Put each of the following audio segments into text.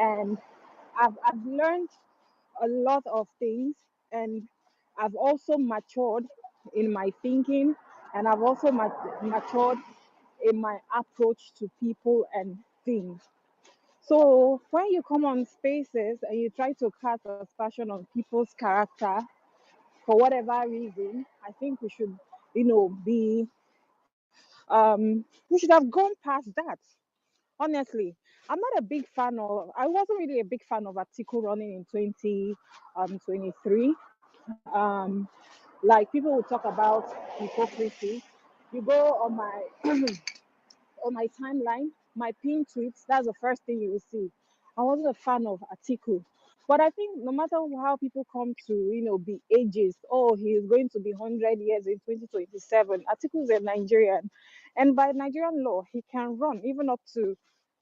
and I've learned a lot of things, and I've also matured in my thinking, and I've also matured in my approach to people and things. So when you come on spaces and you try to cast aspersion on people's character for whatever reason, I think we should, be we should have gone past that. Honestly, I'm not a big fan of. I wasn't really a big fan of Atiku running in 2023. Like people will talk about hypocrisy. You go on my timeline, my pinned tweets, that's the first thing you will see. I wasn't a fan of Atiku. But I think no matter how people come to, be ageist, oh, he is going to be 100 years in 2027. Atiku is a Nigerian. And by Nigerian law, he can run even up to,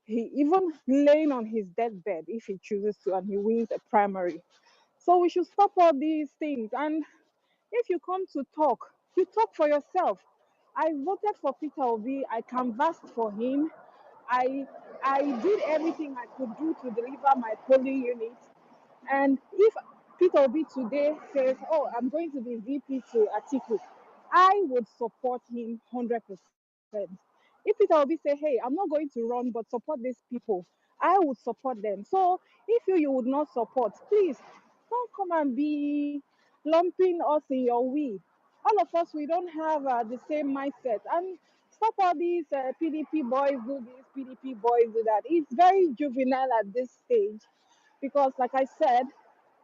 he even laying on his deathbed if he chooses to, and he wins a primary. So we should stop all these things. And if you come to talk, you talk for yourself. I voted for Peter Obi. I canvassed for him. I I did everything I could do to deliver my polling unit. And if Peter Obi today says, "Oh, I'm going to be VP to Atiku," I would support him 100%. If Peter Obi say, "Hey, I'm not going to run, but support these people," I would support them. So if you would not support, please don't come and be lumping us in your way. All of us, we don't have the same mindset. And stop all these PDP boys do this, PDP boys do that. It's very juvenile at this stage because, like I said,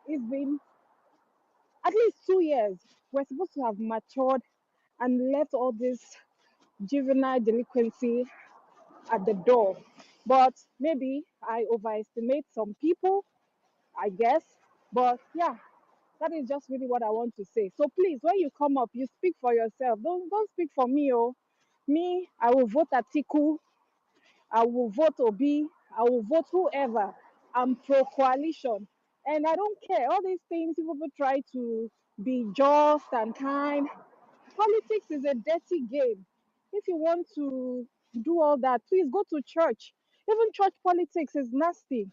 it's been at least 2 years. We're supposed to have matured and left all this juvenile delinquency at the door. But maybe I overestimate some people, I guess. But yeah, that is just really what I want to say. So please, when you come up, you speak for yourself. Don't speak for me, oh. Me, I will vote Atiku, I will vote Obi, I will vote whoever. I'm pro coalition. And I don't care. All these things people try to be just and kind. Politics is a dirty game. If you want to do all that, please go to church. Even church politics is nasty.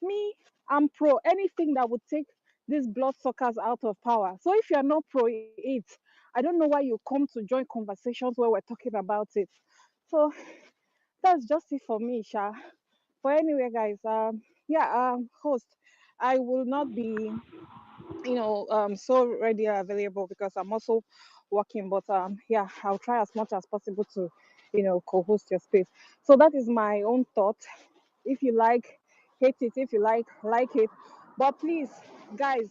Me, I'm pro anything that would take these bloodsuckers out of power. So if you're not pro it, I don't know why you come to join conversations where we're talking about it. So that's just it for me, Sha. But anyway, guys, yeah, host, I will not be, so ready or available because I'm also working. But yeah, I'll try as much as possible to, co-host your space. So that is my own thought. If you like, hate it. If you like it. But please, guys,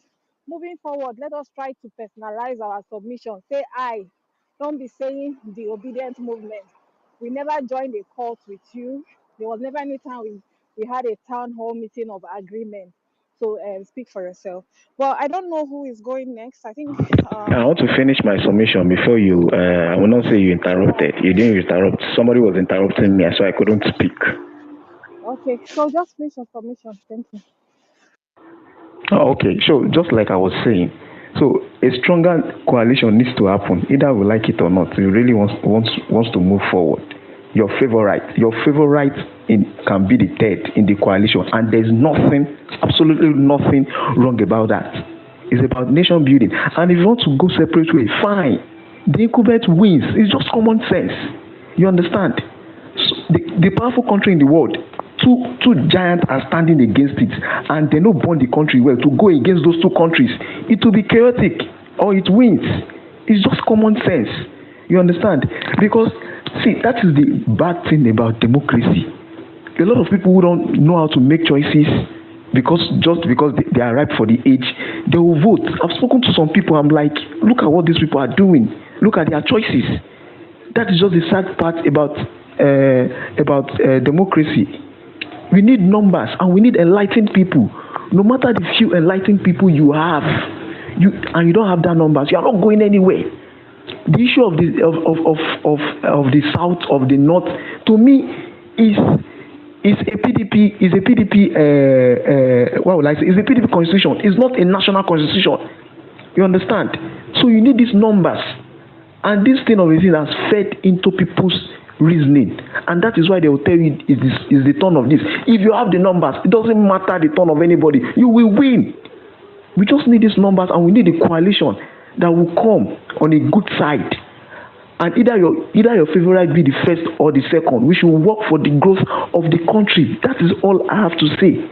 moving forward, let us try to personalize our submission. Say I. Don't be saying the obedient movement. We never joined a cult with you. There was never any time we had a town hall meeting of agreement. So speak for yourself. Well, I don't know who is going next. I think I want to finish my submission before you. I will not say you interrupted. You didn't interrupt. Somebody was interrupting me, so I couldn't speak. okay. So just finish your submission. Thank you. Oh, okay, so just like I was saying, so a stronger coalition needs to happen, either we like it or not. You really wants to move forward. Your favorite can be the third in the coalition, and there's nothing, absolutely nothing wrong about that. It's about nation building, and if you want to go separate way, fine. The incumbent wins. It's just common sense. You understand? So the powerful country in the world, two giants are standing against it, and they no born the country well to go against those two countries. It will be chaotic, or it wins. It's just common sense. You understand? Because see, that is the bad thing about democracy. A lot of people who don't know how to make choices because just because they are ripe for the age, they will vote. I've spoken to some people. I'm like, look at what these people are doing. Look at their choices. That is just the sad part about democracy. We need numbers and we need enlightened people. No matter the few enlightened people you have, you don't have that numbers, you are not going anywhere. The issue of the south, of the north, to me is a PDP what would I say? Is a PDP constitution. It's not a national constitution. You understand? So you need these numbers, and this thing of a thing has fed into people's reasoning, and that is why they will tell you it is the turn of this. If you have the numbers, it doesn't matter the turn of anybody, you will win. We just need these numbers, and we need a coalition that will come on a good side, and either your favorite be the first or the second. We should work for the growth of the country. That is all I have to say.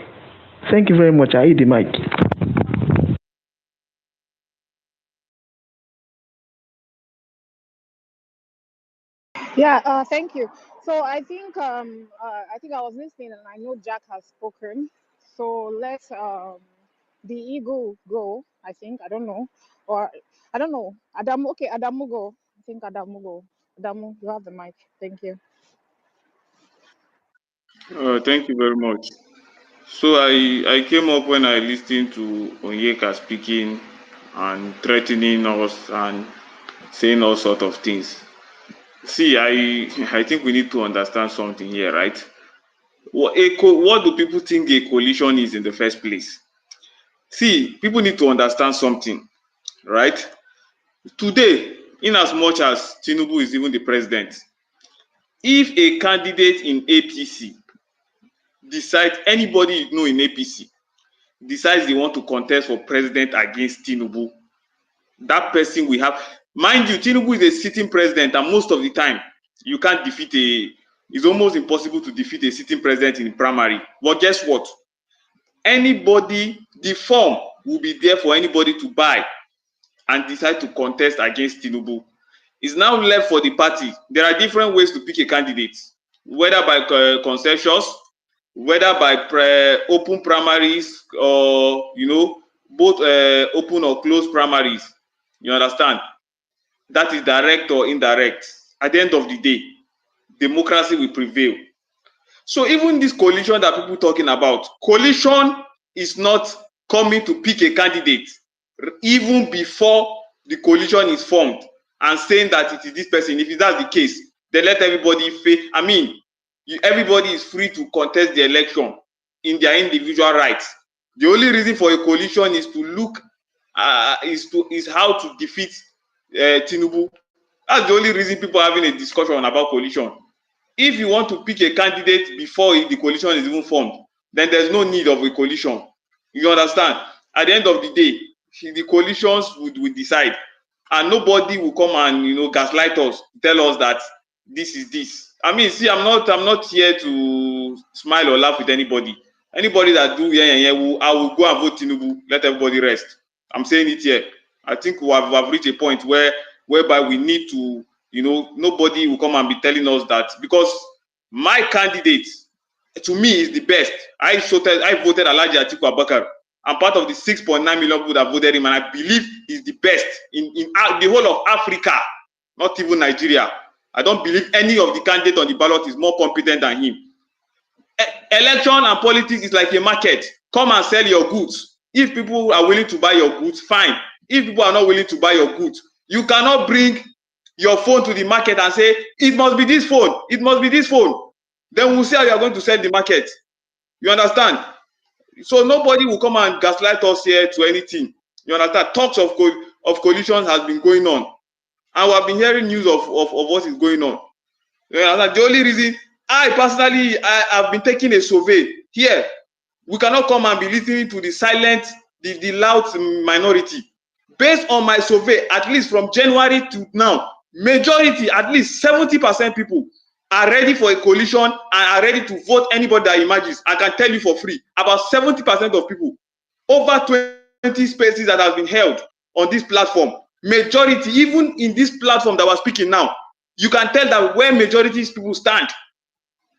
Thank you very much. I hit the mic. Yeah, thank you. So I think I was listening, and I know Jack has spoken. So let the eagle go. I think I don't know, or I don't know. Adam, okay, Adamu go. I think Adamu go. Adamu, you have the mic. Thank you. Thank you very much. So I came up when I listened to Onyeka speaking and threatening us and saying all sort of things. See, I think we need to understand something here, right? What do people think a coalition is in the first place? See, people need to understand something, right? Today, in as much as Tinubu is even the president, if a candidate in APC decides, anybody you know in APC decides they want to contest for president against Tinubu, that person will have, mind you, Tinubu is a sitting president, and most of the time you can't defeat it's almost impossible to defeat a sitting president in primary. But guess what? Anybody, the form will be there for anybody to buy and decide to contest against Tinubu. It's now left for the party. There are different ways to pick a candidate, whether by concessions, whether by open primaries, or both open or closed primaries. You understand? That is direct or indirect. At the end of the day, democracy will prevail. So even this coalition that people talking about, coalition is not coming to pick a candidate even before the coalition is formed and saying that it is this person. If that's the case, then let everybody fail. I mean, everybody is free to contest the election in their individual rights. The only reason for a coalition is to look is how to defeat Tinubu. That's the only reason people are having a discussion about coalition. If you want to pick a candidate before the coalition is even formed, then there's no need of a coalition. You understand? At the end of the day, the coalitions would decide, and nobody will come and gaslight us, tell us that this is this. I mean, see, I'm not here to smile or laugh with anybody. Anybody that do I will go and vote Tinubu. Let everybody rest. I'm saying it here. I think we have reached a point whereby we need to, nobody will come and be telling us that, because my candidate to me is the best. I voted Alhaji Atiku Abubakar. I'm part of the 6.9 million people that voted him, and I believe he's the best in the whole of Africa, not even Nigeria. I don't believe any of the candidates on the ballot is more competent than him. Election and politics is like a market. Come and sell your goods. If people are willing to buy your goods, fine. If people are not willing to buy your goods, you cannot bring your phone to the market and say, it must be this phone, it must be this phone. Then we'll see how you are going to sell the market. You understand? So nobody will come and gaslight us here to anything. You understand? Talks of coalition has been going on, and we have been hearing news of what is going on. You understand? The only reason I personally have been taking a survey here. We cannot come and be listening to the silent, the loud minority. Based on my survey, at least from January to now, majority, at least 70% people are ready for a coalition and are ready to vote anybody that emerges. I can tell you for free, about 70% of people, over 20 spaces that have been held on this platform, majority, even in this platform that we're speaking now, you can tell that where majority people stand.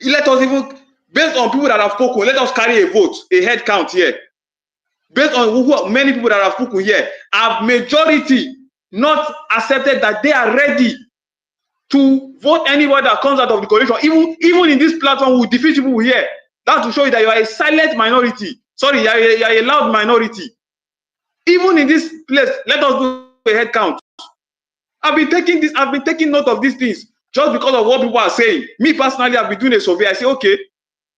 Let us even, based on people that have spoken, let us carry a vote, a head count here. Based on many people that have spoken here, have majority not accepted that they are ready to vote anybody that comes out of the coalition. Even in this platform, we defeat people here. That will show you that you are a silent minority. Sorry, you are a loud minority. Even in this place, let us do a head count. I've been taking note of these things just because of what people are saying. Me personally, I've been doing a survey. I say, okay,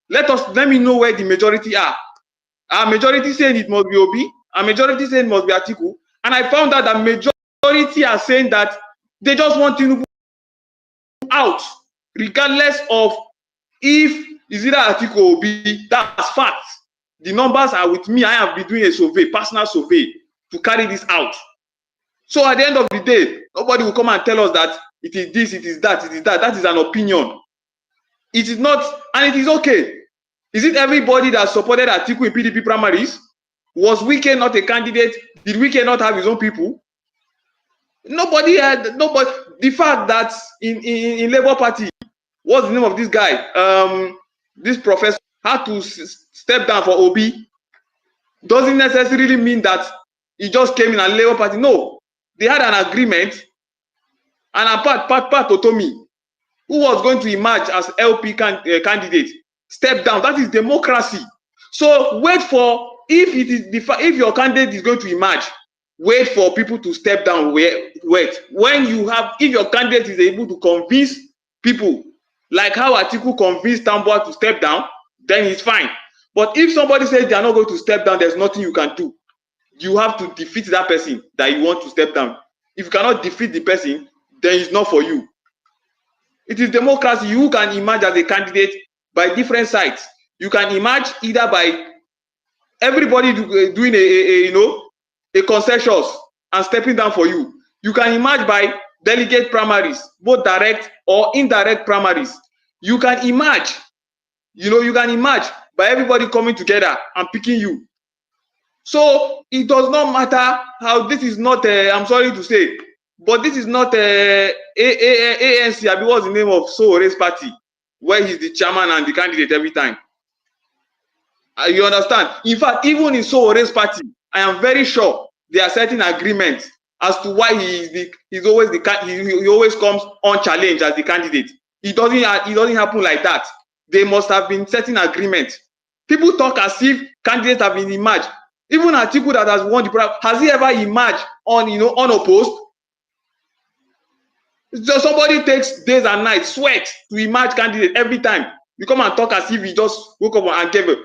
let me know where the majority are. Our majority saying it must be Obi. Our majority saying it must be Atiku. And I found out that majority are saying that they just want Tinubu out. regardless of if is either Atiku or Obi, that's fact. The numbers are with me. I have been doing a survey, personal survey, to carry this out. So at the end of the day, nobody will come and tell us that it is this, it is that, it is that. That is an opinion. It is not, and it is okay. Is it everybody that supported Atiku in PDP primaries? Was Wike not a candidate? Did Wike not have his own people? Nobody had nobody. The fact that in Labour Party, what's the name of this guy? This professor had to step down for Obi. Doesn't necessarily mean that he just came in and Labour Party. No, they had an agreement, and apart Otomi, who was going to emerge as LP candidate, step down. That is democracy. So wait for, if it is if your candidate is going to emerge, wait for people to step down. Wait. When you have, if your candidate is able to convince people, like how Atiku convinced Tambuwal to step down, then it's fine. But if somebody says they are not going to step down, there's nothing you can do. You have to defeat that person that you want to step down. If you cannot defeat the person, then it's not for you. It is democracy. You can emerge as a candidate by different sides. You can emerge either by everybody doing a consensus and stepping down for you. You can emerge by delegate primaries, both direct or indirect primaries. You can emerge, you can emerge by everybody coming together and picking you. So it does not matter how, this is not, I'm sorry to say, but this is not ANC. I mean, what's the name of Sowore's party, where he's the chairman and the candidate every time. You understand? In fact, even in Sowore's party, I am very sure there are certain agreements as to why he always comes unchallenged as the candidate. It doesn't happen like that. There must have been certain agreements. People talk as if candidates have been emerged. Even Atiku that has won the prize, has he ever emerged unopposed? So somebody takes days and nights, sweat to emerge candidate every time. You come and talk as if he just woke up and gave it.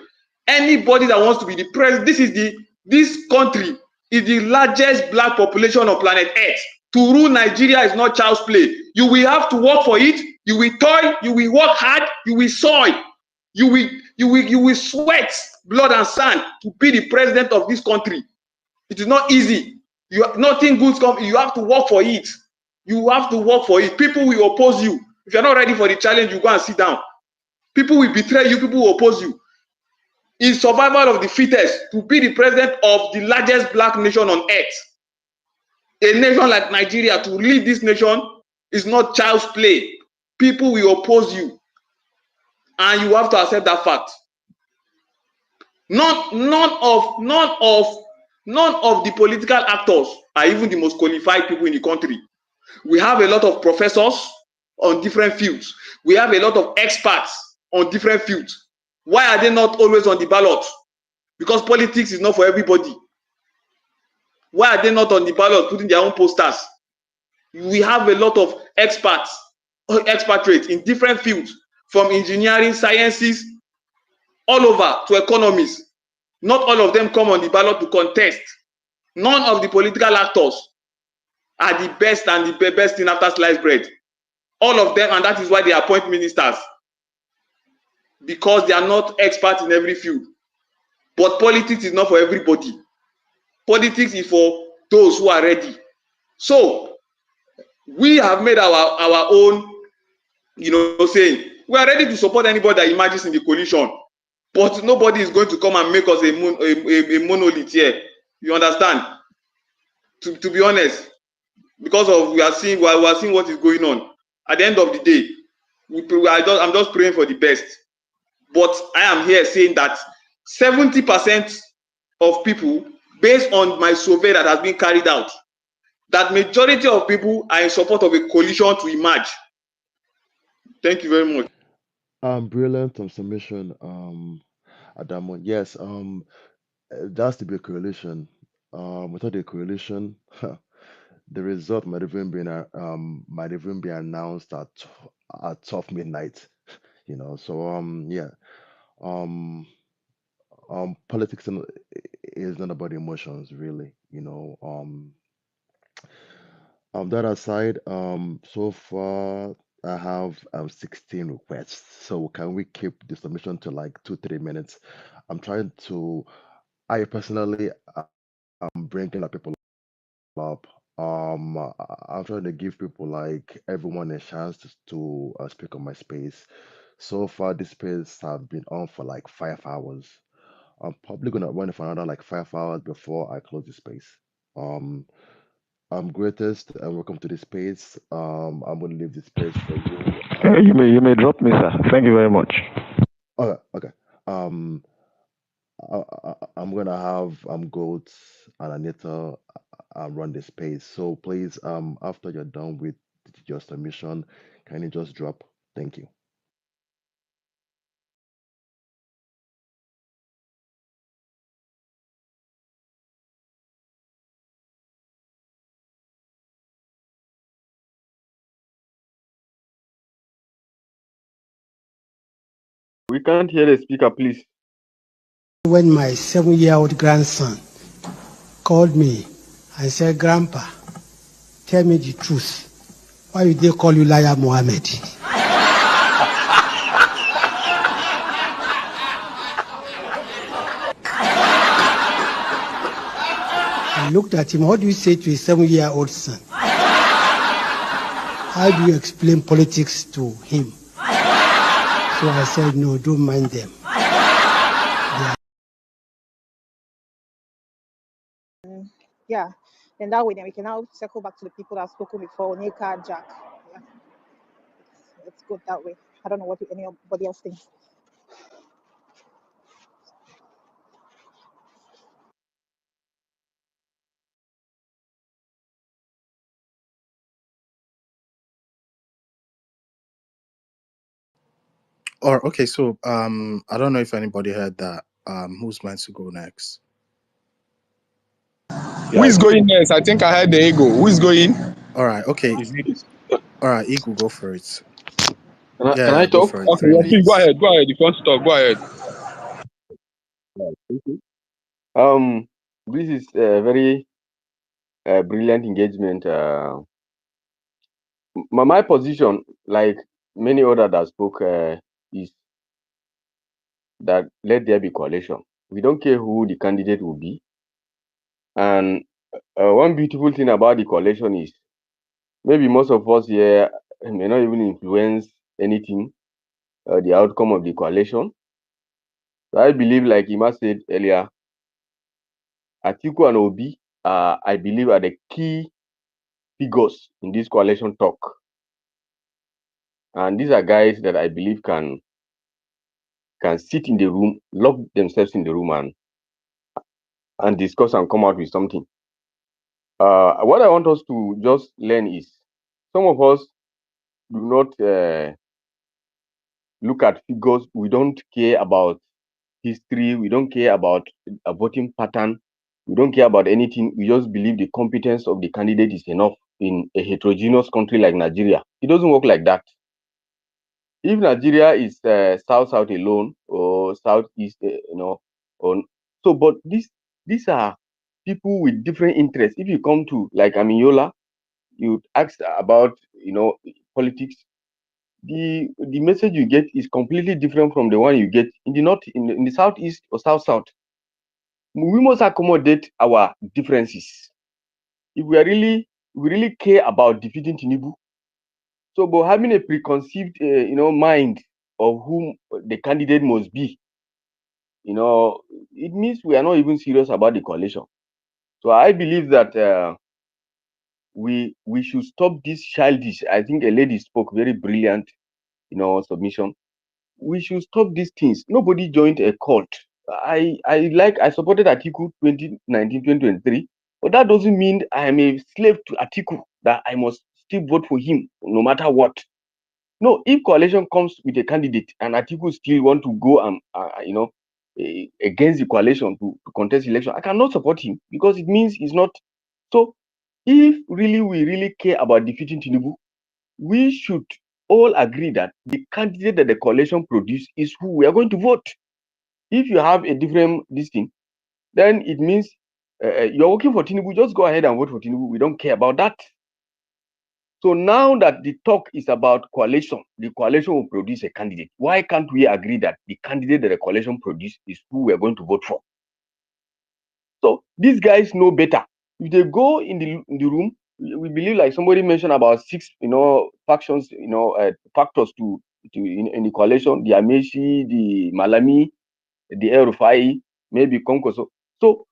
Anybody that wants to be the president, this country is the largest black population on planet Earth. To rule Nigeria is not child's play. You will have to work for it. You will toil. You will work hard. You will soil. You will sweat blood and sand to be the president of this country. It is not easy. Nothing good comes. You have to work for it. You have to work for it. People will oppose you. If you're not ready for the challenge, you go and sit down. People will betray you. People will oppose you. It's survival of the fittest to be the president of the largest black nation on earth. A nation like Nigeria, to lead this nation is not child's play. People will oppose you, and you have to accept that fact. None of the political actors are even the most qualified people in the country. We have a lot of professors on different fields. We have a lot of experts on different fields. Why are they not always on the ballot? Because politics is not for everybody. Why are they not on the ballot putting their own posters? We have a lot of expatriates in different fields, from engineering, sciences, all over to economics. Not all of them come on the ballot to contest. None of the political actors are the best and the best thing after sliced bread. All of them, and that is why they appoint ministers, because they are not experts in every field. But politics is not for everybody. Politics is for those who are ready. So we have made our own, saying we are ready to support anybody that emerges in the coalition, but nobody is going to come and make us a monolith here. You understand? To be honest, because of we are seeing what is going on. At the end of the day, I'm just praying for the best. But I am here saying that 70% of people, based on my survey that has been carried out, that majority of people are in support of a coalition to emerge. Thank you very much. Brilliant submission, Adamo. Yes, that's to be a coalition. Without a coalition, the result might even be announced at 12 midnight. So yeah, um, politics is not about emotions, really. That aside, so far. I have 16 requests. So can we keep the submission to like 2, 3 minutes? I'm trying to, I personally, I'm bringing like people up. I'm trying to give people like everyone a chance to speak on my space. So far, this space have been on for like 5 hours. I'm probably gonna run it for another like 5 hours before I close the space. Um, I'm greatest and welcome to the space. I'm gonna leave the space for you. You may drop me, sir. Thank you very much. Okay, okay. Um, I'm gonna have Goats and Anita run the space. So please, after you're done with your submission, can you just drop? Thank you. We can't hear the speaker, please. When my 7-year-old grandson called me and said, Grandpa, tell me the truth. Why did they call you Liar Mohammed? I looked at him. What do you say to a 7-year-old son? How do you explain politics to him? So I said, no, don't mind them. Yeah. Then that way, then we can now circle back to the people that have spoken before, Nika, Jack. Yeah, it's good that way. I don't know what anybody else thinks. Or okay, so I don't know if anybody heard that. Who's meant to go next? Who is going next? I think I heard the ego. Who is going? All right, okay. Is it? All right, Eagle, go for it. Can I Yeah, go talk? for it. Okay, 3 yeah, please go minutes. ahead. Go ahead. If you want to talk, go ahead. Um, this is a very brilliant engagement. My position, like many others that spoke, is that let there be coalition. We don't care who the candidate will be. And one beautiful thing about the coalition is maybe most of us here may not even influence anything, the outcome of the coalition. So I believe, like Ima said earlier, Atiku and Obi, I believe, are the key figures in this coalition talk. And these are guys that I believe can sit in the room, lock themselves in the room and discuss and come out with something. What I want us to just learn is some of us do not look at figures. We don't care about history. We don't care about a voting pattern. We don't care about anything. We just believe the competence of the candidate is enough in a heterogeneous country like Nigeria. It doesn't work like that. If Nigeria is south alone or southeast, but these are people with different interests. If you come to like Aminyola, you ask about politics. The message you get is completely different from the one you get in the north, in the southeast or south. We must accommodate our differences if we really care about defeating Tinubu. So, but having a preconceived, mind of whom the candidate must be, it means we are not even serious about the coalition. So, I believe that we should stop this childish. I think a lady spoke very brilliant, submission. We should stop these things. Nobody joined a cult. I supported Atiku 2019, 2023, but that doesn't mean I am a slave to Atiku, that I must still vote for him no matter what. No, if coalition comes with a candidate and Atiku still want to go and against the coalition to contest election, I cannot support him because it means he's not. So if we really care about defeating Tinubu, we should all agree that the candidate that the coalition produce is who we are going to vote. If you have a different thing, then it means you're working for Tinubu. Just go ahead and vote for Tinubu. We don't care about that. So now that the talk is about coalition, the coalition will produce a candidate. Why can't we agree that the candidate that the coalition produce is who we are going to vote for? So these guys know better. If they go in the room, we believe, like somebody mentioned, about 6, factions, factors to in the coalition: the Amechi, the Malami, the El Rufai, maybe Konkoso. So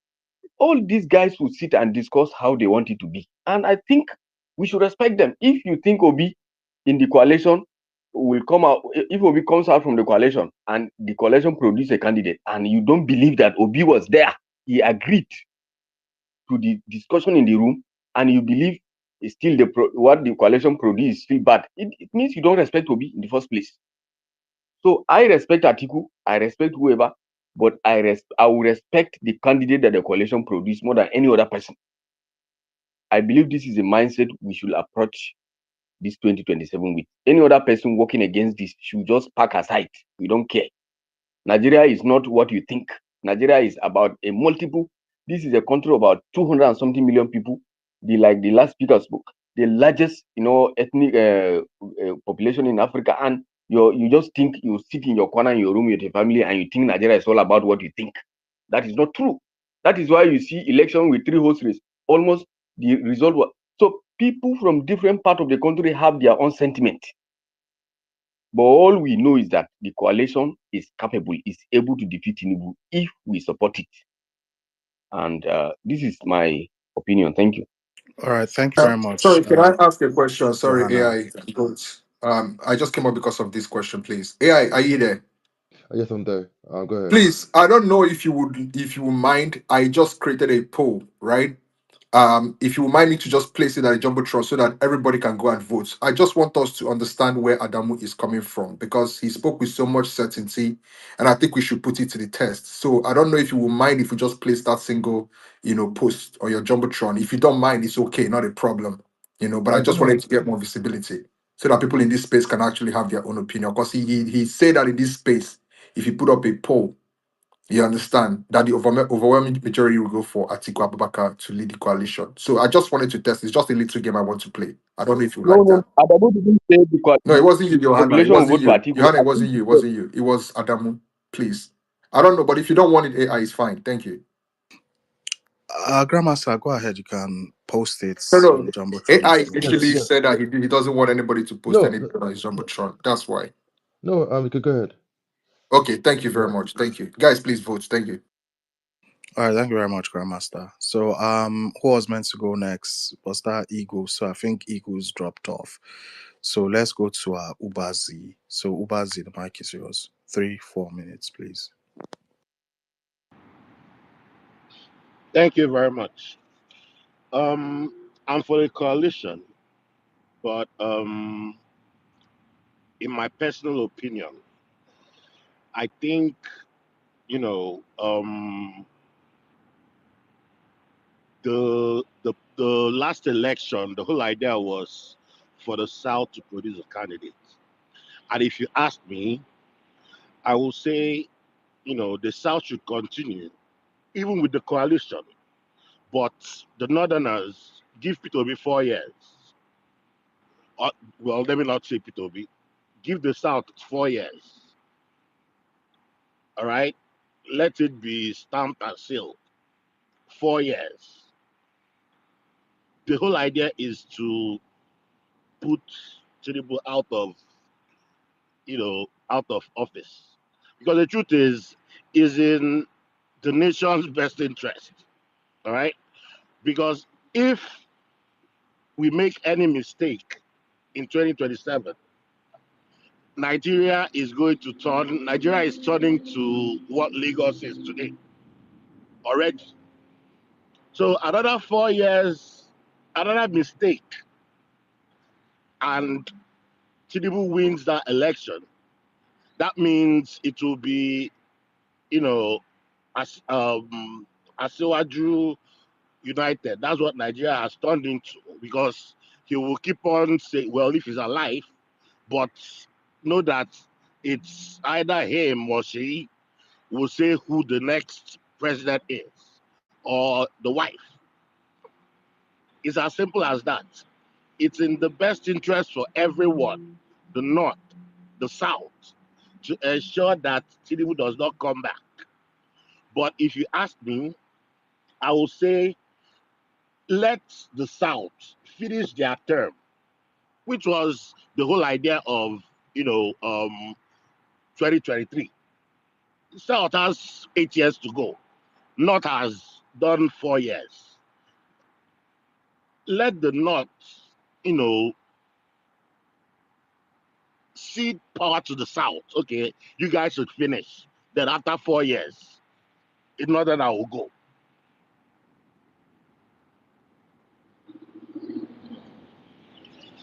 all these guys will sit and discuss how they want it to be. And I think we should respect them. If you think Obi in the coalition will come out, if Obi comes out from the coalition and the coalition produce a candidate, and you don't believe that Obi was there, he agreed to the discussion in the room, and you believe it's still what the coalition produced is still bad, it means you don't respect Obi in the first place. So I respect Atiku, I respect whoever, but I will respect the candidate that the coalition produced more than any other person. I believe this is a mindset we should approach this 2027 with. Any other person working against this should just pack aside. We don't care. Nigeria is not what you think. Nigeria is about a multiple. This is a country of about 200 and something million people. Like the last speaker spoke, the largest, ethnic population in Africa, and you just think you sit in your corner in your room with your family and you think Nigeria is all about what you think. That is not true. That is why you see election with 3 horse race. Almost the result was, so people from different parts of the country have their own sentiment. But all we know is that the coalition is capable, is able to defeat Tinubu if we support it. And this is my opinion. Thank you. All right, thank you very much, Sorry, can I ask a question? Sorry, Johanna. AI. I just came up because of this question, please. AI, are you there? Yes, I'm there. Go ahead. Please, I don't know if you would mind. I just created a poll, right? If you mind me to just place it at a jumbotron so that everybody can go and vote. I just want us to understand where Adamu is coming from because he spoke with so much certainty, and I think we should put it to the test. So I don't know if you will mind if we just place that single, post on your jumbotron. If you don't mind, it's okay, not a problem, But I Go just ahead. wanted to get more visibility so that people in this space can actually have their own opinion. Because he said that in this space, if you put up a poll, you understand that the overwhelming majority will go for Atiku Abubakar to lead the coalition. So I just wanted to test. It's just a little game I want to play. I don't know if you like No, that. Adamu didn't say No, it wasn't you, the Johanna. It population will wasn't vote for you. Atiku. Johanna, it wasn't you. It wasn't you. It was Adamu. Please. I don't know, but if you don't want it, AI is fine. Thank you. Grandmaster, go ahead. You can post it No, on no. Jumbotron if AI you Yes, want. initially yes. said that he doesn't want anybody to post No, anything on his Jumbotron. That's why. no. You could go ahead. Okay, thank you Go very ahead. much. Thank you. Guys, please vote. Thank you. All right, thank you very much, Grandmaster. So, who was meant to go next? Was that Eagle? So I think Eagle's dropped off. So let's go to Ubazi. So Ubazi, the mic is yours. 3-4 minutes, please. Thank you very much. I'm for the coalition, but in my personal opinion, I think you know the last election, the whole idea was for the South to produce a candidate. And if you ask me, I will say the South should continue even with the coalition, but the Northerners give P2B 4 years. Well, let me not say P2B. Give the South 4 years. All right, let it be stamped and sealed. 4 years. The whole idea is to put Tinubu out of office, because the truth is in the nation's best interest. All right, because if we make any mistake in 2027, Nigeria is turning to what Lagos is today already. So another 4 years, another mistake, and Tinubu wins that election. That means it will be, as Asiwaju United. That's what Nigeria has turned into, because he will keep on saying, well, if he's alive, but know that it's either him or she will say who the next president is, or the wife. It's as simple as that. it's in the best interest for everyone, the North, the South, to ensure that Tinubu does not come back. But if you ask me, I will say let the South finish their term, which was the whole idea of 2023. South has 8 years to go. North has done 4 years. Let the North, you know, cede power to the South. Okay, you guys should finish. Then after 4 years, in Northern I will go.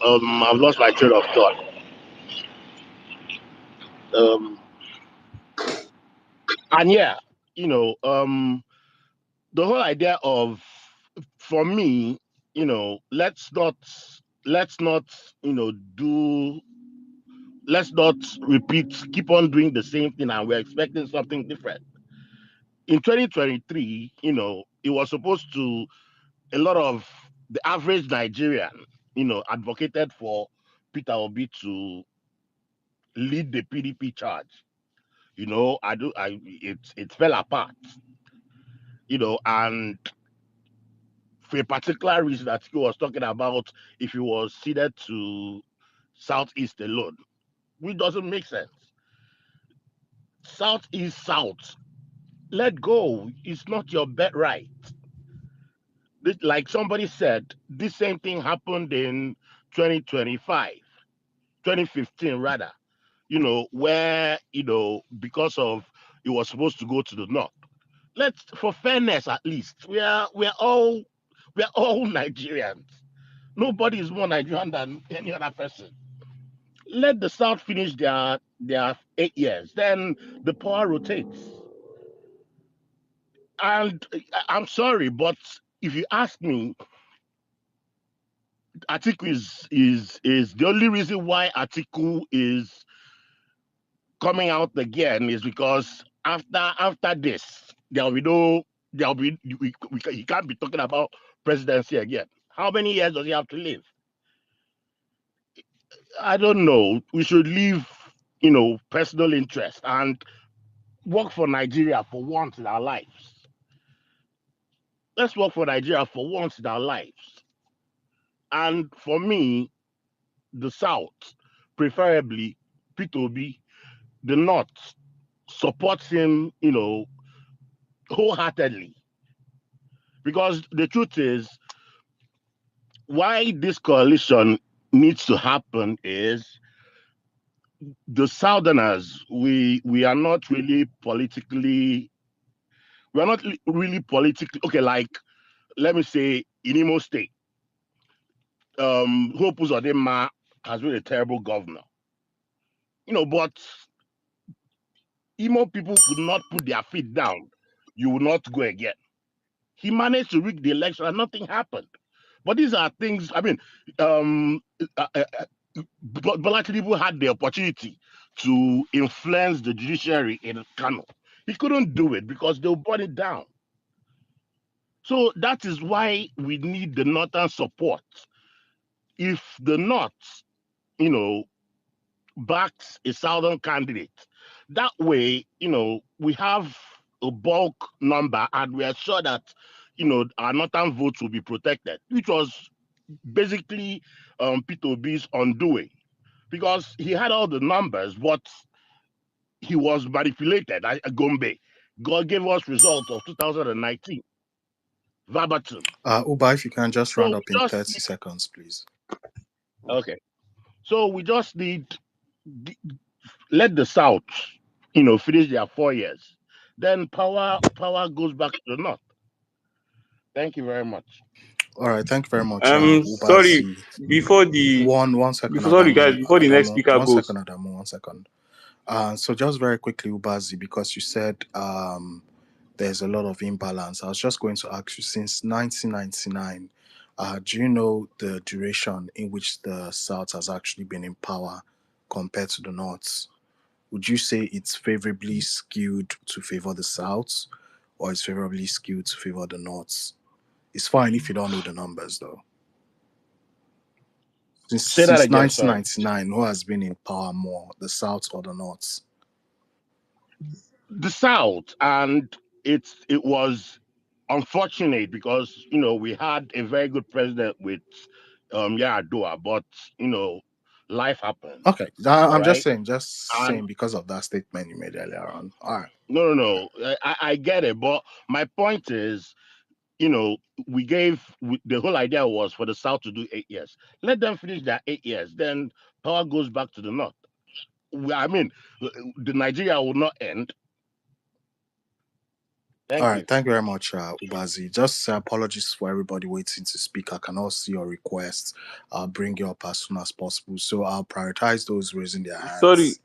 I've lost my train of thought. Um, and yeah, you know, the whole idea of, for me, let's not, you know, do let's not repeat, keep on doing the same thing, and we're expecting something different. In 2023, it was supposed to, a lot of the average Nigerian, advocated for Peter Obi to lead the PDP charge. It fell apart, and for a particular reason that he was talking about, if he was ceded to Southeast alone, which doesn't make sense. Southeast South, let go. It's not your bet right. Like somebody said, this same thing happened in 2025, 2015 rather, where, because of, it was supposed to go to the north. Let's, for fairness, at least, we're all Nigerians. Nobody is more Nigerian than any other person. Let the South finish their 8 years, then the power rotates. And I'm sorry, but if you ask me, Atiku is the only reason why Atiku is coming out again is because after this, there'll be he can't be talking about presidency again. How many years does he have to live? I don't know. We should leave, personal interest and work for Nigeria for once in our lives. Let's work for Nigeria for once in our lives. And for me, the South, preferably Peter Obi, the North supports him, wholeheartedly. Because the truth is, why this coalition needs to happen is the Southerners, we are not really politically, we're not really politically, okay, like, let me say, in Imo State, Hope Uzodinma has been a terrible governor. But Imo people could not put their feet down. You will not go again. He managed to rig the election and nothing happened. But these are things, I mean, Bola Tinubu had the opportunity to influence the judiciary in Kano. He couldn't do it because they'll burn it down. So that is why we need the Northern support. If the North, you know, backs a Southern candidate, that way, we have a bulk number and we are sure that, our Northern votes will be protected, which was basically Peter Obi's undoing because he had all the numbers, but he was manipulated. Gombe, God gave us results of 2019, verbatim. Uba, if you can just So round we up in just 30 seconds, please. okay. So we just need let the South, finish their 4 years. Then power goes back to the North. Thank you very much. All right, thank you very much, Uba Sorry, Z. before the One second, before sorry guys, Adamu. before the next Adamu. speaker One goes. second, Adamu. 1 second. So just very quickly, Ubazi, because you said there's a lot of imbalance. I was just going to ask you, since 1999, do you know the duration in which the South has actually been in power compared to the North? Would you say it's favorably skewed to favor the South, or it's favorably skewed to favor the North? It's fine if you don't know the numbers, though. Since Say that since again. Sorry. 1999, who has been in power more, the South or the North? The South, and it was unfortunate because we had a very good president with Yaradua, but life happened. Okay, All I'm right, just and saying because of that statement you made earlier on. All right. no, I get it, but my point is, you know, the whole idea was for the South to do 8 years. Let them finish their 8 years, then power goes back to the North. I mean, the Nigeria will not end. All Thank right, you. thank you very much, Ubazi. Just apologies for everybody waiting to speak. I cannot see your request. I'll bring you up as soon as possible. So I'll prioritize those raising their Sorry, hands.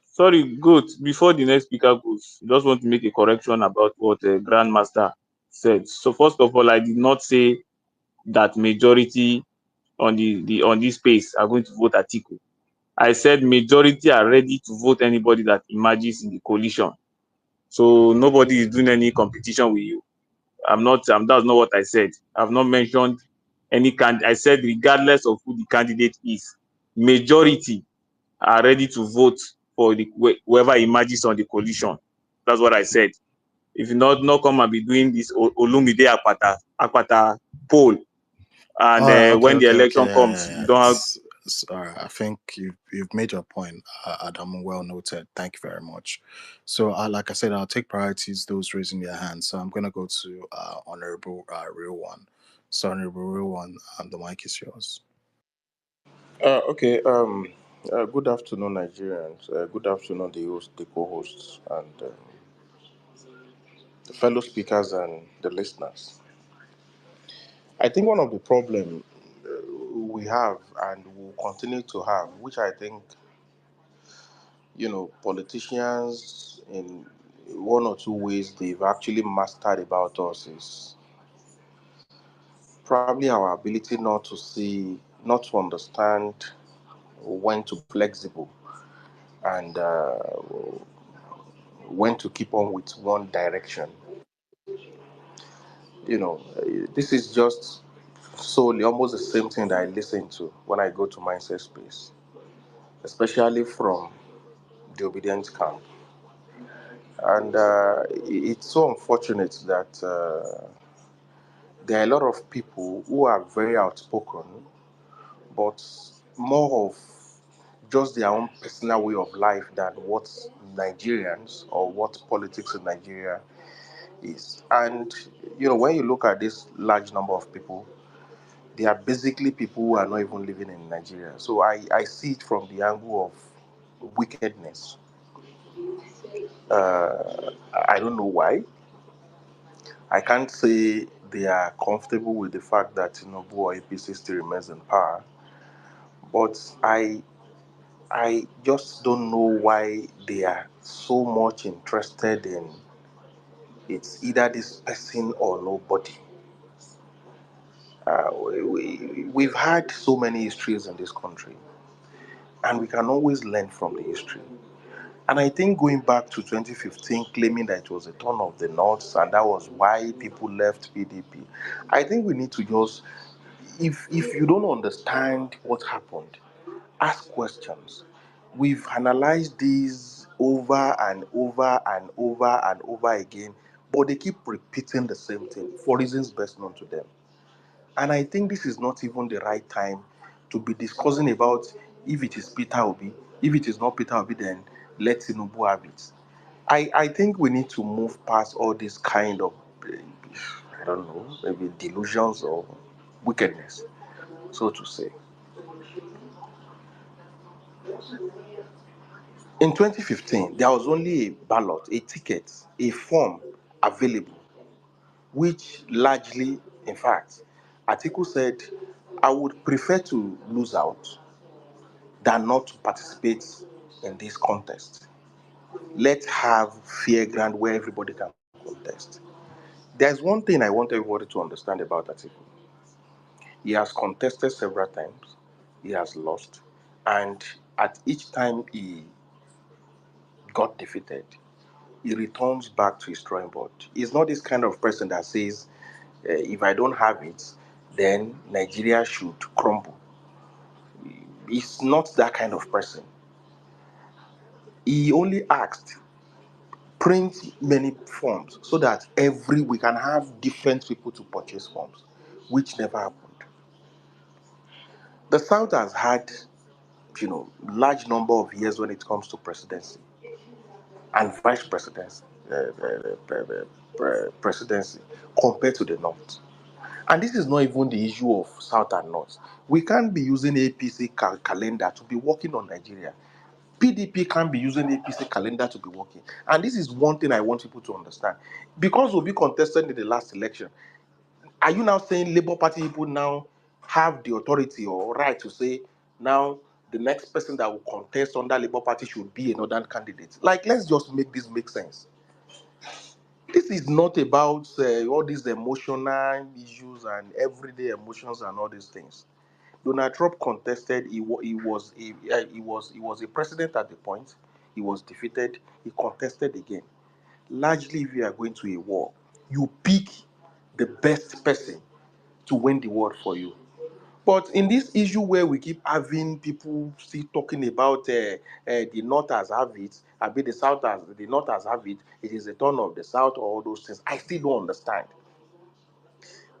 sorry, Goat. Before the next speaker goes, just want to make a correction about what Grandmaster said. So first of all, I did not say that majority on on this space are going to vote Atiku. I said majority are ready to vote anybody that emerges in the coalition. So nobody is doing any competition with you. I'm not. That's not what I said. I've not mentioned any I said regardless of who the candidate is, majority are ready to vote for whoever emerges on the coalition. That's what I said. If you not come and be doing this Olumide Akpata poll, and All right, when the okay. election comes, Yeah. you don't have. All right. I think you've made your point, Adam. Well noted. Thank you very much. So, like I said, I'll take priorities those raising their hands. So I'm gonna go to Honorable Real One. So, Honorable Real One, the mic is yours. Okay. Good afternoon, Nigerians. Good afternoon, the co-hosts, and the fellow speakers and the listeners. I think one of the problem we have and will continue to have, which I think politicians in one or two ways they've actually mastered about us is probably our ability not to see, not to understand when to be flexible and when to keep on with one direction. This is just solely almost the same thing that I listen to when I go to mindset space, especially from the obedient camp. And it's so unfortunate that there are a lot of people who are very outspoken, but more of just their own personal way of life than what Nigerians or what politics in Nigeria is. And when you look at this large number of people, they are basically people who are not even living in Nigeria. So I see it from the angle of wickedness. I don't know why. I can't say they are comfortable with the fact that Tinubu or APC still remains in power, but I just don't know why they are so much interested in it's either this person or nobody. We've had so many histories in this country, and we can always learn from the history. And I think going back to 2015, claiming that it was a turn of the North and that was why people left PDP, I think we need to just, if you don't understand what happened, ask questions. We've analyzed these over and over and over and over again, but they keep repeating the same thing for reasons best known to them. And I think this is not even the right time to be discussing about if it is Peter Obi. If it is not Peter Obi, then let Tinubu have it. I think we need to move past all this kind of, I don't know, maybe delusions or wickedness, so to say. In 2015, there was only a ballot, a ticket, a form available, which largely, in fact, Atiku said, I would prefer to lose out than not to participate in this contest. Let's have fair ground where everybody can contest. There's one thing I want everybody to understand about Atiku. He has contested several times, he has lost, and at each time he got defeated, he returns back to his drawing board. He's not this kind of person that says, if I don't have it, then Nigeria should crumble. is not that kind of person. He only asked, print many forms so that we can have different people to purchase forms, which never happened. The South has had, large number of years when it comes to presidency and vice presidency, presidency compared to the North. And this is not even the issue of South and North. We can't be using APC calendar to be working on Nigeria. PDP can't be using APC calendar to be working. And this is one thing I want people to understand. Because we'll be contested in the last election, are you now saying Labour Party people now have the authority or right to say now the next person that will contest under Labour Party should be another candidate? Like, let's just make this make sense. This is not about all these emotional issues and everyday emotions and all these things. Donald Trump contested. He was a president at the point. He was defeated. He contested again. Largely, if you are going to a war, you pick the best person to win the war for you. But in this issue where we keep having people still talking about the North has have it, I mean the North has have it, it is a turn of the South or all those things, I still don't understand.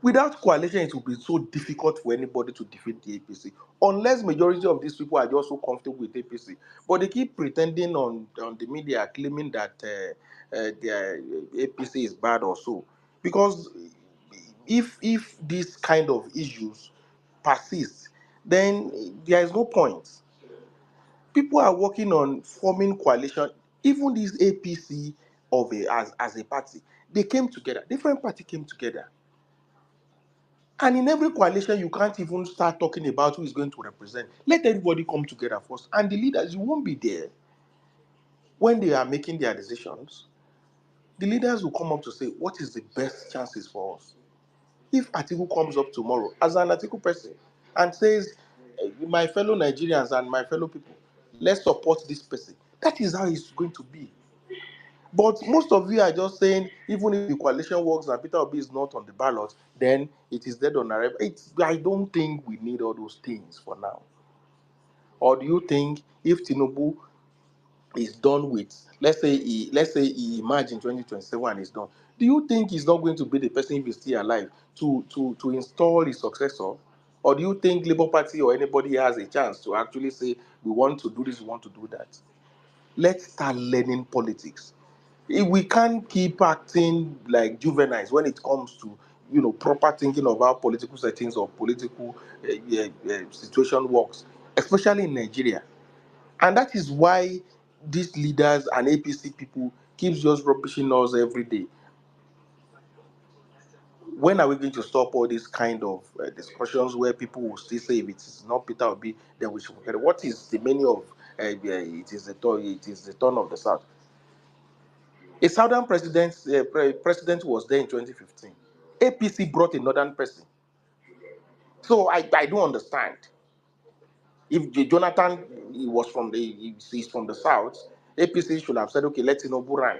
Without coalition, it will be so difficult for anybody to defeat the APC, unless majority of these people are just so comfortable with APC. But they keep pretending on the media, claiming that their APC is bad or so. Because if these kind of issues persist, then there is no point. People are working on forming coalition. Even this APC as a party, they came together. Different party came together. And in every coalition, you can't even start talking about who is going to represent. Let everybody come together first. And the leaders, you won't be there when they are making their decisions. The leaders will come up to say, what is the best chances for us? If Atiku comes up tomorrow as an Atiku person and says, my fellow Nigerians and my fellow people, let's support this person, that is how it's going to be. But most of you are just saying, even if the coalition works and Peter Obi is not on the ballot, then it is dead on arrival. I don't think we need all those things for now. Or do you think if Tinubu is done with, let's say he emerged in 2027 and is done, do you think he's not going to be the person if he's still alive to install his successor? Or do you think Labour Party or anybody has a chance to actually say, we want to do this, we want to do that? Let's start learning politics. If we can't keep acting like juveniles when it comes to proper thinking of how political settings or political situation works, especially in Nigeria. And that is why these leaders and APC people keeps just rubbishing us every day. When are we going to stop all these kind of discussions where people will still say if it is not Peter Obi, then we should forget it? What is the meaning of it is the turn of the South? A southern president was there in 2015. APC brought a northern person. So I don't understand. If Jonathan he's from the south, APC should have said, okay, let Tinubu run.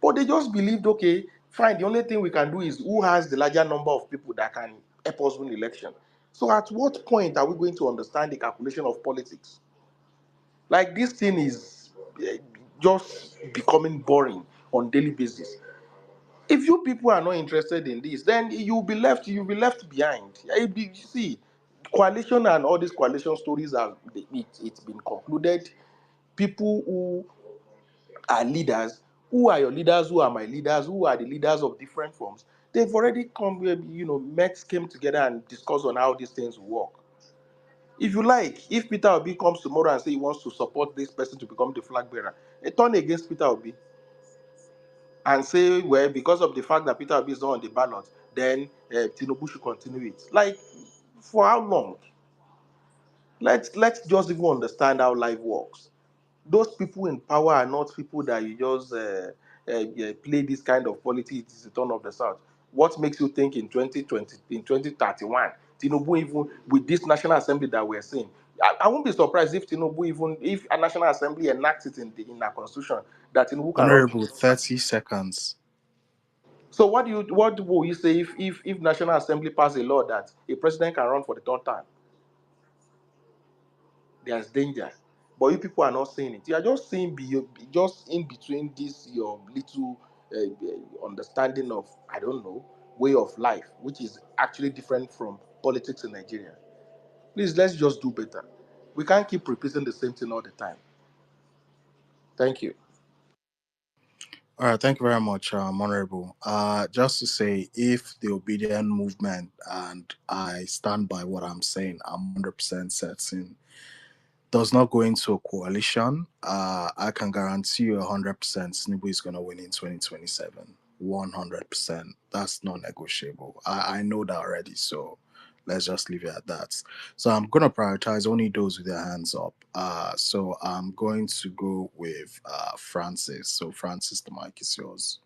But they just believed, okay, fine, the only thing we can do is who has the larger number of people that can help us win election. So at what point are we going to understand the calculation of politics? Like, this thing is just becoming boring on daily basis. If you people are not interested in this, then you'll be left behind. See, coalition and all these coalition stories it's been concluded. People who are leaders, who are your leaders, who are my leaders, who are the leaders of different forms, they've already came together and discussed on how these things will work. If you like, if Peter Obi comes tomorrow and say he wants to support this person to become the flag bearer, turn against Peter Obi and say, well, because of the fact that Peter Obi is not on the ballot, then Tinubu should continue it. Like, for how long? Let's just even understand how life works. Those people in power are not people that you just play this kind of politics. It's the turn of the South. What makes you think in 2020, in 2031, Tinubu, even with this National Assembly that we're seeing, I won't be surprised if Tinubu, even if a National Assembly enacts it in our constitution, that Tinubu can run. Honorable, 30 seconds. So what will you say if National Assembly pass a law that a president can run for the third time? there's danger. But you people are not seeing it. You are just seeing just in between this your little understanding of, I don't know, way of life, which is actually different from politics in Nigeria. Please, let's just do better. We can't keep repeating the same thing all the time. Thank you. All right, thank you very much, Honorable. Just to say, if the obedient movement, and I stand by what I'm saying, I'm 100% certain, does not go into a coalition, I can guarantee you 100% Snibu is going to win in 2027. 100%. That's non negotiable. I know that already, so let's just leave it at that. So I'm going to prioritize only those with their hands up. So I'm going to go with Francis. So, Francis, the mic is yours.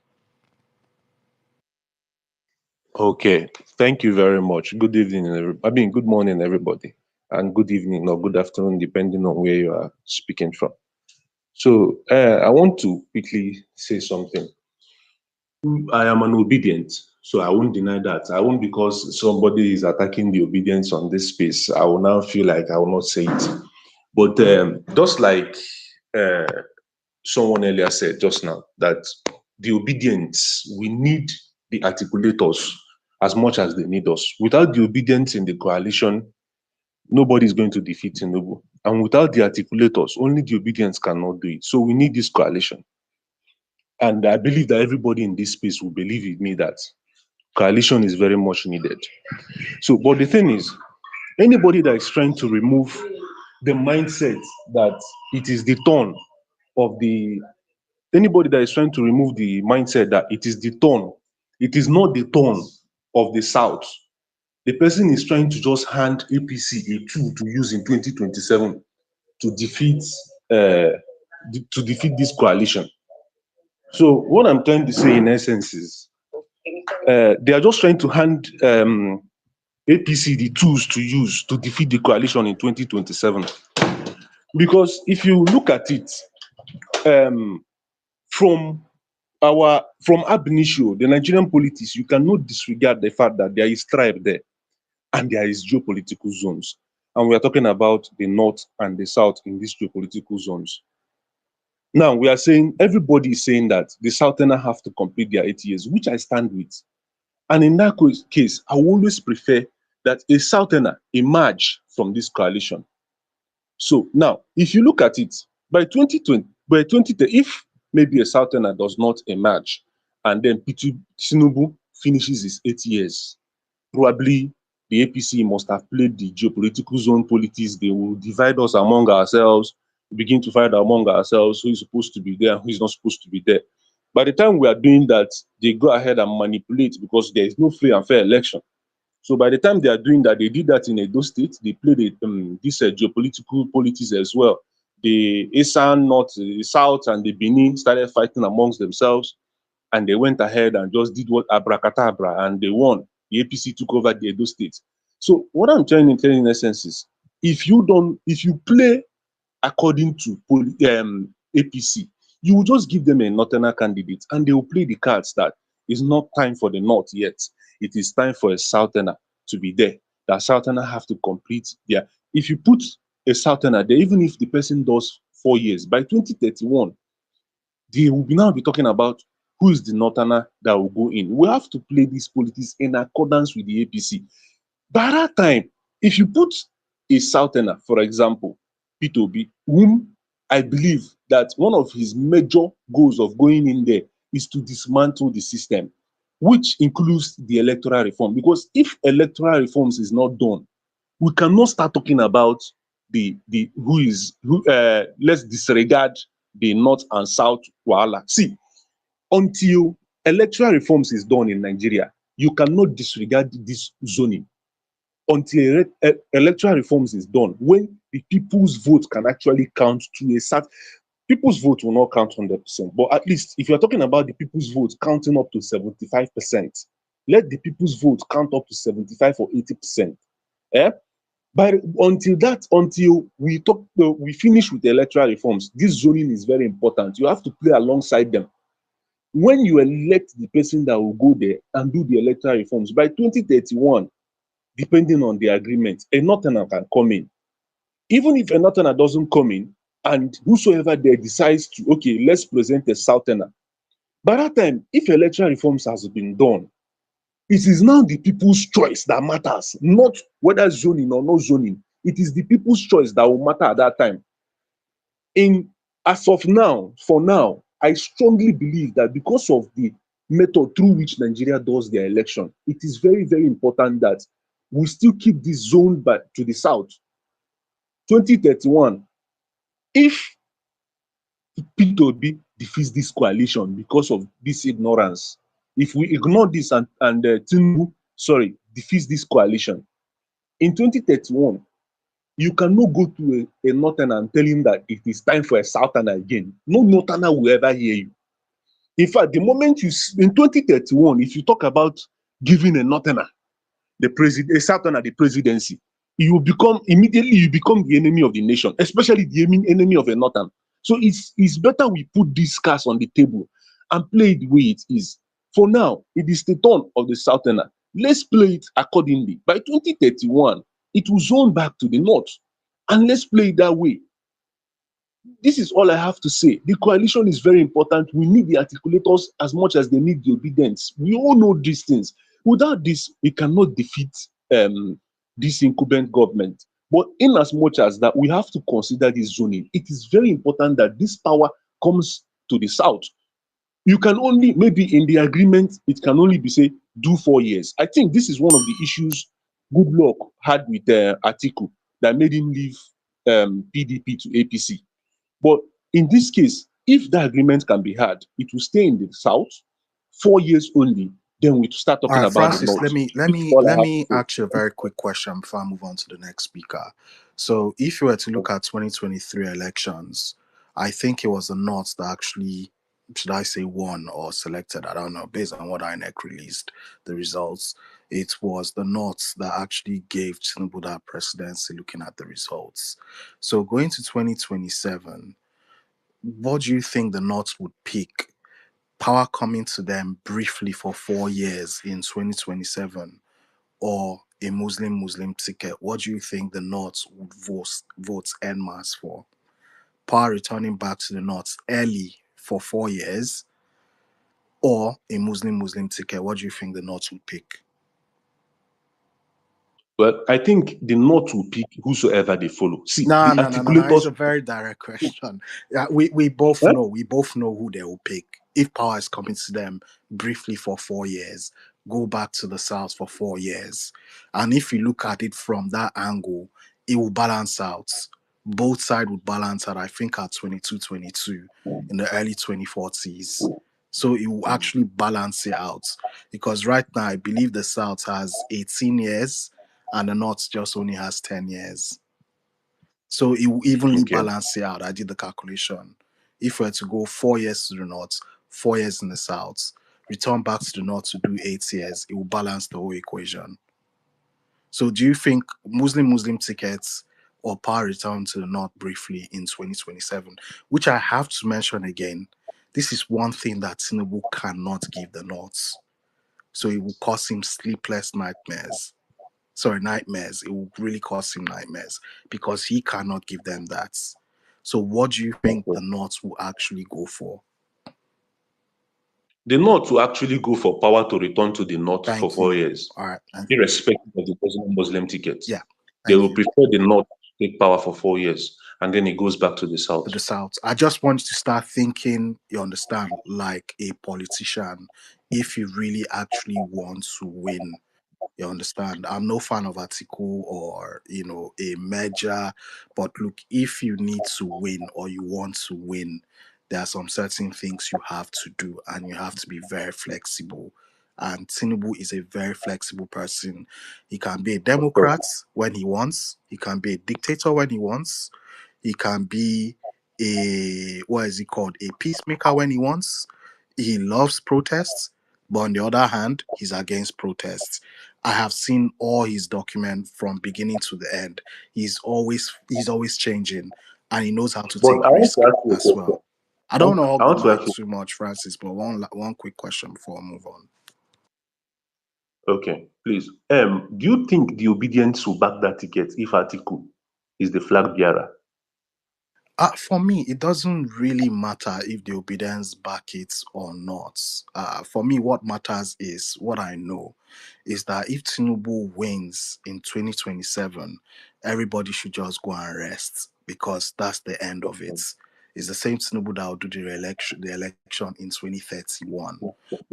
Okay, thank you very much. Good evening, good morning, everybody, and good evening or good afternoon, depending on where you are speaking from. So, I want to quickly say something. I am an obedient, so I won't deny that. I won't, because somebody is attacking the obedience on this space, I will now feel like I will not say it. But just like uh, someone earlier said just now, that the obedience, we need the articulators as much as they need us. Without the obedience in the coalition, nobody is going to defeat Tinubu. And without the articulators, only the obedience cannot do it. So we need this coalition. And I believe that everybody in this space will believe with me that coalition is very much needed. So, but the thing is, anybody that is trying to remove the mindset that it is the turn of the anybody that is trying to remove the mindset that it is the turn, it is not the turn of the South. The person is trying to just hand APC a tool to use in 2027 to defeat this coalition. So what I'm trying to say in essence is they are just trying to hand APC the tools to use to defeat the coalition in 2027. Because if you look at it, um, from ab initio, the Nigerian politics, you cannot disregard the fact that there is tribe there and there is geopolitical zones. And we are talking about the north and the south in these geopolitical zones. Now we are saying, everybody is saying that the Southerners have to complete their 8 years, which I stand with. And in that case, I will always prefer that a Southerner emerge from this coalition. So now, if you look at it, by 2030, if maybe a Southerner does not emerge, and then Tinubu finishes his 8 years, probably the APC must have played the geopolitical zone politics. They will divide us among ourselves, begin to fight among ourselves who is supposed to be there and who is not supposed to be there. By the time we are doing that, they go ahead and manipulate, because there is no free and fair election. So by the time they are doing that, they did that in Edo State. They played this geopolitical politics as well. The Esan, North, the South, and the Benin started fighting amongst themselves, and they went ahead and just did what abracadabra, and they won. The APC took over the Edo State. So what I'm trying to tell you in essence is, if you play according to APC, you will just give them a northerner candidate, and they will play the cards that it's not time for the north yet. It is time for a southerner to be there. That southerner have to complete their. If you put a southerner there, even if the person does 4 years, by 2031, they will now be talking about who is the northerner that will go in. We have to play this politics in accordance with the APC. By that time, if you put a southerner, for example, P2B, whom I believe that one of his major goals of going in there is to dismantle the system, which includes the electoral reform. Because if electoral reforms is not done, we cannot start talking about the let's disregard the north and south wahala. See, until electoral reforms is done in Nigeria, you cannot disregard this zoning until electoral reforms is done, when the people's vote can actually count to a certain. People's vote will not count 100%, but at least if you're talking about the people's vote counting up to 75%, let the people's vote count up to 75 or 80%. Eh? But until we finish with the electoral reforms, this zoning is very important. You have to play alongside them. When you elect the person that will go there and do the electoral reforms, by 2031, depending on the agreement, a northerner can come in. Even if a northerner doesn't come in, and whosoever there decides to, okay, let's present a southerner. By that time, if electoral reforms has been done, it is now the people's choice that matters, not whether zoning or no zoning. It is the people's choice that will matter at that time. In As of now, for now, I strongly believe that because of the method through which Nigeria does their election, it is very, very important that we still keep this zone back to the south. 2031, if Peter Obi defeats this coalition because of this ignorance, if we ignore this and Tinubu, sorry, defeats this coalition, in 2031, you cannot go to a northerner and tell him that it is time for a southerner again. No northerner will ever hear you. In fact, the moment in 2031, if you talk about giving a northerner the president, a southerner the presidency, you become immediately you become the enemy of the nation, especially the enemy of a northern. So it's better we put these cards on the table and play it the way it is. For now, it is the turn of the southerner. Let's play it accordingly. By 2031, it will zone back to the north, and let's play it that way. This is all I have to say. The coalition is very important. We need the articulators as much as they need the obedience. We all know these things. Without this, we cannot defeat this incumbent government. But in as much as that, we have to consider this zoning. It is very important that this power comes to the south. You can only, maybe in the agreement, it can only be say, do 4 years. I think this is one of the issues Good Luck had with Atiku that made him leave PDP to APC. But in this case, if the agreement can be had, it will stay in the south 4 years only. Then we start All talking right, about the Francis, north. let me let This is me all I let have to me say. ask you a very quick question before I move on to the next speaker. So if you were to look at 2023 elections, I think it was the North that actually, should I say, won or selected, I don't know, based on what INEC released the results. It was the North that actually gave Tinubu that presidency looking at the results. So going to 2027, what do you think the North would pick? Power coming to them briefly for 4 years in 2027, or a Muslim ticket? What do you think the North would vote en masse for? Power returning back to the North early for 4 years, or a Muslim ticket? What do you think the North would pick? But I think the north will pick whosoever they follow. See, No, the no, no, no, no. It's articulators. a very direct question. Yeah, we both Eh? know. We both know who they will pick. If power is coming to them briefly for 4 years, go back to the south for 4 years. And if you look at it from that angle, it will balance out. Both sides would balance out, I think, at 22, in the early 2040s. So it will actually balance it out. Because right now, I believe the south has 18 years and the north just only has 10 years. So it will evenly Okay. balance it out. I did the calculation. If we were to go 4 years to the north, 4 years in the south, return back to the north to do 8 years, it will balance the whole equation. So do you think Muslim tickets or power return to the north briefly in 2027? Which I have to mention again, this is one thing that Tinubu cannot give the north. So it will cause him sleepless nightmares. Sorry, nightmares. It will really cause him nightmares because he cannot give them that. So, what do you think the North will actually go for? The north will actually go for power to return to the north for Thank four you. years, All right. Thank you. irrespective of the Muslim tickets. Yeah. They Thank will you. prefer the north to take power for 4 years, and then it goes back to the To south. the South. I just want you to start thinking, you understand, like a politician, if you really actually want to win. You understand? I'm no fan of Atiku or a merger, but look, if you need to win or you want to win, there are some certain things you have to do, and you have to be very flexible. And Tinubu is a very flexible person. He can be a Of course. Democrat when he wants. He can be a dictator when he wants. He can be a, what is he called, a peacemaker when he wants. He loves protests, but on the other hand, he's against protests. I have seen all his document from beginning to the end. He's always changing, and he knows how to But take I want to risk ask you a as question. well. I don't want to I hog the want to mic ask you. too much, Francis, but one quick question before I move on. Okay, please. Do you think the obedience will back that ticket if Atiku? is the flag bearer. For me, it doesn't really matter if the obedience back it or not. For me, what matters is what I know is that if Tinubu wins in 2027, everybody should just go and rest because that's the end of it. It's the same Tinubu that will do the election in 2031.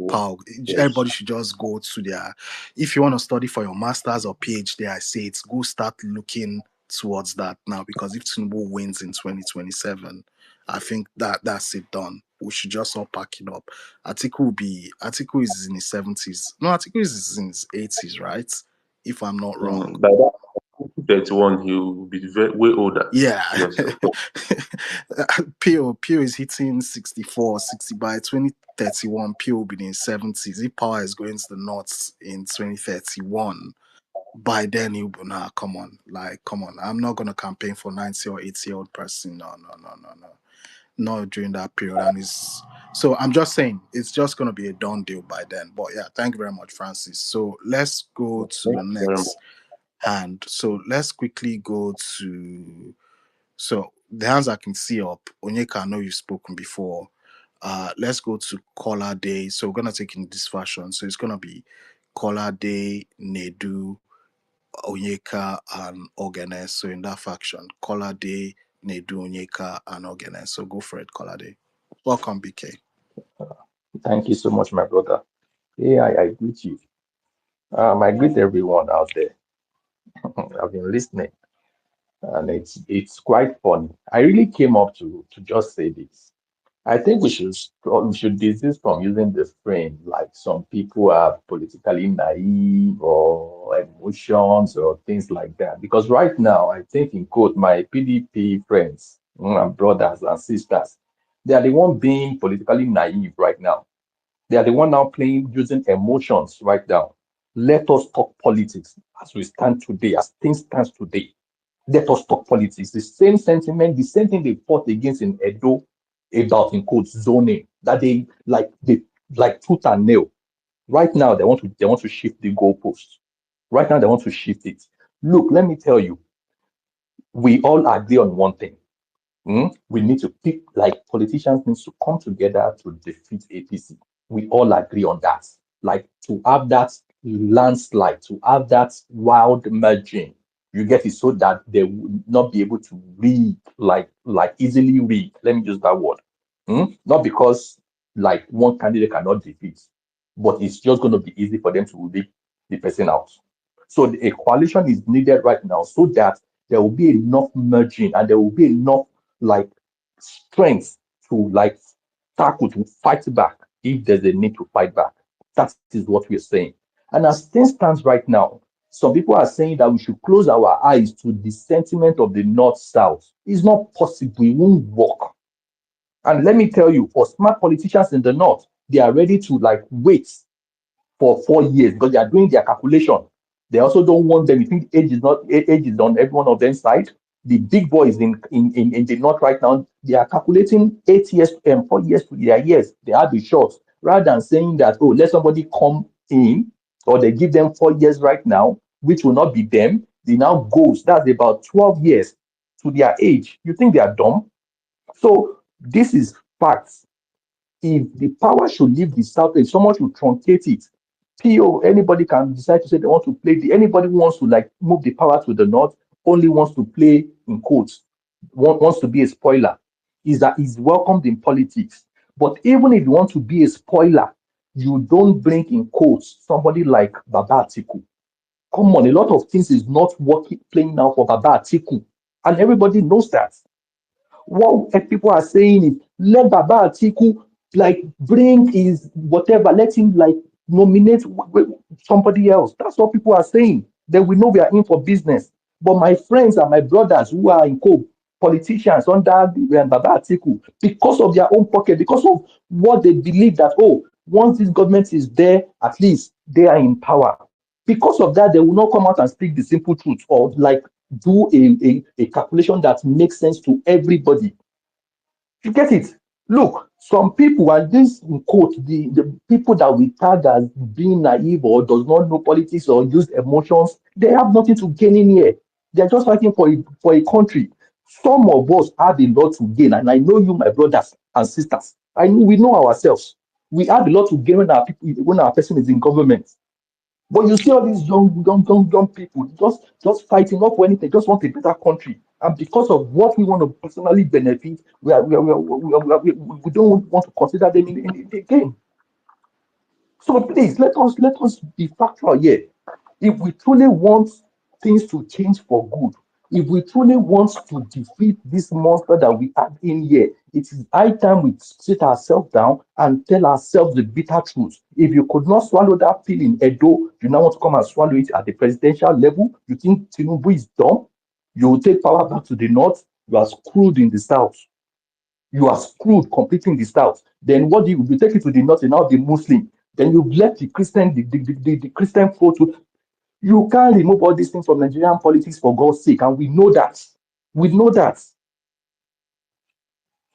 Power, Yes. everybody should just go to their. If you want to study for your masters or PhD, I say it's go start looking towards that now because if Tinubu wins in 2027, I think that's it done. We should just all pack it up. Atiku is in his 70s. No, Atiku is in his 80s, right? If I'm not wrong. By that 31, he will be way older. Yeah. Yes, of course. Pio is hitting 64, 60 by 2031. Pio will be in 70s. If power is going to the north in 2031, by then he'll be, nah, come on. Like, come on. I'm not gonna campaign for 90 or 80-year-old person. No, no, no, no, no. Not during that period. And it's so I'm just saying it's just gonna be a done deal by then. But yeah, thank you very much, Francis. So let's go to Thank the you very much. next hand. So let's quickly go to the hands I can see up. Onyeka, I know you've spoken before. Let's go to Caller Day. So we're gonna take in this fashion. So it's gonna be Caller Day, Nedu, Onyeka, and Ogene. So in that faction, Colade, Nedu, Onyeka, and Ogene. So go for it, Colade. Welcome, BK. Thank you so much, my brother. Yeah, I greet you. I greet everyone out there. I've been listening, and it's quite funny. I really came up to just say this. I think we should desist from using the frame like some people are politically naive or emotions or things like that. Because right now, I think in quote, my PDP friends and brothers and sisters, they are the one being politically naive right now. They are the one now playing using emotions right now. Let us talk politics as we stand today, as things stand today. Let us talk politics. The same sentiment, the same thing they fought against in Edo about in quotes zoning that they like tooth and nail. Right now they want to shift the goalposts. Right now they want to shift it. Look, let me tell you, we all agree on one thing. We need to pick, like politicians need to come together to defeat APC. We all agree on that. Like to have that landslide, to have that wild merging. You get it so that they will not be able to read, like easily read. Let me use that word. Not because like one candidate cannot defeat, but it's just going to be easy for them to leave the person out. So a coalition is needed right now so that there will be enough merging and there will be enough like strength to like tackle to fight back if there's a need to fight back. That is what we're saying. And as things stands right now, some people are saying that we should close our eyes to the sentiment of the North South. It's not possible. It won't work. And let me tell you, for smart politicians in the North, they are ready to like wait for 4 years because they are doing their calculation. They also don't want them. You think age is on every one of them side. The big boys in the north right now, they are calculating 8 years and 4 years to their years. They have the shots rather than saying that, oh, let somebody come in or they give them 4 years right now, which will not be them. They now goes. That's about 12 years to their age. You think they are dumb? So this is facts. If the power should leave the south, if someone should truncate it, PO, anybody can decide to say they want to play anybody who wants to like move the power to the north, only wants to play in quotes, wants to be a spoiler, is welcomed in politics. But even if you want to be a spoiler, you don't bring in quotes somebody like Baba Atiku. Come on, a lot of things is not working playing now for Baba Atiku. And everybody knows that. What people are saying is let Baba Atiku like bring his whatever, let him like nominate somebody else. That's what people are saying. Then we know we are in for business. But my friends and my brothers who are in politicians under Baba Atiku, because of their own pocket, because of what they believe that, oh, once this government is there, at least they are in power. Because of that, they will not come out and speak the simple truth or like do a calculation that makes sense to everybody. You get it? Look, some people, and this in quote, the people that we tag as being naive or does not know politics or use emotions, they have nothing to gain in here. They're just fighting for a country. Some of us have a lot to gain, and I know you, my brothers and sisters. We know ourselves. We have a lot to gain when our person is in government. But you see all these young people just fighting not for anything, just want a better country. And because of what we want to personally benefit, we don't want to consider them in the game. So please let us be factual here. If we truly want things to change for good, if we truly want to defeat this monster that we have in here, it is high time we sit ourselves down and tell ourselves the bitter truth. If you could not swallow that pill in Edo, you now want to come and swallow it at the presidential level. You think Tinubu is dumb? You will take power back to the north. You are screwed in the south. You are screwed completely in the south. Then what do you take it to the north and now the Muslim? Then you've left the Christian, the Christian folk. You can't remove all these things from Nigerian politics for God's sake, and we know that. We know that.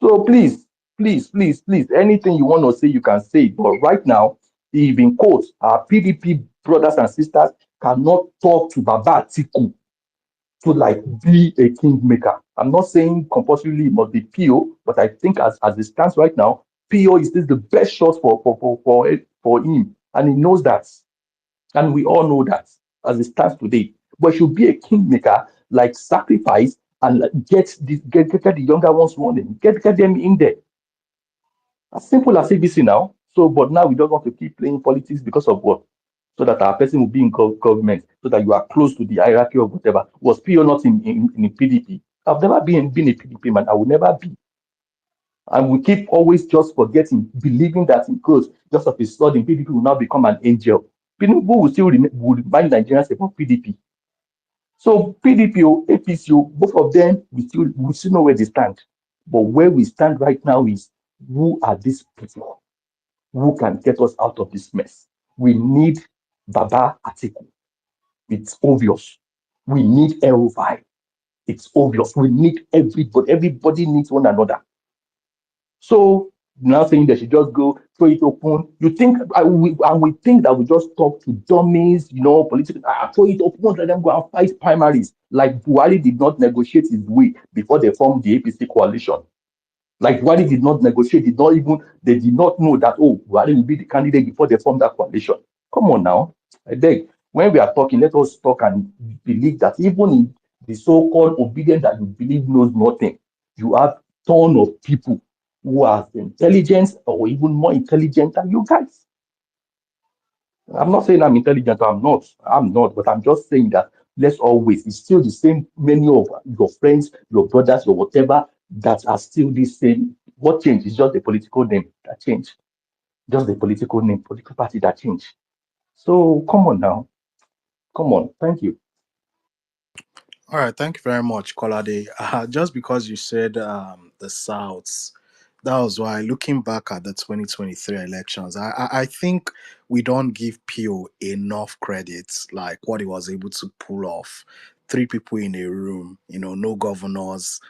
So please, anything you want to say, you can say. But right now, if in quotes, our PDP brothers and sisters cannot talk to Baba Atiku to like be a kingmaker. I'm not saying compulsorily it must be PO, but I think as it stands right now, PO is still the best shot for him, and he knows that, and we all know that as it stands today. But it should be a kingmaker, like sacrifice and like, get the younger ones running, get them in there. As simple as ABC now. So, but now we don't want to keep playing politics because of what? So that our person will be in government, so that you are close to the hierarchy of whatever. Was PO not in PDP? I've never been a PDP man. I will never be. And we keep always just forgetting, believing that in close, just of a sudden, PDP will now become an angel. People will still will remind Nigerians about PDP. So PDP or APC, both of them, we still know where they stand. But where we stand right now is, who are these people who can get us out of this mess? We need Baba Atiku. It's obvious. We need Elvai. It's obvious. We need everybody. Everybody needs one another. So now saying they should just go throw it open. You think and we think that we just talk to dummies, political. Throw it open, let them go and fight primaries. Like Buhari did not negotiate his way before they formed the APC coalition. Like Buhari did not negotiate, they did not know that, oh, Buhari will be the candidate before they formed that coalition. Come on now. I beg. When we are talking, let us talk and believe that even in the so-called obedient that you believe knows nothing, you have ton of people who are intelligent or even more intelligent than you guys. I'm not saying I'm intelligent, I'm not, but I'm just saying that let's always, it's still the same, many of your friends, your brothers, or whatever, that are still the same. What changed is just the political name that changed. Just the political name, political party that changed. So come on now. Come on. Thank you. All right, thank you very much, Kolade. Just because you said the Souths, that was why looking back at the 2023 elections, I think we don't give Pio enough credit, like what he was able to pull off. Three people in a room, no governors.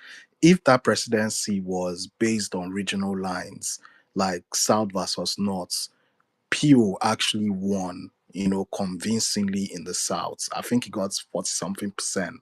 If that presidency was based on regional lines, like South versus North, Pio actually won, convincingly in the South. I think he got 40 something percent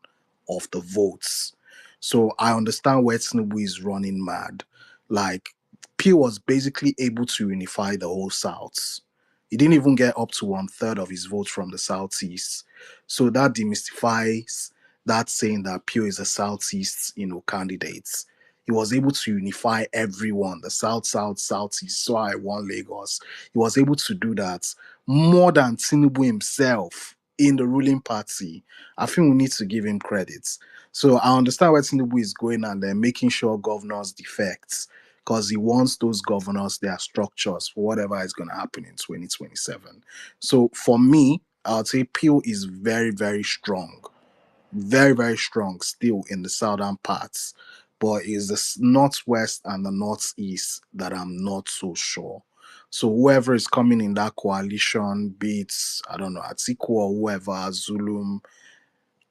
of the votes. So I understand where Tinubu is running mad. Like, Pio was basically able to unify the whole South. He didn't even get up to one third of his votes from the Southeast. So that demystifies that saying that Pio is a Southeast, candidate. He was able to unify everyone, the South, South, Southeast. So I won Lagos. He was able to do that more than Tinubu himself in the ruling party. I think we need to give him credit. So I understand where Tinubu is going and they're making sure governors defects because he wants those governors, their structures for whatever is going to happen in 2027. So for me, I would say Peel is very, very strong, very, very strong still in the southern parts, but it's the northwest and the northeast that I'm not so sure. So whoever is coming in that coalition, be it, I don't know, Atiku or whoever, Zulum,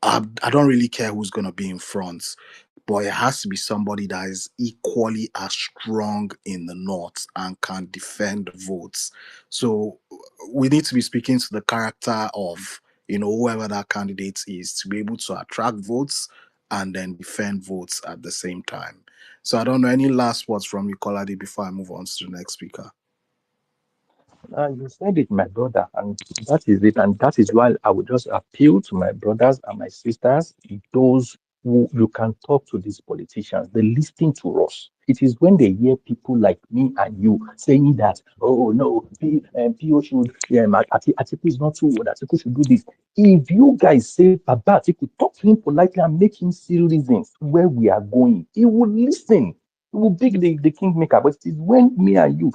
I don't really care who's going to be in front, but it has to be somebody that is equally as strong in the north and can defend votes. So we need to be speaking to the character of whoever that candidate is, to be able to attract votes and then defend votes at the same time. So I don't know, any last words from you, Kolade, before I move on to the next speaker. You said it, my brother, and that is it. And that is why I would just appeal to my brothers and my sisters, those who you can talk to these politicians. They listen to us. It is when they hear people like me and you saying that, oh no, PO should, Atiku is not too old, Atiku should do this. If you guys say, Baba Atiku, talk to him politely and make him see reasons where we are going, he will listen. He will be the kingmaker. But it is when me and you,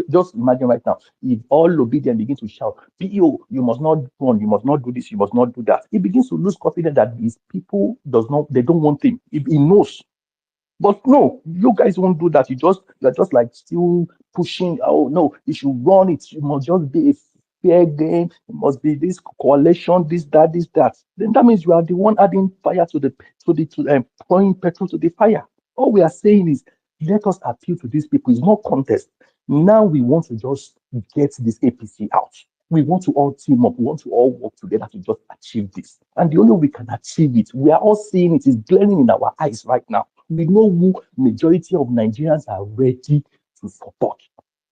just imagine right now, if all obedient begin to shout, PO, you must not run, you must not do this, you must not do that. He begins to lose confidence that these people they don't want him. He knows. But no, you guys won't do that. You're just like still pushing. Oh no, you should run it. You must just be a fair game. It must be this coalition, this, that, this, that. Then that means you are the one adding fire to pouring petrol to the fire. All we are saying is let us appeal to these people. It's not contest. Now we want to just get this APC out. We want to all team up. We want to all work together to just achieve this. And the only way we can achieve it, we are all seeing it is glaring in our eyes right now. We know who majority of Nigerians are ready to support.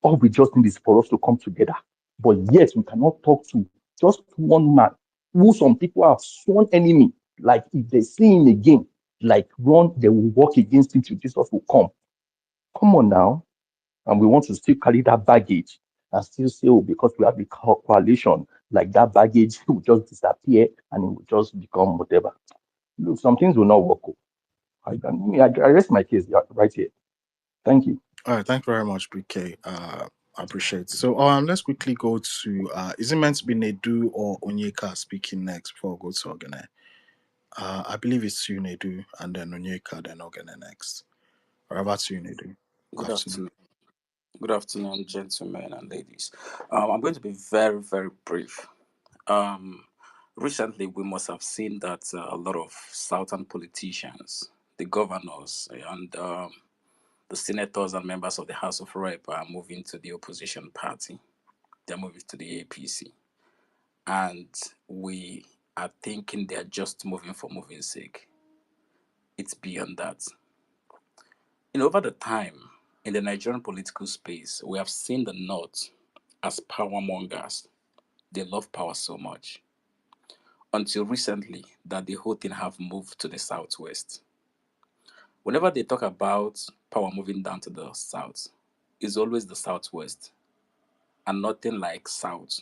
All we just need is for us to come together. But yet we cannot talk to just one man who some people have sworn enemy. Like if they see him again, like run, they will walk against him till Jesus will come. Come on now. And we want to still carry that baggage and still say, oh, because we have the coalition, like that baggage will just disappear and it will just become whatever. Look, some things will not work. I rest my case right here. Thank you. All right, thank you very much, BK. I appreciate it. So let's quickly go to is it meant to be Nedu or Onyeka speaking next before I go to Ogene? I believe it's you, Nedu, and then Onyeka, then Ogene next. Or about you, Nedu. Good Afternoon. afternoon. Good afternoon, gentlemen and ladies. I'm going to be very, very brief. Um, Recently, we must have seen that a lot of southern politicians, the governors, and the senators and members of the House of Rep are moving to the opposition party. They're moving to the APC. And we are thinking they're just moving for moving sake. It's beyond that. Over the time in the Nigerian political space, we have seen the North as power mongers. They love power so much. Until recently, that the whole thing have moved to the Southwest. Whenever they talk about power moving down to the South, it's always the Southwest and nothing like South.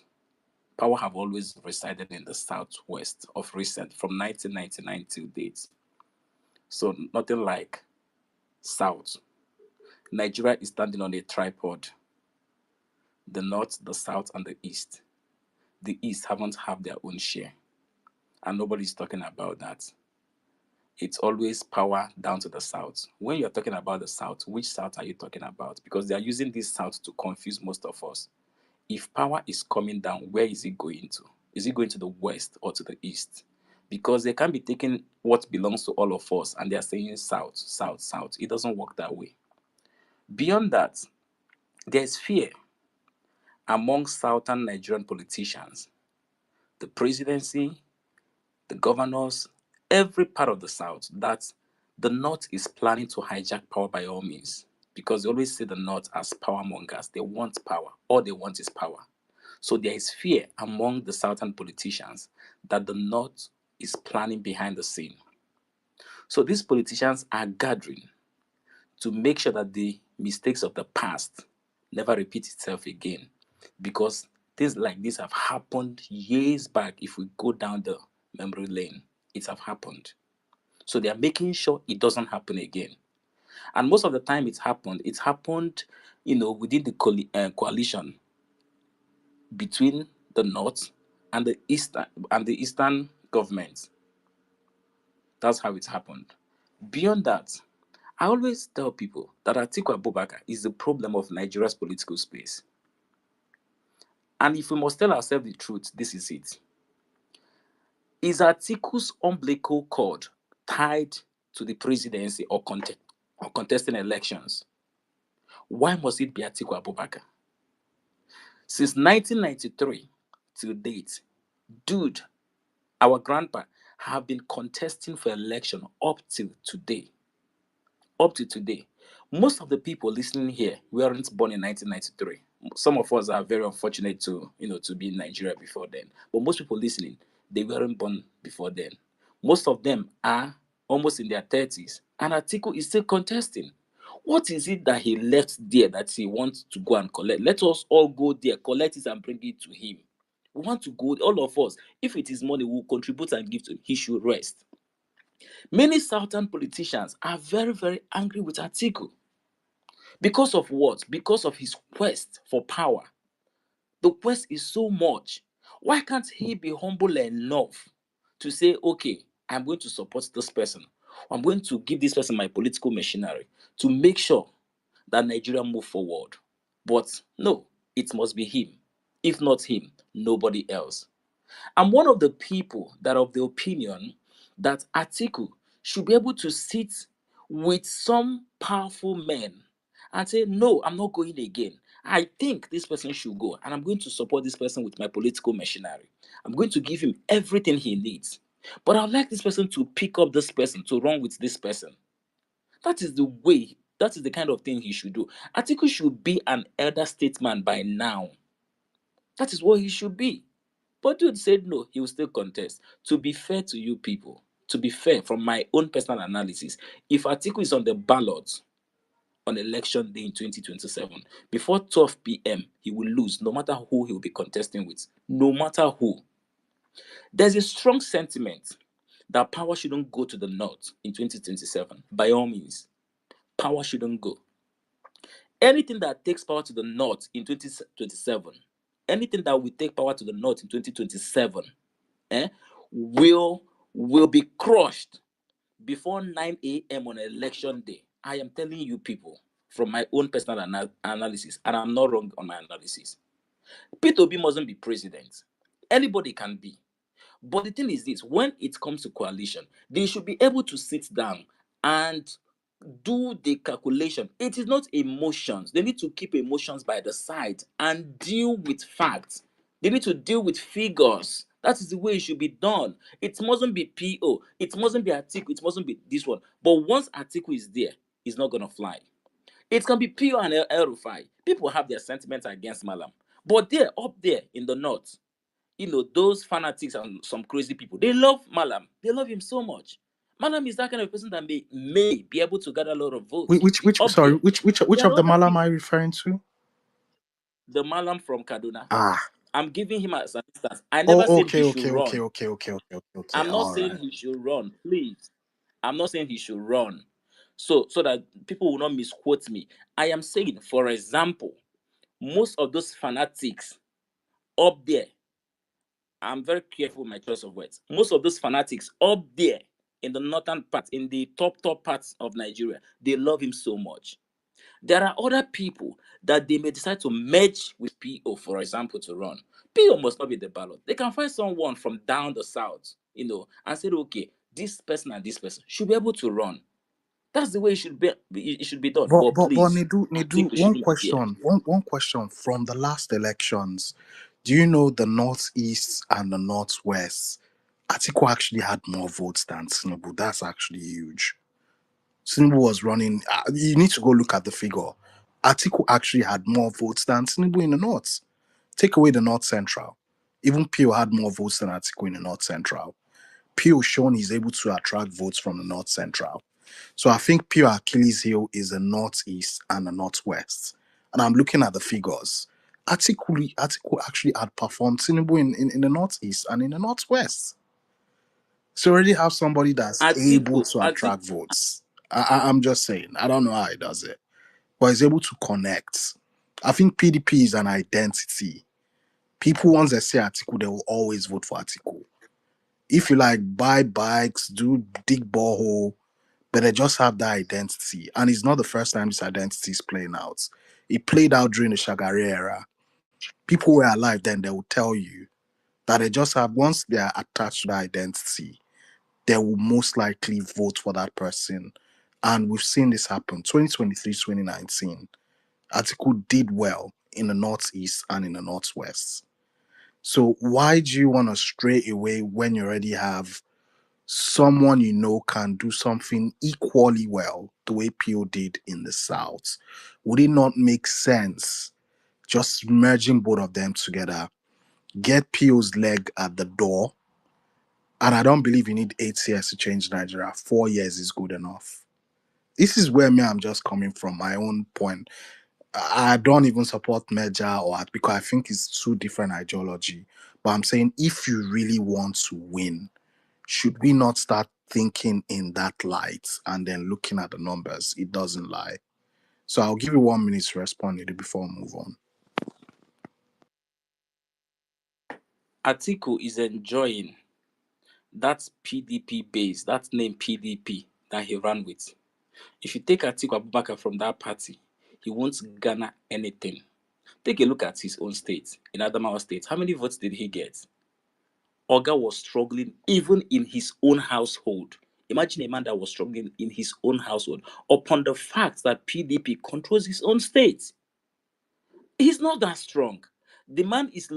Power have always resided in the Southwest of recent, from 1999 till date. So nothing like South. Nigeria is standing on a tripod. The North, the South, and the East. The East haven't had their own share, and nobody's talking about that. It's always power down to the South. When you're talking about the South, which South are you talking about? Because they are using this South to confuse most of us. If power is coming down, where is it going to? Is it going to the West or to the East? Because they can't be taking what belongs to all of us and they are saying South, South, South. It doesn't work that way. Beyond that, there's fear among Southern Nigerian politicians, the presidency, the governors, every part of the South, that the North is planning to hijack power by all means. Because they always see the North as power mongers. They want power. All they want is power. So there is fear among the Southern politicians that the North is planning behind the scene. So these politicians are gathering to make sure that the mistakes of the past never repeat itself again. Because things like this have happened years back. If we go down the memory lane, it have happened. So they are making sure it doesn't happen again. And most of the time it's happened, within the coalition between the North and the Eastern governments. That's how it's happened. Beyond that, I always tell people that Atiku Abubakar is the problem of Nigeria's political space. And if we must tell ourselves the truth, this is it. Is Atiku's umbilical cord tied to the presidency or contesting elections? Why must it be Atiku Abubakar? Since 1993 to date, dude Our grandpa have been contesting for election up till today. Up to today. Most of the people listening here weren't born in 1993. Some of us are very unfortunate to, to be in Nigeria before then. But most people listening, they weren't born before then. Most of them are almost in their 30s, and Atiku is still contesting. What is it that he left there that he wants to go and collect? Let us all go there, collect it, and bring it to him. We want to go, all of us. If it is money, we'll contribute and give to him. He should rest. Many Southern politicians are very, very angry with Atiku. Because of what? Because of his quest for power. The quest is so much. Why can't he be humble enough to say, okay, I'm going to support this person. I'm going to give this person my political machinery to make sure that Nigeria move forward. But no, it must be him. If not him, nobody else. I'm one of the people that are of the opinion that Atiku should be able to sit with some powerful men and say, no, I'm not going again. I think this person should go, and I'm going to support this person with my political machinery. I'm going to give him everything he needs. But I'd like this person to pick up this person, to run with this person. That is the way, that is the kind of thing he should do. Atiku should be an elder statesman by now. That is what he should be. But dude said no, he will still contest. To be fair to you people, to be fair from my own personal analysis, if Atiku is on the ballot on election day in 2027, before 12 p.m., he will lose, no matter who he will be contesting with. No matter who. There's a strong sentiment that power shouldn't go to the north in 2027. By all means, power shouldn't go. Anything that takes power to the north in 2027, anything that will take power to the north in 2027, eh, will be crushed before 9 a.m. on election day. I am telling you people from my own personal analysis, and I'm not wrong on my analysis. Peter Obi mustn't be president. Anybody can be. But the thing is this, when it comes to coalition, they should be able to sit down and do the calculation. It is not emotions. They need to keep emotions by the side and deal with facts. They need to deal with figures. That is the way it should be done. It mustn't be PO. It mustn't be Atiku. It mustn't be this one. But once Atiku is there, it's not going to fly. It can be PO and El Rufai. People have their sentiments against Malam. But they're up there in the north, those fanatics and some crazy people, they love Malam. They love him so much. Malam is that kind of person that may be able to gather a lot of votes. Up Sorry, there. which There of are the other Malam people. are you referring to? The Malam from Kaduna. Ah, I'm giving him as an instance. I never oh, said okay, he should okay, okay, run. okay, okay, okay, okay, okay. I'm not All saying right. he should run, please. I'm not saying he should run. So that people will not misquote me. I am saying, for example, most of those fanatics up there, I'm very careful with my choice of words. Most of those fanatics up there in the northern part, in the top parts of Nigeria, they love him so much. There are other people that they may decide to merge with PO, for example, to run. PO must not be the ballot. They can find someone from down the south, and say, okay, this person and this person should be able to run. That's the way it should be done. But But please, I think Nidu, we shouldn't be there. one question from the last elections. Do you know the Northeast and the Northwest? Atiku actually had more votes than Tinubu. That's actually huge. Tinubu was running. You need to go look at the figure. Atiku actually had more votes than Tinubu in the North. Take away the North Central. Even Pio had more votes than Atiku in the North Central. Pio shown he's able to attract votes from the North Central. So I think pure Achilles heel is the Northeast and the Northwest. And I'm looking at the figures. Atiku actually outperformed Tinubu in the Northeast and in the Northwest. So already have somebody that's able Atiku, to Atiku, attract votes. I'm just saying. I don't know how he does it. But he's able to connect. I think PDP is an identity. People, once they say Atiku, they will always vote for Atiku. If you like buy bikes, do dig borehole, but they just have that identity. And it's not the first time this identity is playing out. It played out during the Shagari era. People who were alive then, they will tell you that they just have, once they are attached to that identity, they will most likely vote for that person. And we've seen this happen. 2023, 2019, Atiku did well in the Northeast and in the Northwest. So why do you want to stray away when you already have someone you know can do something equally well the way Pio did in the South? Would it not make sense just merging both of them together, get Pio's leg at the door? And I don't believe you need 8 years to change Nigeria. 4 years is good enough. This is where me I'm just coming from my own point. I don't even support merger or because I think it's two different ideology. But I'm saying if you really want to win, should we not start thinking in that light and then looking at the numbers? It doesn't lie. So I'll give you 1 minute to respond before we move on. Atiku is enjoying that PDP base, that name PDP that he ran with. If you take Atiku Abubakar from that party, he won't garner anything. Take a look at his own state, in Adamawa State. How many votes did he get? Oga was struggling even in his own household. Imagine a man that was struggling in his own household upon the fact that PDP controls his own state. He's not that strong. The man is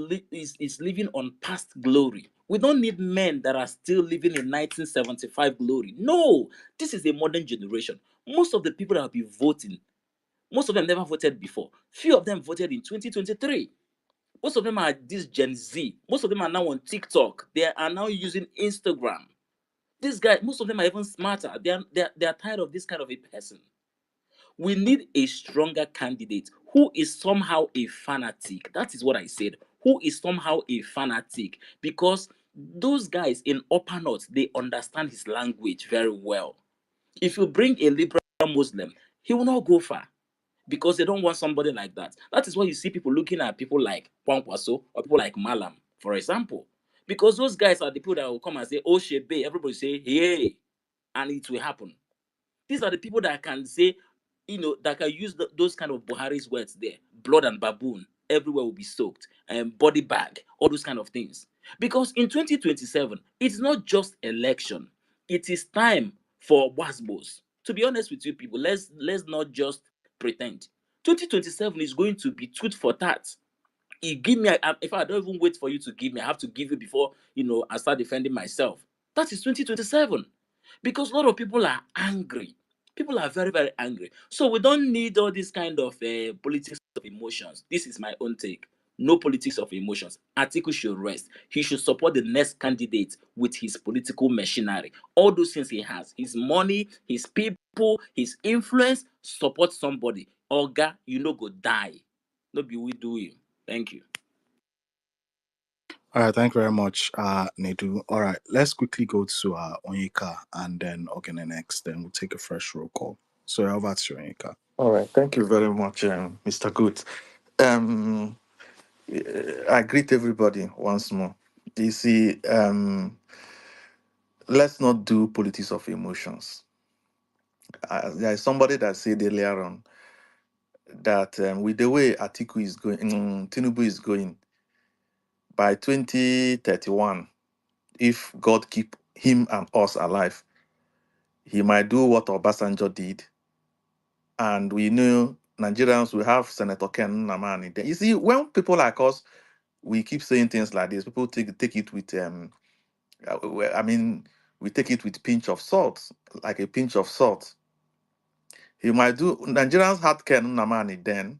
living on past glory. We don't need men that are still living in 1975 glory. No, this is a modern generation. Most of the people that will be voting, most of them never voted before. Few of them voted in 2023. Most of them are this Gen Z. Most of them are now on TikTok. They are now using Instagram. This guy, most of them are even smarter. They are tired of this kind of a person. We need a stronger candidate who is somehow a fanatic. That is what I said. Who is somehow a fanatic. Because those guys in Upper North, they understand his language very well. If you bring a liberal Muslim, he will not go far because they don't want somebody like that. That is why you see people looking at people like Kwankwaso or people like Malam, for example. Because those guys are the people that will come and say, oh, Shebe, everybody say, hey, and it will happen. These are the people that can say, that can use those kind of Buhari's words there. Blood and baboon, everywhere will be soaked, and body bag, all those kind of things. Because in 2027, it's not just election. It is time for wasbos. To be honest with you people, let's not just pretend. 2027 is going to be tooth for tat. You give me, if I don't even wait for you to give me, I have to give you before I start defending myself. That is 2027, because a lot of people are angry. People are very, very angry. So we don't need all this kind of politics of emotions. This is my own take. No politics of emotions. Atiku should rest. He should support the next candidate with his political machinery. All those things he has, his money, his people, his influence. Support somebody. Oga, go die. No be we do him. Thank you. All right, thank you very much, Nedu. All right, let's quickly go to Onyeka and then Ogene next. Then we'll take a fresh roll call. So over to you, Onyeka. All right, thank you very much, Mr. Good. Um, I greet everybody once more. You see, let's not do politics of emotions. There is somebody that said earlier on that with the way Atiku is going, Tinubu is going, by 2031, if God keep him and us alive, he might do what Obasanjo did. And we know Nigerians will have Senator Ken Namani. You see, when people like us, we keep saying things like this, people take it with, I mean, we take it with pinch of salt, like a pinch of salt. He might do, Nigerians had Ken Namani then,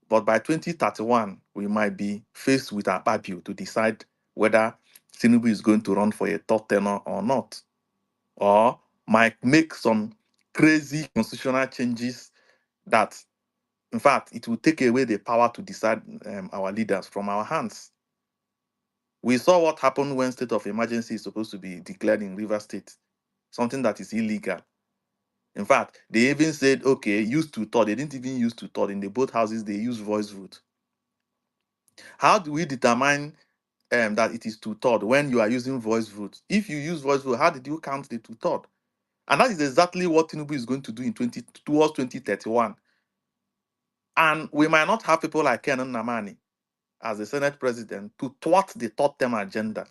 but by 2031, we might be faced with a Akpabio to decide whether Tinubu is going to run for a third tenure or not, or might make some crazy constitutional changes that, in fact, it will take away the power to decide our leaders from our hands. We saw what happened when state of emergency is supposed to be declared in River State, something that is illegal. In fact, they even said, okay, use to thought. They didn't even use to thought. In the both houses, they use voice vote. How do we determine that it is two third when you are using voice vote? If you use voice vote, how did you count the two third? And that is exactly what Tinubu is going to do in towards 2031. And we might not have people like Kenan Namani as the Senate president to thwart the third term agenda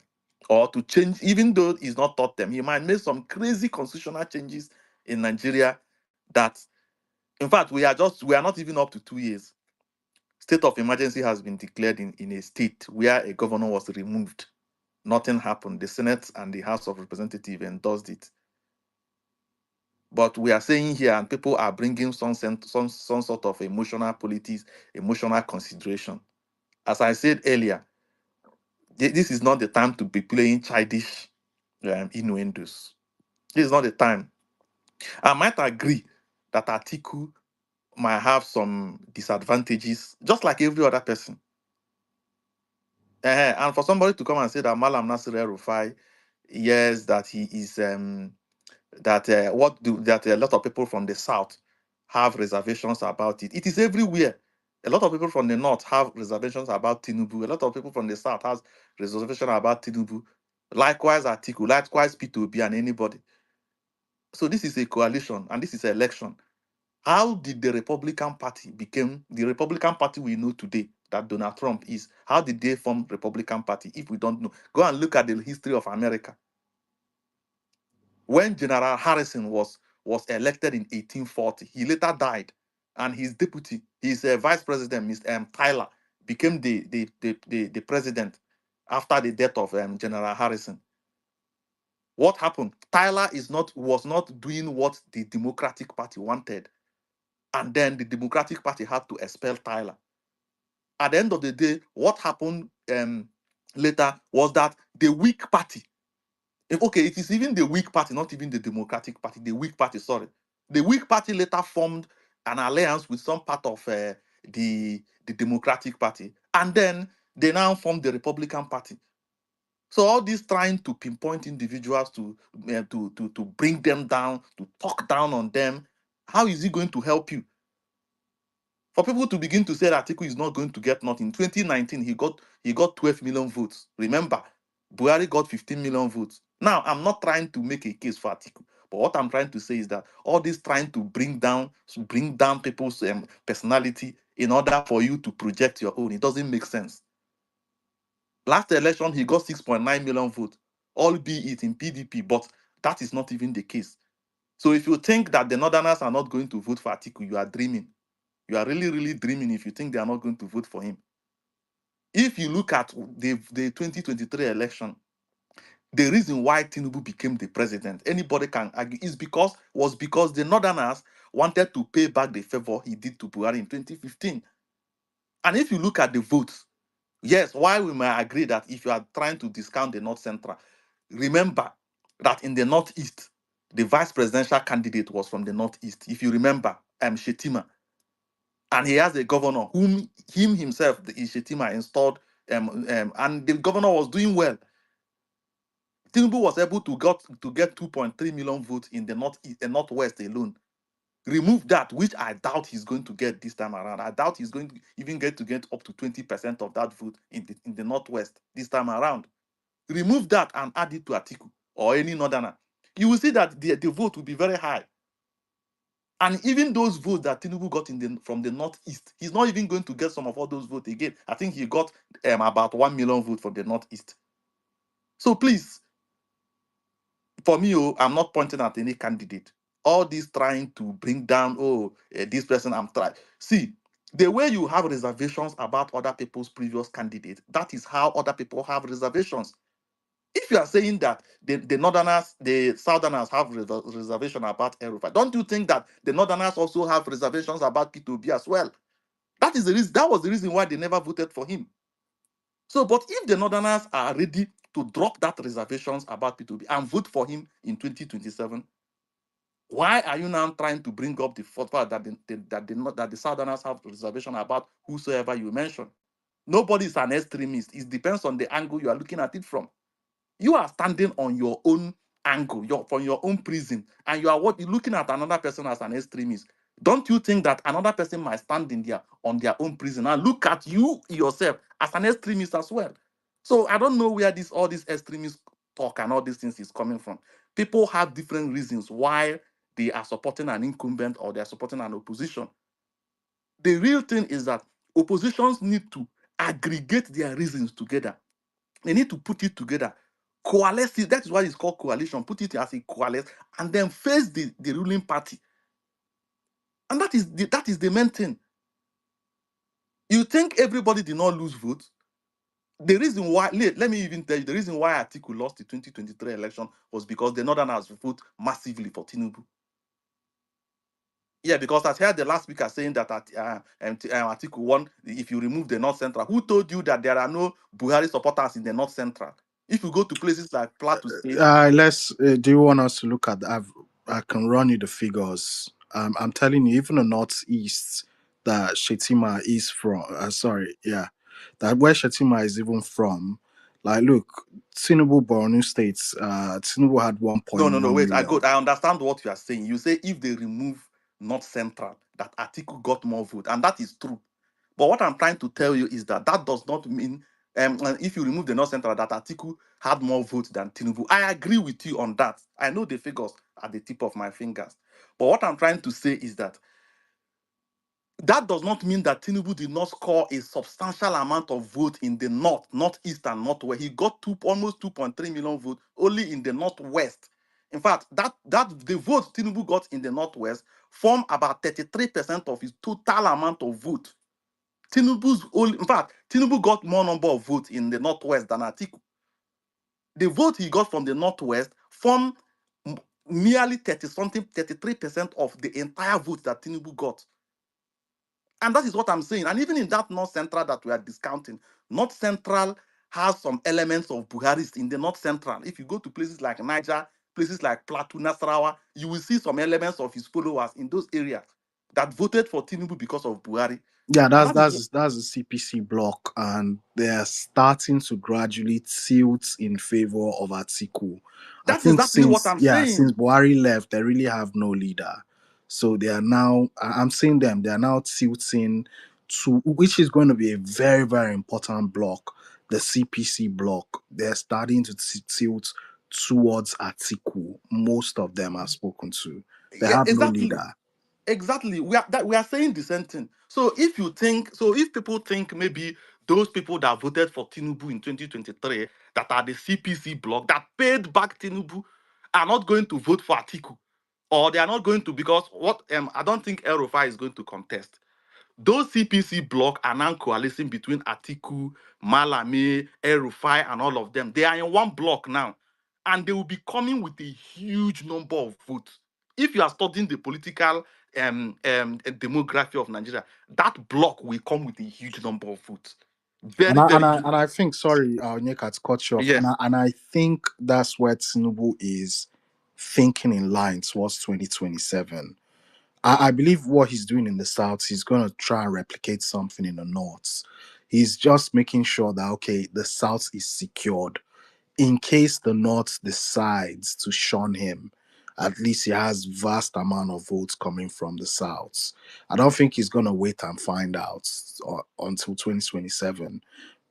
or to change, even though he's not third term, he might make some crazy constitutional changes in Nigeria that, in fact, we are not even up to 2 years. State of emergency has been declared in a state where a governor was removed. Nothing happened. The Senate and the House of Representatives endorsed it. But we are saying here, and people are bringing some sort of emotional politics, emotional consideration. As I said earlier, this is not the time to be playing childish innuendos. This is not the time. I might agree that Atiku might have some disadvantages, just like every other person. And for somebody to come and say that Malam Nasir El-Rufai, yes, that he is that that a lot of people from the south have reservations about it. It is everywhere. A lot of people from the north have reservations about Tinubu. A lot of people from the south has reservation about Tinubu. Likewise, Atiku, likewise, P2B and anybody. So this is a coalition and this is an election. How did the Republican Party become the Republican Party we know today that Donald Trump is? How did they form Republican Party if we don't know? Go and look at the history of America. When General Harrison was elected in 1840, he later died, and his deputy, his vice president, Mr. Tyler, became the president after the death of General Harrison. What happened? Tyler was not doing what the Democratic Party wanted, and then the Democratic Party had to expel Tyler. At the end of the day, what happened later was that the weak party, okay, it is even the weak party, not even the Democratic Party, the weak party, sorry. The weak party later formed an alliance with some part of the Democratic Party, and then they now formed the Republican Party. So all this trying to pinpoint individuals to bring them down, to talk down on them, how is it going to help you? For people to begin to say that Atiku is not going to get nothing. In 2019, he got 12 million votes. Remember, Buhari got 15 million votes. Now, I'm not trying to make a case for Atiku, but what I'm trying to say is that all this trying to bring down people's personality in order for you to project your own, it doesn't make sense. Last election, he got 6.9 million votes, albeit in PDP, but that is not even the case. So if you think that the Northerners are not going to vote for Atiku, you are dreaming. You are really, really dreaming if you think they are not going to vote for him. If you look at the 2023 election, the reason why Tinubu became the president, anybody can argue, was because the Northerners wanted to pay back the favor he did to Buhari in 2015. And if you look at the votes, yes, while we may agree that if you are trying to discount the North Central, remember that in the Northeast, the vice presidential candidate was from the Northeast. If you remember, Shetima. And he has a governor whom himself, the Shetima, installed, and the governor was doing well. Tinubu was able to get 2.3 million votes in the Northwest alone. Remove that, which I doubt he's going to get this time around. I doubt he's going to even get up to 20% of that vote in the Northwest this time around. Remove that and add it to Atiku or any Northerner. You will see that the vote will be very high. And even those votes that Tinubu got from the Northeast, he's not even going to get some of all those votes again. I think he got about 1 million votes from the Northeast. So please, for me, I'm not pointing at any candidate. All this trying to bring down, this person I'm trying. See, the way you have reservations about other people's previous candidates, that is how other people have reservations. If you are saying that the Northerners, the Southerners have reservation about El-Rufai, don't you think that the Northerners also have reservations about P2B as well? That is the reason. That was the reason why they never voted for him. So, but if the Northerners are ready to drop that reservations about P2B and vote for him in 2027, why are you now trying to bring up the fact that the Southerners have reservation about whosoever you mention? Nobody is an extremist. It depends on the angle you are looking at it from. You are standing on your own angle, from your own prison, and you're looking at another person as an extremist. Don't you think that another person might stand on their own prison and look at you yourself as an extremist as well? So I don't know where all this extremist talk and all these things is coming from. People have different reasons why they are supporting an incumbent or they are supporting an opposition. The real thing is that oppositions need to aggregate their reasons together. They need to put it together, coalesce it. That's why it's called coalition. Put it as a coalesce, and then face the ruling party. And that is the main thing. You think everybody did not lose votes? The reason why, let me even tell you, the reason why Atiku lost the 2023 election was because the Northerners vote massively for Tinubu. Yeah, because I heard the last speaker saying that Atiku won if you remove the North Central. Who told you that there are no Buhari supporters in the North Central? If you go to places like Plateau State, Let's. Do you want us to look at? I can run you the figures. I'm telling you, even the northeast that Shetima is from. Sorry, yeah, that where Shetima is even from. Like, look, Tinubu Borno states. Tinubu had no, no, 1.1 no, wait. million. I understand what you are saying. You say if they remove North Central, that Atiku got more vote, and that is true. But what I'm trying to tell you is that that does not mean if you remove the North Central, that Atiku had more votes than Tinubu. I agree with you on that. I know the figures at the tip of my fingers. But what I'm trying to say is that that does not mean that Tinubu did not score a substantial amount of vote in the north, northeast, and northwest. He got almost 2.3 million votes only in the northwest. In fact, that the vote Tinubu got in the northwest form about 33% of his total amount of vote. In fact, Tinubu got more number of votes in the northwest than Atiku. The vote he got from the northwest formed nearly 30 something, 33% of the entire vote that Tinubu got. And that is what I'm saying. And even in that North Central that we are discounting, North Central has some elements of Buharis in the North Central. If you go to places like Niger, places like Plateau, Nasarawa, you will see some elements of his followers in those areas that voted for Tinubu because of Buhari. Yeah, And that's that is that's that's the CPC block, and they're starting to gradually tilt in favor of Atiku. I that's think exactly what since I'm since saying. Buhari left, they really have no leader. So they are now. I'm seeing them. They are now tilting to, which is going to be a very very important block. The CPC block. They're starting to tilt towards Atiku. Most of them I've spoken to. They Yeah, have no exactly. leader. Exactly. We are saying the same thing. So if people think maybe those people that voted for Tinubu in 2023 that are the CPC bloc that paid back Tinubu are not going to vote for Atiku, or they are not going to, because what I don't think El Rufai is going to contest. Those CPC bloc are now coalescing between Atiku, Malami, El-Rufai, and all of them. They are in one block now, and they will be coming with a huge number of votes. If you are studying the political demography of Nigeria, that block will come with a huge number of votes. And Very, I and very I huge. and I think, sorry, Onyeka, to cut you off, Yes. and I think that's where Tinubu is thinking in line towards 2027. I believe what he's doing in the south, he's gonna try and replicate something in the north. He's just making sure that okay, the south is secured in case the North decides to shun him. At least he has vast amount of votes coming from the South. I don't think he's gonna wait and find out until 2027.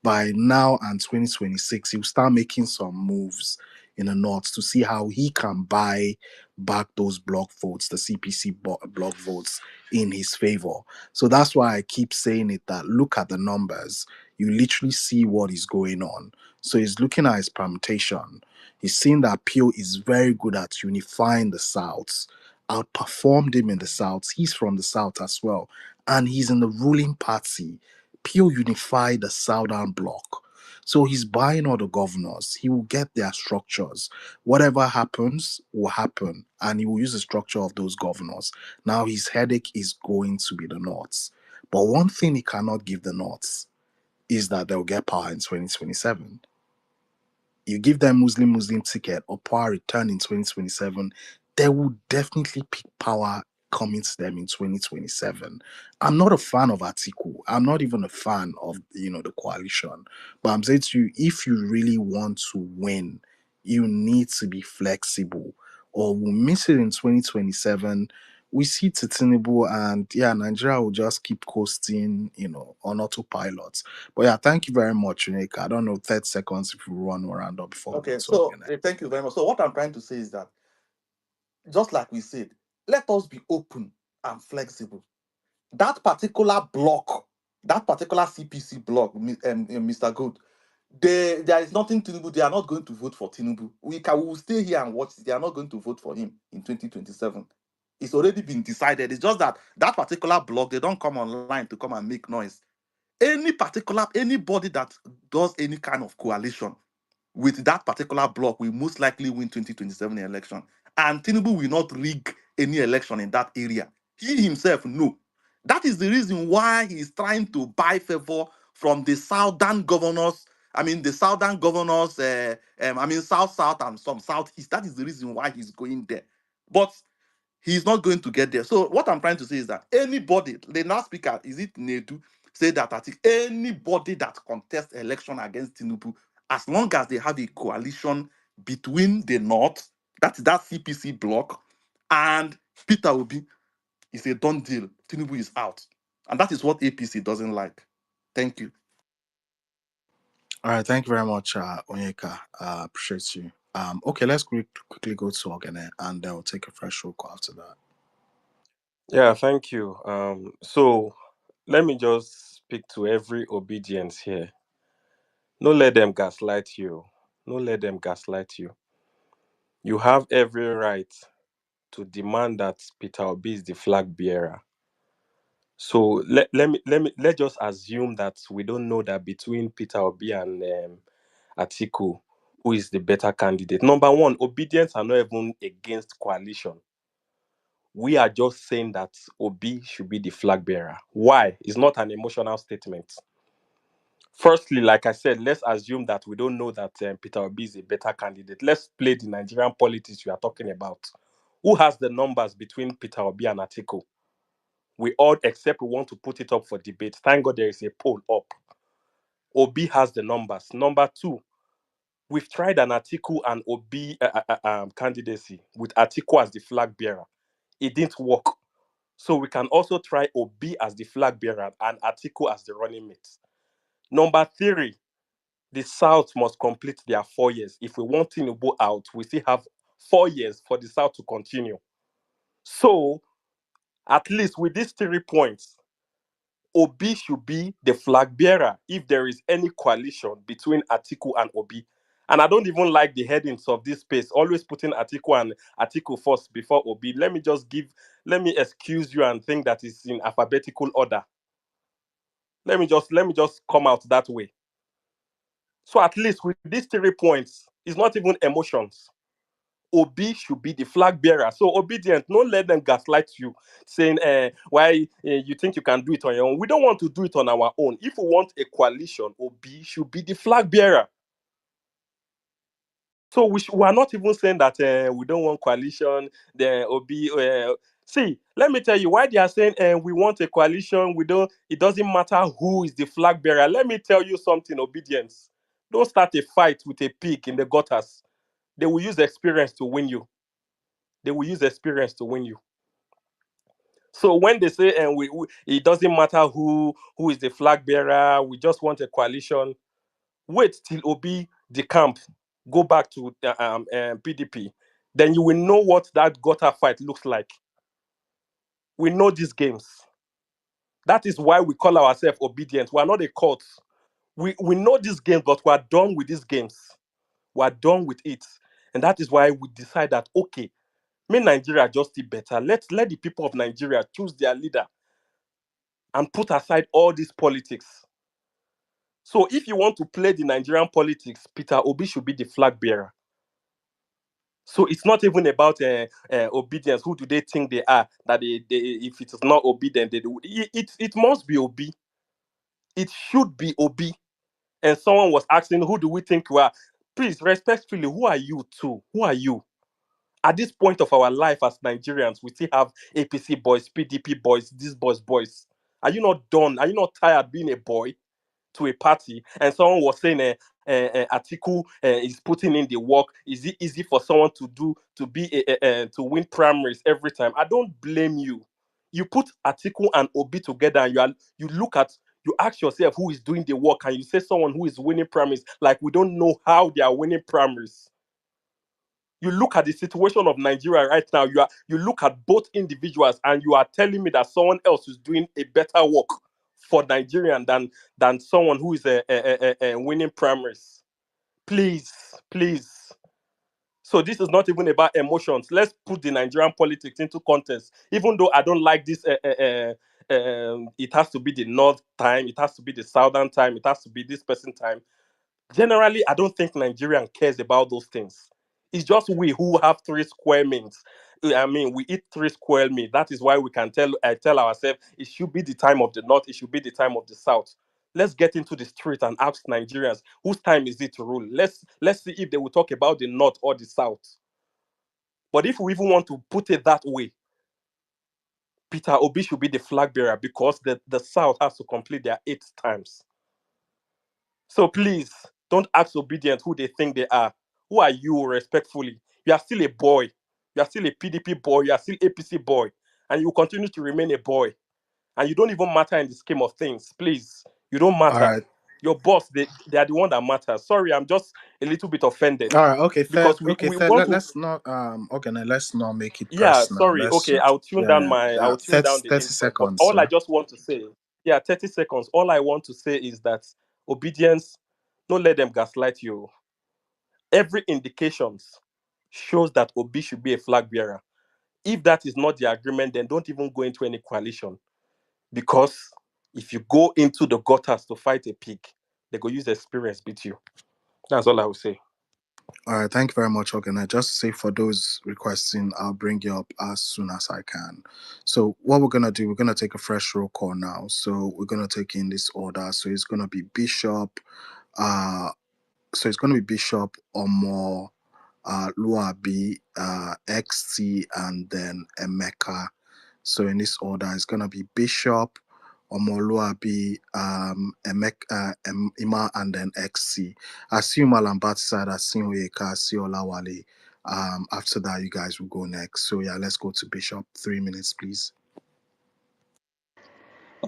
By now and 2026, he'll start making some moves in the North to see how he can buy back those block votes, the CPC block votes in his favor. So that's why I keep saying it, that look at the numbers. You literally see what is going on. So he's looking at his permutation. He's seen that Peel is very good at unifying the South, outperformed him in the South. He's from the South as well. And he's in the ruling party. Peel unified the Southern Bloc. So he's buying all the governors. He will get their structures. Whatever happens will happen. And he will use the structure of those governors. Now his headache is going to be the North. But one thing he cannot give the North is that they'll get power in 2027. You give them Muslim ticket or power return in 2027, they will definitely pick power coming to them in 2027. I'm not a fan of Atiku. I'm not even a fan of the coalition. But I'm saying to you, if you really want to win, you need to be flexible, or we'll miss it in 2027. We see Tinubu, and yeah, Nigeria will just keep coasting, on autopilot. But yeah, thank you very much, Unika. I don't know, 30 seconds if we run around up before we go Okay. to So Ogbene. thank you very much. So what I'm trying to say is that, just like we said, let us be open and flexible. That particular block, that particular CPC block, Mr. Good, there is nothing Tinubu. They are not going to vote for Tinubu. We will stay here and watch. They are not going to vote for him in 2027. It's already been decided. It's just that that particular block, they don't come online to come and make noise. Anybody that does any kind of coalition with that particular bloc will most likely win 2027 election. And Tinubu will not rig any election in that area. He himself know. That is the reason why he is trying to buy favor from the southern governors. The southern governors, south and some southeast. That is the reason why he's going there. But he's not going to get there. So what I'm trying to say is that anybody, the last speaker, is it Nedu, say that I think anybody that contests election against Tinubu, as long as they have a coalition between the North, that's that CPC bloc, and Peter Obi, is a done deal. Tinubu is out. And that is what APC doesn't like. Thank you. All right, thank you very much, Onyeka. Appreciate you. Okay, let's quickly go to Ogene, and then we'll take a fresh roll call after that. Yeah, thank you. So let me just speak to every obedience here. No let them gaslight you. No let them gaslight you. You have every right to demand that Peter Obi is the flag bearer. So let's just assume that we don't know that between Peter Obi and Atiku, who is the better candidate. Number one, obedience are not even against coalition. We are just saying that Obi should be the flag bearer. Why? It's not an emotional statement. Firstly, like I said, let's assume that we don't know that Peter Obi is a better candidate. Let's play the Nigerian politics you are talking about. Who has the numbers between Peter Obi and Atiku? We all, except we want to put it up for debate. Thank God there is a poll up. Obi has the numbers. Number two, we've tried an Atiku and Obi candidacy with Atiku as the flag bearer. It didn't work. So we can also try Obi as the flag bearer and Atiku as the running mate. Number three, the South must complete their 4 years. If we want Tinubu out, we still have 4 years for the South to continue. So, at least with these 3 points, Obi should be the flag bearer if there is any coalition between Atiku and Obi. And I don't even like the headings of this space, always putting Atiku and Atiku first before Obi. Let me excuse you and think that it's in alphabetical order. Let me just come out that way. So at least with these 3 points, it's not even emotions. Obi should be the flag bearer. So obedient, don't let them gaslight you, saying, why you think you can do it on your own. We don't want to do it on our own. If we want a coalition, Obi should be the flag bearer. So we are not even saying that we don't want coalition, then Obi. See, let me tell you why they are saying we want a coalition. It doesn't matter who is the flag bearer. Let me tell you something, obedience. Don't start a fight with a pig in the gutters. They will use experience to win you. They will use experience to win you. So when they say it doesn't matter who is the flag bearer, we just want a coalition. Wait till Obi the camp go back to PDP. Then you will know what that gutter fight looks like. We know these games. That is why we call ourselves obedient. We are not a cult. We know these games, but we are done with these games. We are done with it. And that is why we decide that, okay, may Nigeria just be better. Let the people of Nigeria choose their leader and put aside all these politics. So if you want to play the Nigerian politics, Peter Obi should be the flag bearer. So it's not even about obedience. Who do they think they are? That if it is not obedient, they do. It must be Obi. It should be Obi. And someone was asking, who do we think you are? Please, respectfully, who are you too? Who are you? At this point of our life as Nigerians, we still have APC boys, PDP boys, these boys. Are you not done? Are you not tired being a boy to a party? And someone was saying, Atiku is putting in the work. Is it easy for someone to win primaries every time? I don't blame you. You put Atiku and Obi together, and you ask yourself who is doing the work, and you say someone who is winning primaries. Like we don't know how they are winning primaries. You look at the situation of Nigeria right now. You look at both individuals, and you are telling me that someone else is doing a better work for Nigerian than someone who is winning primaries. Please, please. So this is not even about emotions. Let's put the Nigerian politics into context. Even though I don't like this it has to be the north time, it has to be the southern time, it has to be this person time. Generally, I don't think Nigerian cares about those things. It's just we who have 3 square meals. I mean, we eat 3 square meal. That is why we can tell ourselves it should be the time of the north, it should be the time of the south. Let's get into the street and ask Nigerians whose time is it to rule. Let's see if they will talk about the north or the south. But if we even want to put it that way, Peter Obi should be the flag bearer because the South has to complete their 8 times. So please, don't ask obedient who they think they are. Who are you, respectfully? You are still a boy. You are still a PDP boy. You are still APC boy. And you continue to remain a boy. And you don't even matter in the scheme of things. Please, you don't All matter. right. Your boss, they are the one that matters. Sorry, I'm just a little bit offended. All right. Okay. Fair. Because Okay. we Fair. want to. Let's not. Okay. Now let's not make it Yeah, personal. sorry. Let's Okay, just. Yeah. I'll tune 30, down the 30 insult. But seconds, all I sir. just want to say, yeah, 30 seconds. All I want to say is that obedience, don't let them gaslight you. Every indications shows that Obi should be a flag bearer. If that is not the agreement, then don't even go into any coalition. Because if you go into the gutters to fight a pig, they go use experience beat you. That's all I will say. All right. Thank you very much, Ogana. Just to say for those requesting, I'll bring you up as soon as I can. So what we're gonna do, we're gonna take a fresh roll call now. So we're gonna take in this order. So it's gonna be Bishop. Uh. So it's gonna be Bishop Omo, Luabi, XT, and then Emeka. So in this order, it's gonna be Bishop, Omoluabi, Ima, and then XC. I see Malambatsad, I see Oyeka, I see Olawale. After that, you guys will go next. So yeah, let's go to Bishop. 3 minutes, please.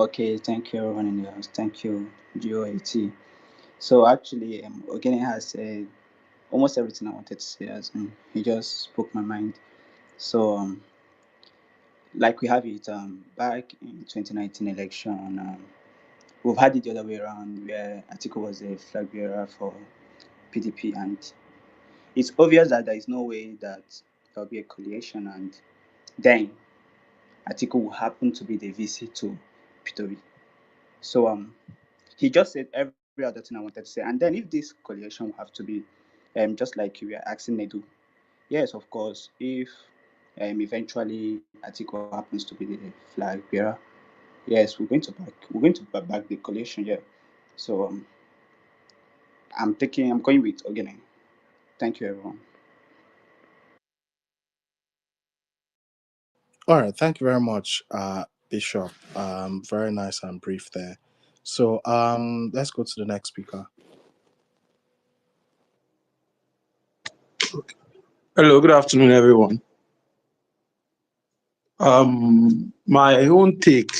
Okay, thank you everyone in the house. Thank you, GOAT. So actually, Ogene has said almost everything I wanted to say. He just spoke my mind. So like we have it back in 2019 election, we've had it the other way around where Atiku was a flag bearer for PDP, and it's obvious that there is no way that there'll be a coalition, and then Atiku will happen to be the VC to Pitori. So he just said every other thing I wanted to say. And then if this coalition will have to be just like you were asking Nedu, yes, of course, if eventually Atiku happens to be the flag bearer, yes, we're going to back the coalition, yeah. So I'm going with Ogene. Thank you everyone. All right, thank you very much, Bishop. Very nice and brief there. So let's go to the next speaker. Hello, good afternoon, everyone. My own take,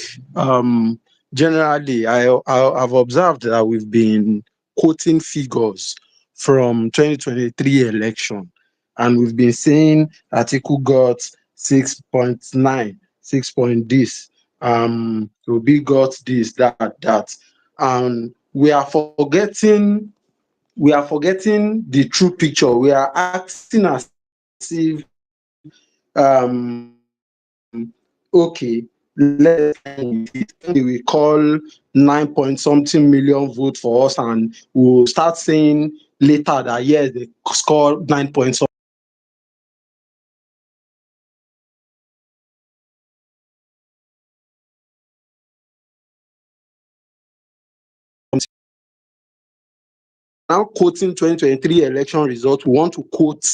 generally, I've observed that we've been quoting figures from 2023 election, and we've been saying Atiku got 6.9, 6 point this, Obi got this, that, and we are forgetting the true picture. We are acting as if okay, let's end with it. Maybe we call 9 point something million vote for us, and we'll start saying later that yes, they scored 9 point something. Now quoting 2023 election results, we want to quote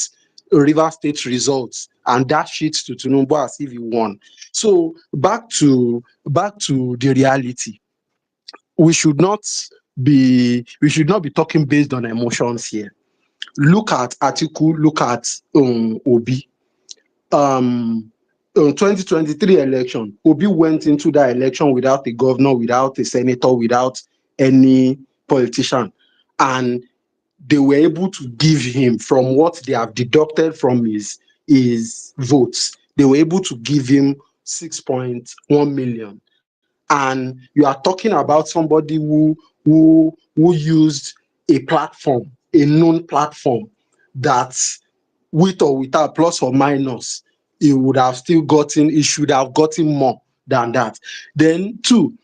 River State results and dash it to Tinubu as if he won. So back to the reality. We should not be talking based on emotions here. Look at Atiku, look at Obi. 2023 election, Obi went into that election without a governor, without a senator, without any politician, and they were able to give him, from what they have deducted from his votes, they were able to give him 6.1 million. And you are talking about somebody who used a platform, a known platform, that with or without plus or minus, he should have gotten more than that. Then two,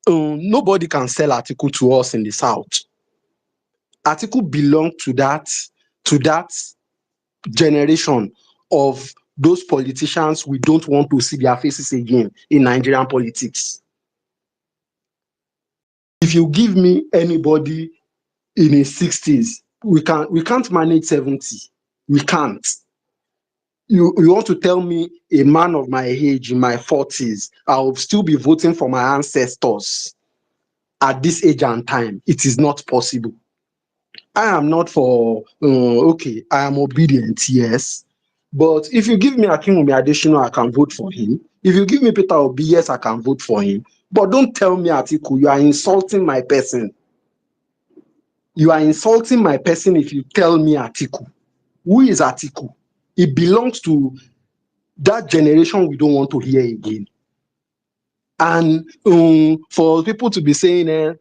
nobody can sell Atiku to us in the South. Atiku belonged to that generation of those politicians we don't want to see their faces again in Nigerian politics. If you give me anybody in his 60s, we can't manage 70. We can't. You want to tell me a man of my age in my 40s, I'll still be voting for my ancestors at this age and time? It is not possible. I am not for, okay, I am obedient, yes. But if you give me Akinwumi Adesina, I can vote for him. If you give me Peter Obi, yes, I can vote for him. But don't tell me Atiku, you are insulting my person. You are insulting my person if you tell me Atiku. Who is Atiku? It belongs to that generation we don't want to hear again. And for people to be saying,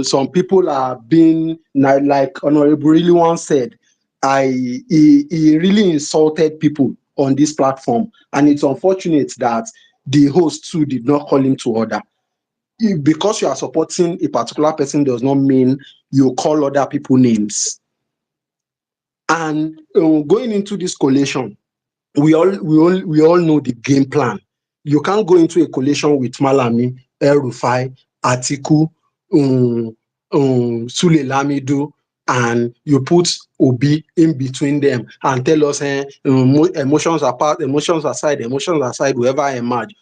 some people are being, like Honorable really once said, he really insulted people on this platform. And it's unfortunate that the host too did not call him to order. Because you are supporting a particular person does not mean you call other people names. And going into this coalition, we all know the game plan. You can't go into a coalition with Malami, El Rufai, Atiku, Sule Lamido, and you put Obi in between them and tell us emotions apart, emotions aside, whoever emerge.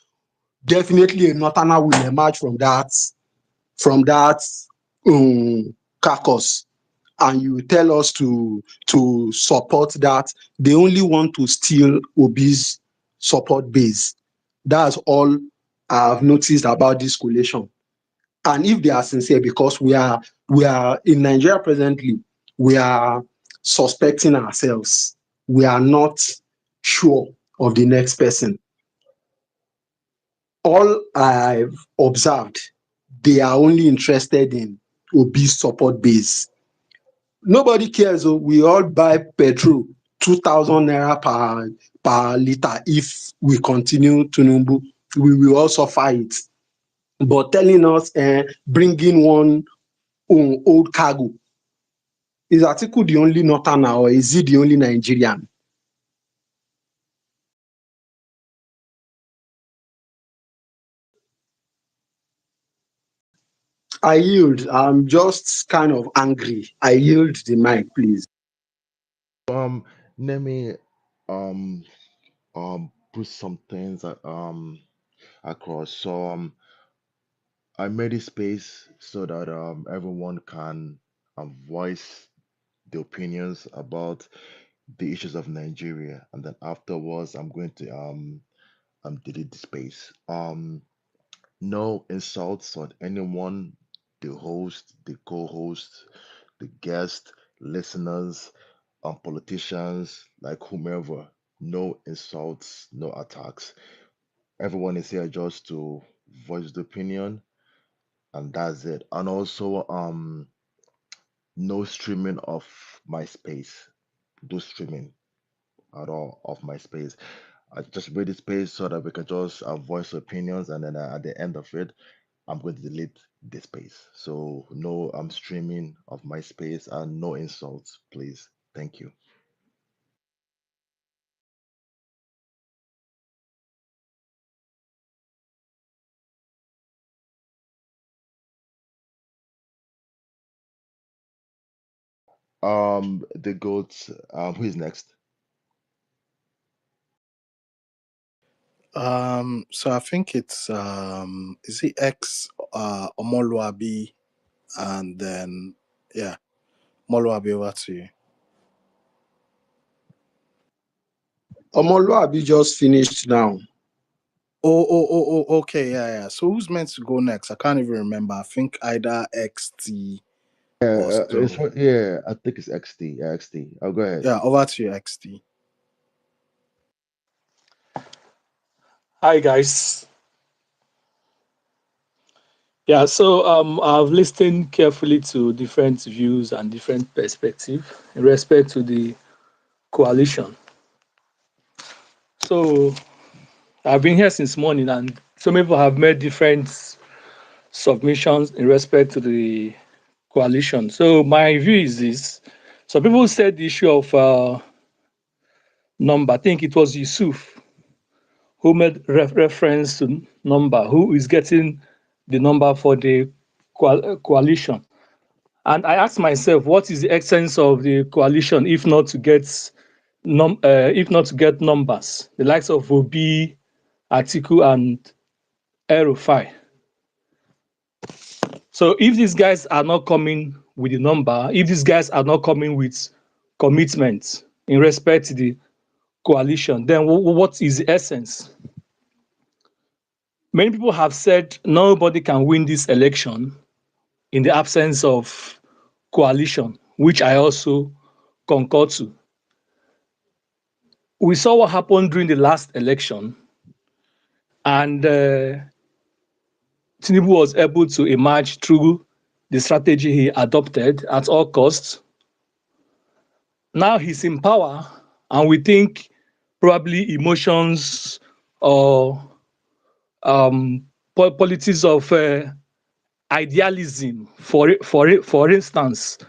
Definitely a Northerner will emerge from that caucus. And you tell us to support that. They only want to steal Obi's support base. That's all I've noticed about this coalition. And if they are sincere, because we are in Nigeria presently, we are suspecting ourselves. We are not sure of the next person. All I've observed, they are only interested in Obi's support base. Nobody cares. We all buy petrol 2,000 naira per liter. If we continue Tinubu, we will also fight. But telling us bringing one old cargo, is Atiku the only Northerner or is he the only Nigerian? I yield. I'm just kind of angry. I yield the mic, please. Um, Let me um put some things across. So I made a space so that everyone can voice the opinions about the issues of Nigeria, and then afterwards I'm going to delete the space. No insults on anyone, the host, the co-host, the guest, listeners, politicians, like whomever. No insults, no attacks. Everyone is here just to voice the opinion, and that's it. And also, no streaming of my space. Do streaming at all of my space. I just made the space so that we can just voice opinions, and then at the end of it, I'm going to delete this space. So no, I'm streaming of my space and no insults, please. Thank you. The goats. Who is next? So I think it's is it X Omoluabi, and then yeah, Omoluabi, over to you. Omoluabi just finished now. Okay, yeah. So who's meant to go next? I can't even remember. I think either XT or so. Yeah, I think it's XT. Yeah, XT. Oh, go ahead. Yeah, over to you, XT. Hi guys. Yeah, so I've listened carefully to different views and different perspectives in respect to the coalition. So I've been here since morning, and some people have made different submissions in respect to the coalition. So my view is this. So people said the issue of number. I think it was Yusuf who made reference to number, who is getting the number for the coalition. And I asked myself, what is the essence of the coalition if not to get numbers? The likes of Obi, Atiku, and El-Rufai. So if these guys are not coming with the number, if these guys are not coming with commitment in respect to the coalition, then what is the essence? Many people have said nobody can win this election in the absence of coalition, which I also concur to. We saw what happened during the last election, and Tinubu was able to emerge through the strategy he adopted at all costs. Now he's in power, and we think probably emotions or politics of idealism, for instance,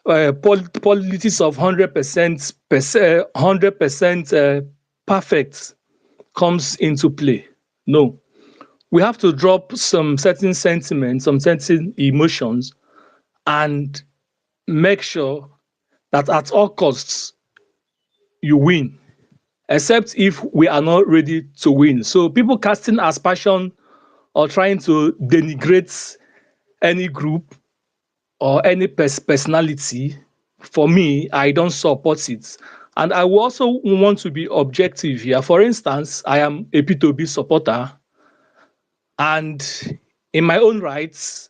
politics of 100% perfect comes into play. No, we have to drop some certain sentiments, some certain emotions, and make sure that at all costs you win, except if we are not ready to win. So people casting aspersion or trying to denigrate any group or any personality, for me, I don't support it. And I also want to be objective here. For instance, I am a P2B supporter, and in my own rights,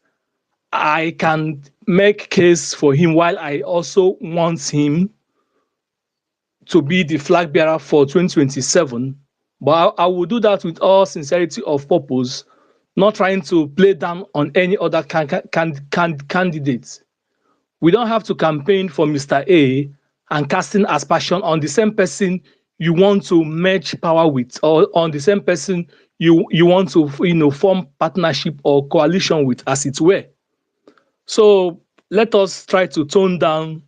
I can make case for him, while I also want him to be the flag bearer for 2027. But I will do that with all sincerity of purpose, not trying to play down on any other candidate. We don't have to campaign for Mr. A and casting aspersion on the same person you want to merge power with, or on the same person you want to form partnership or coalition with, as it were. So let us try to tone down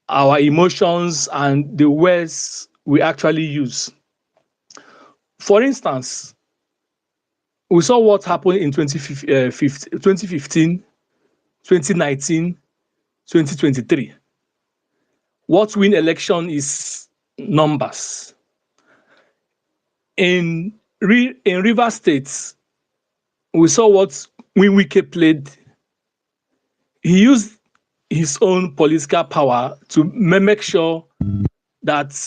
our emotions and the words we actually use. For instance, we saw what happened in 2015, 2019, 2023. What win election is numbers. In River State, we saw what Wike played. He used his own political power to make sure that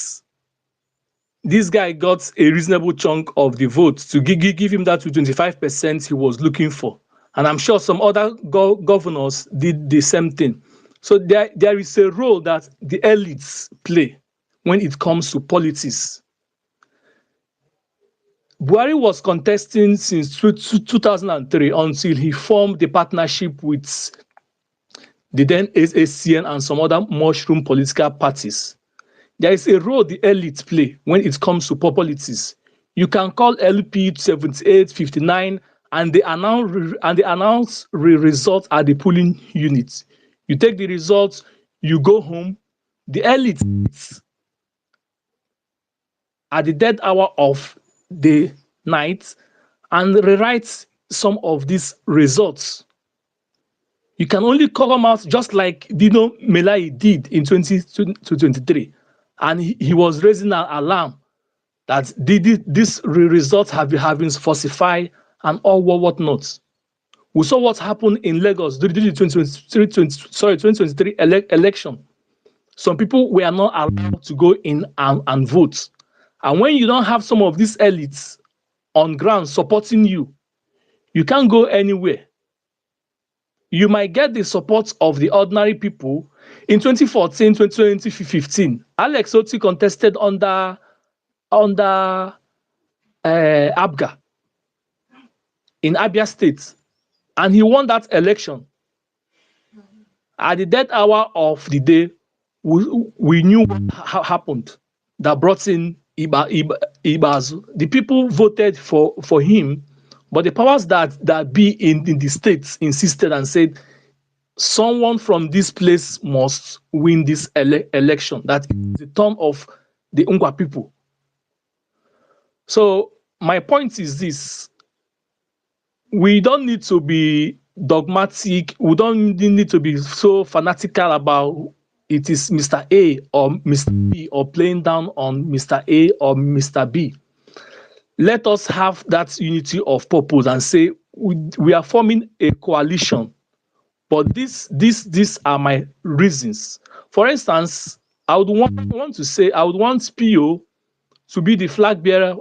this guy got a reasonable chunk of the vote to give him that 25% he was looking for. And I'm sure some other governors did the same thing. So there is a role that the elites play when it comes to politics. Buhari was contesting since 2003 until he formed the partnership with the then SACN and some other mushroom political parties. There is a role the elites play when it comes to politics. You can call LP 78, 59, and they announce results at the polling unit. You take the results, you go home. The elites at the dead hour of the night and rewrite some of these results. You can only call them out just like Dino Melai did in 2023. And he was raising an alarm that these results have been falsified and all whatnot. We saw what happened in Lagos during the 2023 election. Some people were not allowed to go in and vote. And when you don't have some of these elites on ground supporting you, you can't go anywhere. You might get the support of the ordinary people. In 2014, 2015, Alex Oti contested under Abga in Abia State, and he won that election. At the dead hour of the day, we knew what happened that brought in Ibazu. The people voted for him, but the powers that be in the states insisted and said someone from this place must win this election. That is the turn of the Ungwa people. So my point is this: we don't need to be dogmatic. We don't need to be so fanatical about it is Mr. A or Mr. B or playing down on Mr. A or Mr. B. Let us have that unity of purpose and say we are forming a coalition. But these are my reasons. For instance, I would want to say I would want PO to be the flag bearer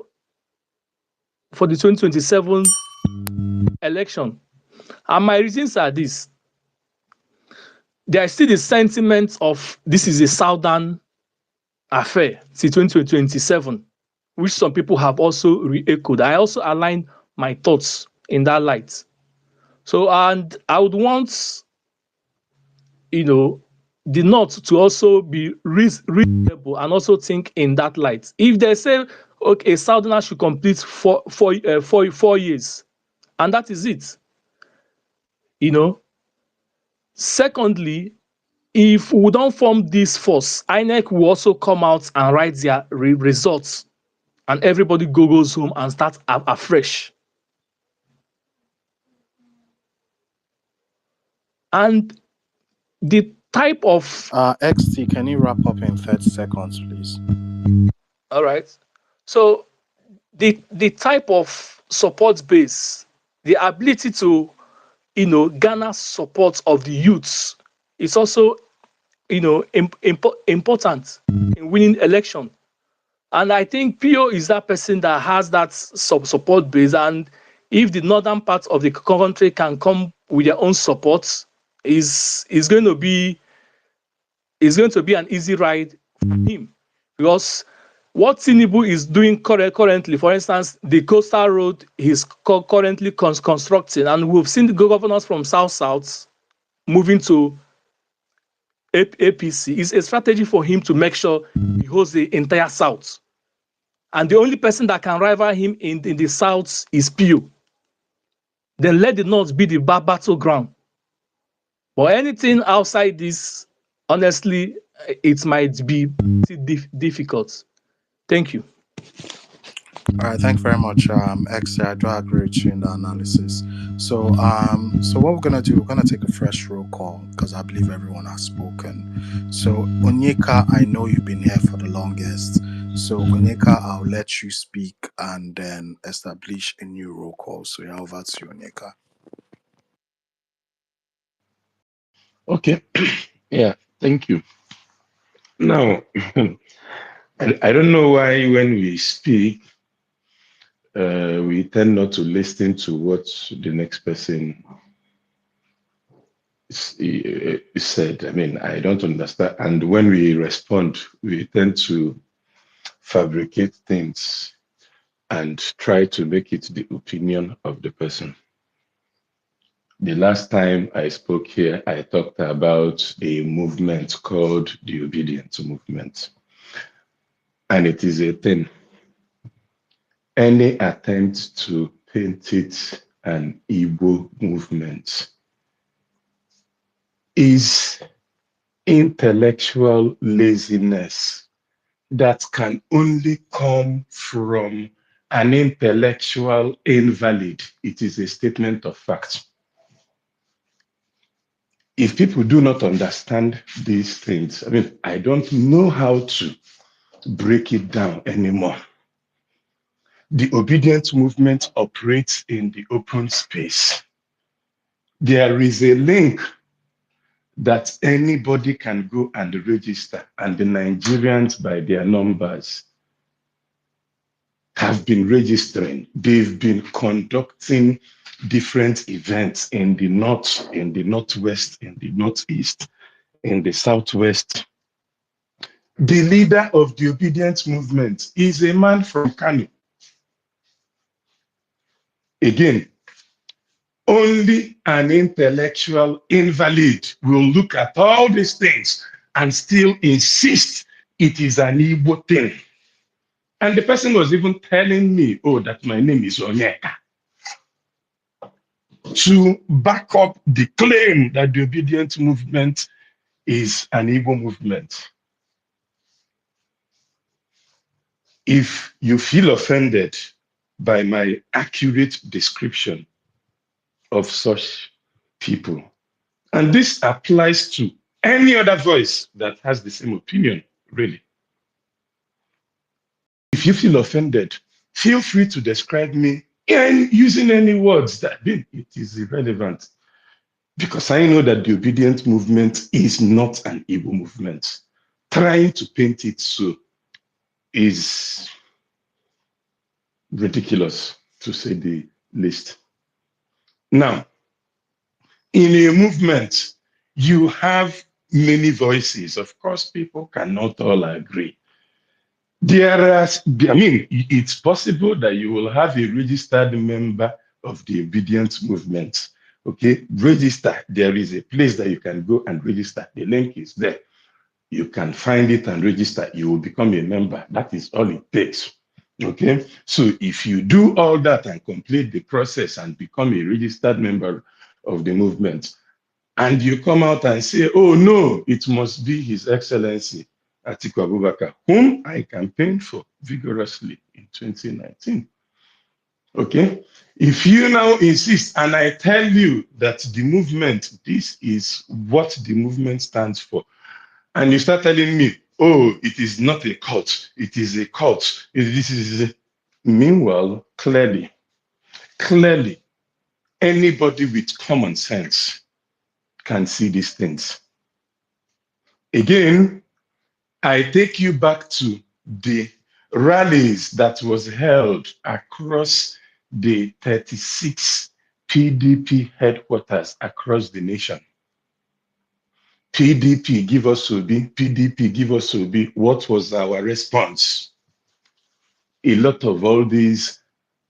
for the 2027 election. And my reasons are this. There is still the sentiment of this is a southern affair till 2027, which some people have also re-echoed. I also align my thoughts in that light. So, and I would want, the North to also be reasonable and also think in that light. If they say, okay, a Southerner should complete 4 years, and that is it, Secondly, if we don't form this force, INEC will also come out and write their results, and everybody goes home and starts afresh. And the type of XT, can you wrap up in 30 seconds, please? all right. So the type of support base, the ability to garner support of the youths is also important in winning election. And I think PO is that person that has that support base. And if the northern part of the country can come with their own support, is going to be an easy ride for him. Because what Tinubu is doing currently, for instance, the coastal road is currently constructing, and we've seen the governors from South moving to APC. Is a strategy for him to make sure he holds the entire South. And the only person that can rival him in the South is PO. Then let the North be the battleground. But anything outside this, honestly, it might be difficult. Thank you. All right, thank you very much, XT. I do agree with you in the analysis. So, so what we're gonna do, we're gonna take a fresh roll call because I believe everyone has spoken. So, Onyeka, I know you've been here for the longest. So, Onyeka, I'll let you speak and then establish a new roll call. So, yeah, over to you, Onyeka. Okay. Yeah, thank you. Now, I don't know why when we speak, we tend not to listen to what the next person is said. I mean, I don't understand. And when we respond, we tend to fabricate things and try to make it the opinion of the person. The last time I spoke here, I talked about a movement called the Obedience Movement. And it is a thing. Any attempt to paint it an Igbo movement is intellectual laziness that can only come from an intellectual invalid. It is a statement of fact. If people do not understand these things, I mean, I don't know how to break it down anymore. The obedience movement operates in the open space. There is a link that anybody can go and register, and the Nigerians, by their numbers, have been registering. They've been conducting different events in the north, in the northwest, in the northeast, in the southwest. The leader of the obedience movement is a man from Kano. Again, only an intellectual invalid will look at all these things and still insist it is an Igbo thing. And the person was even telling me, oh, that my name is Onyeka, to back up the claim that the obedient movement is an Igbo movement. If you feel offended by my accurate description of such people, and this applies to any other voice that has the same opinion, really. If you feel offended, feel free to describe me and using any words that it is irrelevant. Because I know that the obedient movement is not an Igbo movement. Trying to paint it so is ridiculous, to say the least. Now, in a movement, you have many voices. Of course, people cannot all agree. It's possible that you will have a registered member of the obedient movement. Okay, register. There is a place that you can go and register. The link is there. You can find it and register. You will become a member. That is all it takes. Okay, so if you do all that and complete the process and become a registered member of the movement, and you come out and say, oh no, it must be His Excellency Atiku Abubakar, whom I campaigned for vigorously in 2019. Okay, if you now insist and I tell you that the movement, this is what the movement stands for, and you start telling me, oh, it is not a cult, it is a cult. This is meanwhile, clearly, anybody with common sense can see these things. Again, I take you back to the rallies that was held across the 36 PDP headquarters across the nation. PDP, give us Obi. PDP, give us Obi. What was our response? A lot of all these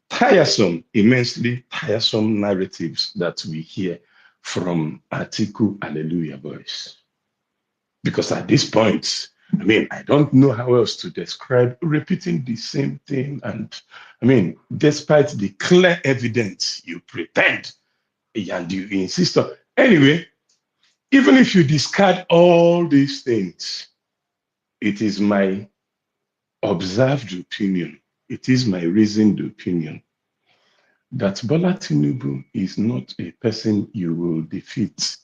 tiresome, immensely tiresome narratives that we hear from Atiku Hallelujah boys. Because at this point, I don't know how else to describe repeating the same thing. And despite the clear evidence, you pretend and you insist on. Anyway, even if you discard all these things, it is my observed opinion, it is my reasoned opinion that Bola Tinubu is not a person you will defeat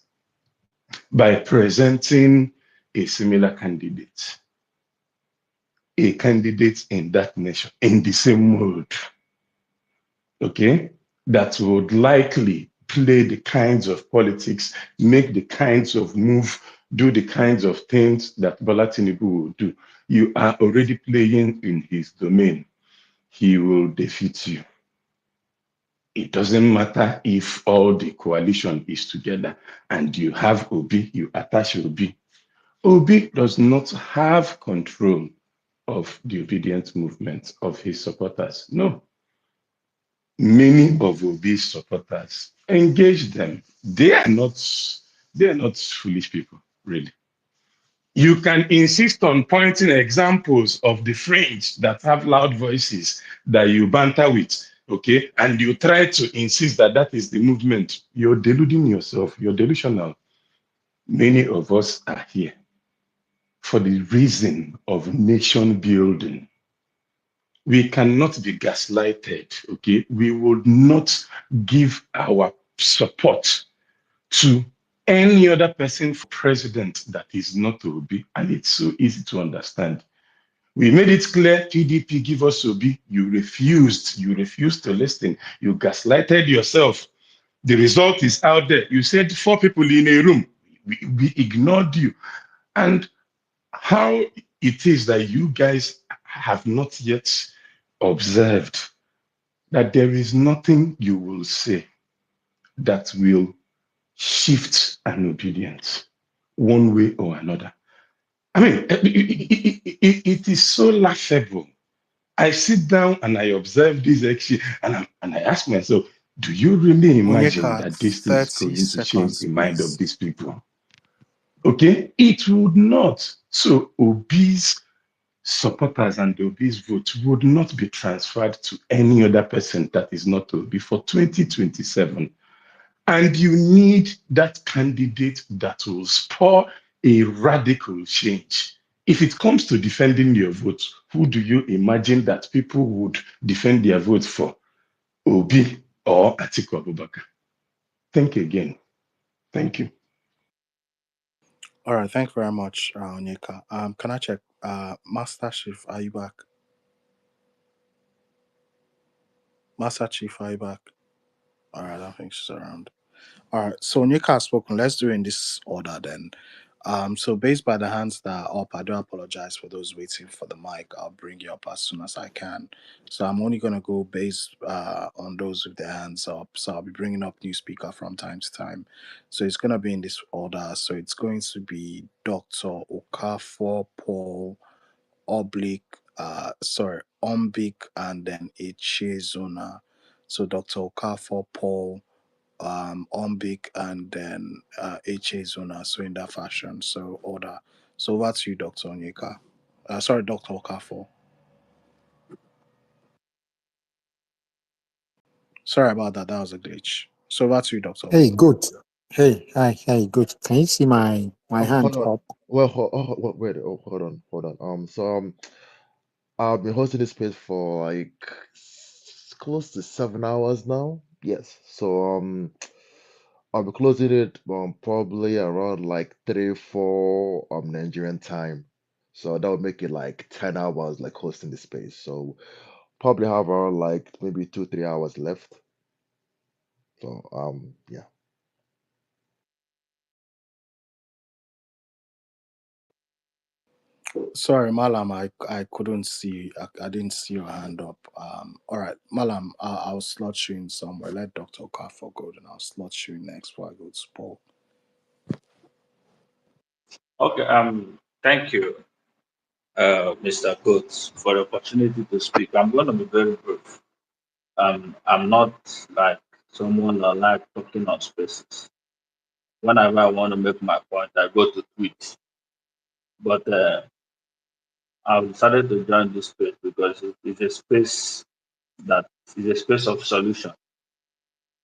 by presenting a similar candidate. A candidate in that nation, in the same mode, okay, that would likely play the kinds of politics, make the kinds of move, do the kinds of things that Bola Tinubu will do. You are already playing in his domain. He will defeat you. It doesn't matter if all the coalition is together and you have Obi, you attach Obi. Obi does not have control of the obedient movement of his supporters. No. Many of Obi's supporters engage them. They are not foolish people, really. You can insist on pointing examples of the fringe that have loud voices that you banter with, okay? And you try to insist that that is the movement. You're deluding yourself. You're delusional. Many of us are here for the reason of nation building. We cannot be gaslighted, okay? We will not give our support to any other person for president that is not Obi, and it's so easy to understand. We made it clear, PDP, give us Obi. You refused to listen. You gaslighted yourself. The result is out there. You said 4 people in a room. We ignored you. And how it is that you guys have not yet observed that there is nothing you will say that will shift an obedience one way or another. It is so laughable. I sit down and I observe this exchange and I ask myself, do you really imagine Onyeka, that this thing is 30 going to change seconds, the mind of please. these people? Okay, it would not. So Obi's supporters and Obi's vote would not be transferred to any other person that is not Obi for 2027. And you need that candidate that will spur a radical change. If it comes to defending your vote, who do you imagine that people would defend their votes for? Obi or Atiku Abubakar? Think again. Thank you. All right, thank you very much, Onyeka. Can I check? Master Chief, are you back? Master Chief, are you back? All right, I don't think she's around. All right, so Onyeka has spoken. Let's do it in this order then. So based by the hands that are up, I do apologize for those waiting for the mic. I'll bring you up as soon as I can. So I'm only gonna go based on those with their hands up. So I'll be bringing up new speaker from time to time. So it's gonna be in this order. So it's going to be Dr. Okafor Paul Oblique, Ombik, and then Echezona. So Dr. Okafor Paul Ombik, and then Echezona. So in that fashion. So order. So over to you, Dr. Onyeka. Sorry, Dr. Okafor. Sorry about that. That was a glitch. So over to you, Dr. Hey, Okafor. good. Hey, hi, hey, good. Can you see my Hold hand on. up? Well, wait. Oh, hold on. I've been hosting this space for like close to 7 hours now. Yes. I'll be closing it probably around like 3, 4 Nigerian time. So that would make it like 10 hours like hosting the space. So probably have around like maybe 2, 3 hours left. So yeah. Sorry, Malam, I couldn't see. I didn't see your hand up. All right, Malam, I'll slot you in somewhere. Let Dr. Okafor go, then I'll slot you in next before I go to Paul. Okay, thank you, Mr. Coates, for the opportunity to speak. I'm going to be very brief. I'm not like someone that like talking on spaces. Whenever I want to make my point, I go to tweet. But I've decided to join this space because it's a space that is a space of solution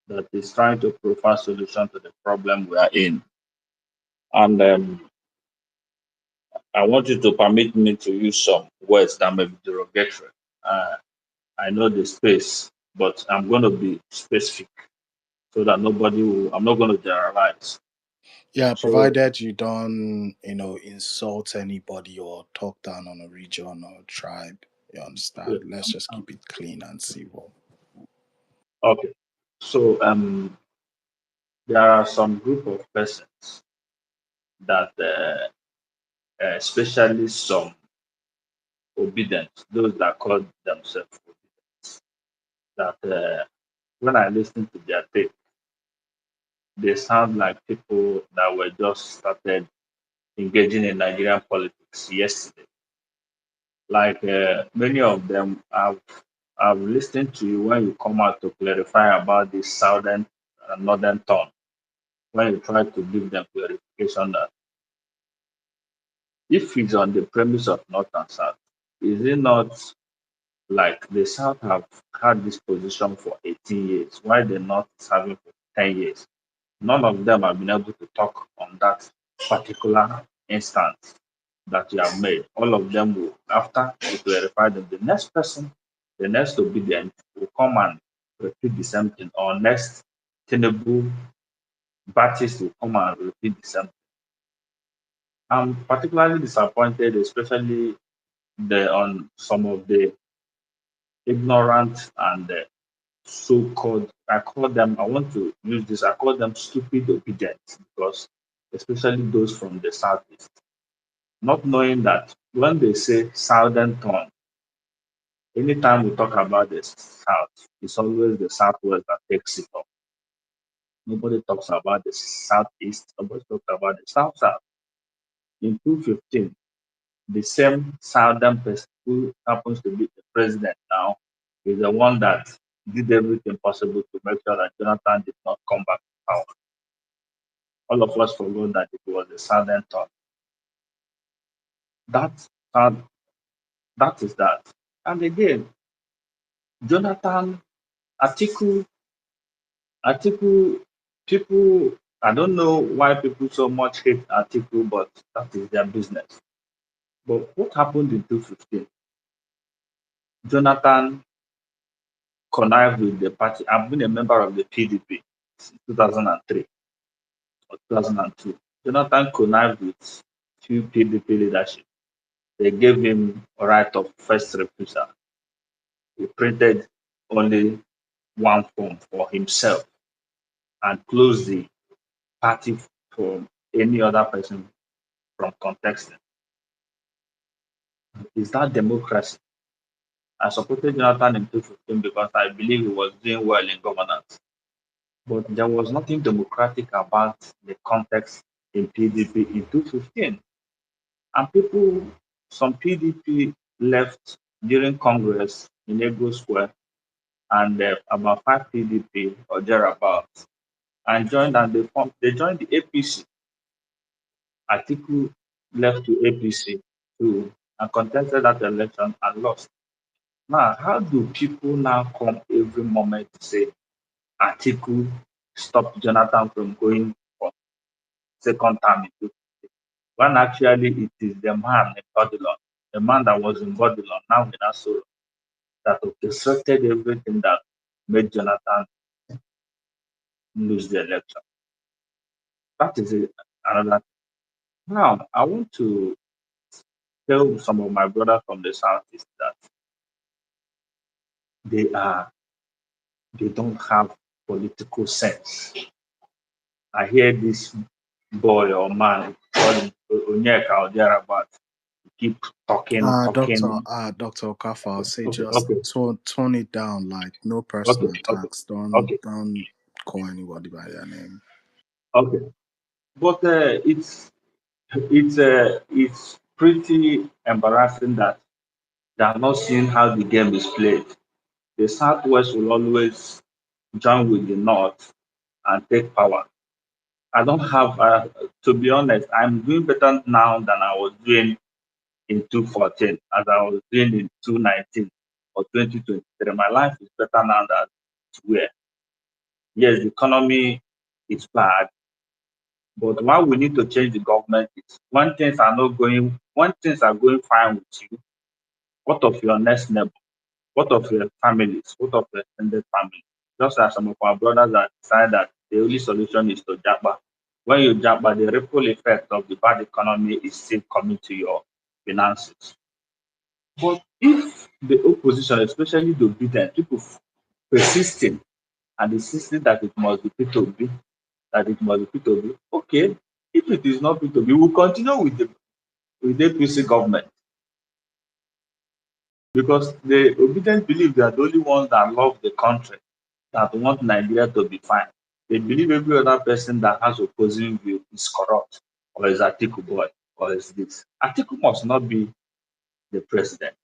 that is trying to provide solution to the problem we are in. And I want you to permit me to use some words that may be derogatory. Uh, I know the space, but I'm going to be specific so that nobody will, I'm not going to generalize. Yeah, So, provided you don't, insult anybody or talk down on a region or tribe. You yeah, understand? Let's just keep it clean and civil. okay. So, there are some group of persons that, especially some obedient, those that call themselves obedient, that when I listen to their take, they sound like people that were just started engaging in Nigerian politics yesterday. Like many of them, I've listened to you when you come out to clarify about this southern and northern tone. When you try to give them clarification that if it's on the premise of north and south, is it not like the south have had this position for 18 years? Why the north is having for 10 years? None of them have been able to talk on that particular instance that you have made. All of them will, after you clarify them, the next person, the next obedient will come and repeat the same thing, or next tenable Baptist will come and repeat the same thing. I'm particularly disappointed, especially on some of the ignorant and so-called, I call them, I want to use this, I call them stupid obedience because especially those from the southeast, not knowing that when they say southern tongue, anytime we talk about the south, it's always the southwest that takes it up. Nobody talks about the southeast, nobody talks about the south. In 2015, the same southern person who happens to be the president now is the one that did everything possible to make sure that Jonathan did not come back to power. All of us forgot that it was the southern thought. That That is that. And again, Jonathan, Atiku, Atiku, people, I don't know why people so much hate Atiku, but that is their business. But what happened in 2015? Jonathan connived with the party. I've been a member of the PDP since 2003 or 2002. Jonathan connived with few PDP leadership. They gave him a right of first refusal. He printed only one form for himself and closed the party for any other person from contesting. Is that democracy? I supported Jonathan in 2015 because I believe he was doing well in governance. But there was nothing democratic about the context in PDP in 2015. And people, some PDP left during Congress in Ego Square, and about 5 PDP or thereabouts, and they joined the APC. Atiku left to APC too and contested that election and lost. Now, how do people now come every moment to say Atiku stopped Jonathan from going for second term in 2015, when actually it is the man in Babylon, the man that was in Babylon, now in Asoro, that orchestrated everything that made Jonathan lose the election. That is another thing. Now, I want to tell some of my brothers from the Southeast that they are they don't have political sense. I hear this boy or man called Onyeka or thereabouts keep talking, talking. Dr. Okafa, I'll say Okay, just okay, tone it down, like no okay, personal okay, attacks. okay, Don't call anybody by their name. okay. But it's pretty embarrassing that they are not seeing how the game is played. The Southwest will always join with the North and take power. I don't have, to be honest, I'm doing better now than I was doing in 2014, as I was doing in 2019 or 2023. My life is better now than it's where. Yes, the economy is bad, but why we need to change the government is when things are going fine with you, what of your next neighbor? What of your families? What of your extended family? Just as some of our brothers have decided that the only solution is to japa. When you japa, the ripple effect of the bad economy is still coming to your finances. But if the opposition, especially the obedient people, persisting and insisting that it must be P2B, that it must be P2B, okay. If it is not P2B, we will continue with the APC government because the obedient believe they are the only ones that love the country, that want Nigeria to be fine. They believe every other person that has opposing view is corrupt or is Atiku boy or is this. Atiku must not be the president.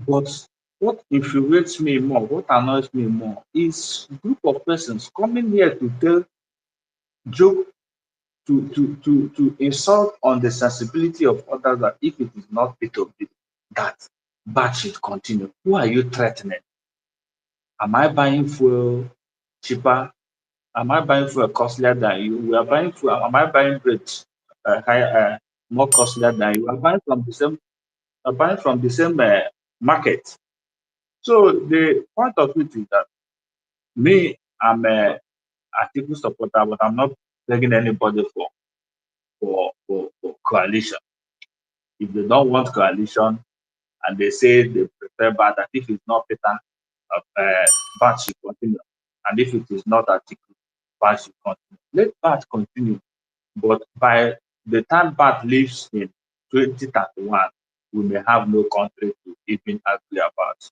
But what infuriates me more, what annoys me more, is group of persons coming here to tell joke to insult on the sensibility of others that if it is not P2P, that bad should continue. Who are you threatening? Am I buying fuel cheaper? Am I buying fuel costlier than you? We are buying fuel. Am I buying bread higher, more costlier than you? I'm buying from the same. I'm buying from the same market. So the point of it is that me, I'm a Atiku supporter, but I'm not begging anybody for coalition. If they don't want coalition and they say they prefer bad, that if it's not Peter, bad should continue. And if it is not Atiku, bad should continue. Let bad continue. But by the time bad leaves in 2031, we may have no country to even argue about.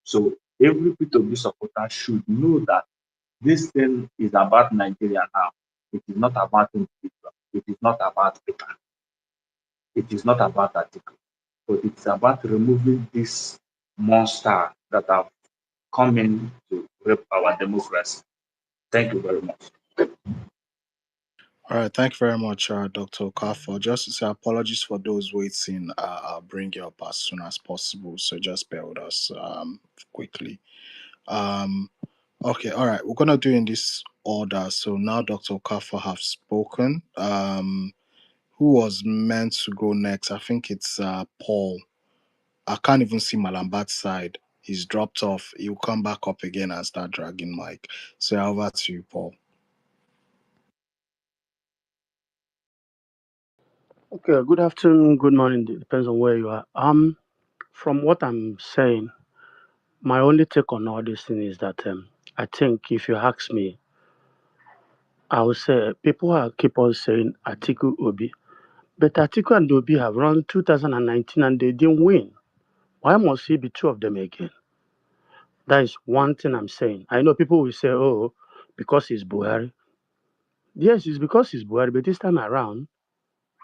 So every P2B supporter should know that this thing is about Nigeria now. It is not about individual. It is not about Peter. It is not about Atiku. But it's about removing this monster that have come in to rape our democracy. Thank you very much. All right, thank you very much, Dr. Okafor. Just to say apologies for those waiting. I'll bring you up as soon as possible. So just bear with us quickly. Um, okay, all right. We're gonna do in this order. So now Dr. Okafor have spoken. Who was meant to go next? I think it's Paul. I can't even see Malambat's side. He's dropped off. He'll come back up again and start dragging Mike. So over to you, Paul. Okay, good afternoon, good morning. Depends on where you are. From what I'm saying, my only take on all this thing is that I think if you ask me, I would say people are keep on saying Atiku Obi, but Atiku and Obi have run 2019 and they didn't win. Why must it be two of them again? That is one thing I'm saying. I know people will say, "Oh, because he's Buhari." Yes, it's because he's Buhari, but this time around,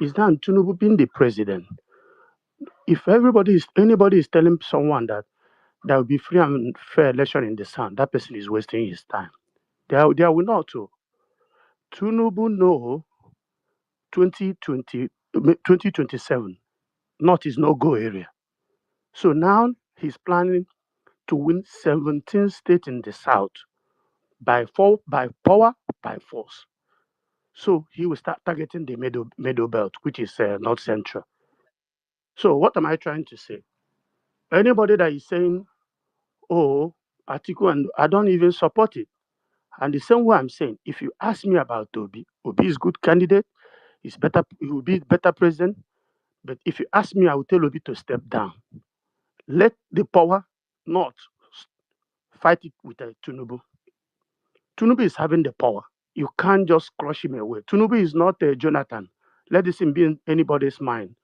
it's not Tinubu being the president. If anybody is telling someone that there will be free and fair election in the sun, that person is wasting his time. There will not too. Tinubu know 2020, 2027, not his no-go area. So now he's planning to win 17 states in the south by power, by force. So he will start targeting the middle belt, which is north central. So what am I trying to say? Anybody that is saying, "Oh, Atiku," and I don't even support it. And the same way I'm saying, if you ask me about Obi, Obi is good candidate. He's better. He will be better president. But if you ask me, I will tell Obi to step down. Let the power not fight it with Tinubu. Tinubu is having the power. You can't just crush him away. Tinubu is not Jonathan. Let this be in anybody's mind.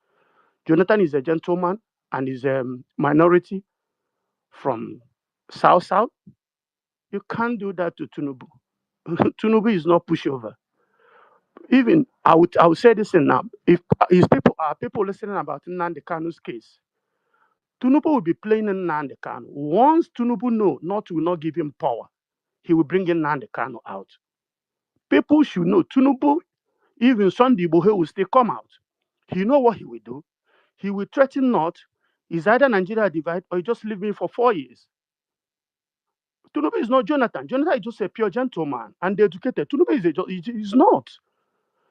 Jonathan is a gentleman and is a minority from South. You can't do that to Tinubu. Tinubu is not pushover. Even I would say this in now. If people listening about Nnamdi Kanu's case, Tinubu will be playing in Nnamdi Kanu. Once Tinubu will not give him power, he will bring in Nnamdi Kanu out. People should know Tinubu, even Sunday Bohe will still come out. He know what he will do. He will threaten not. Is either Nigeria divide or you just leave me for 4 years. Tinubu is not Jonathan. Jonathan is just a pure gentleman and educated. Tinubu is not.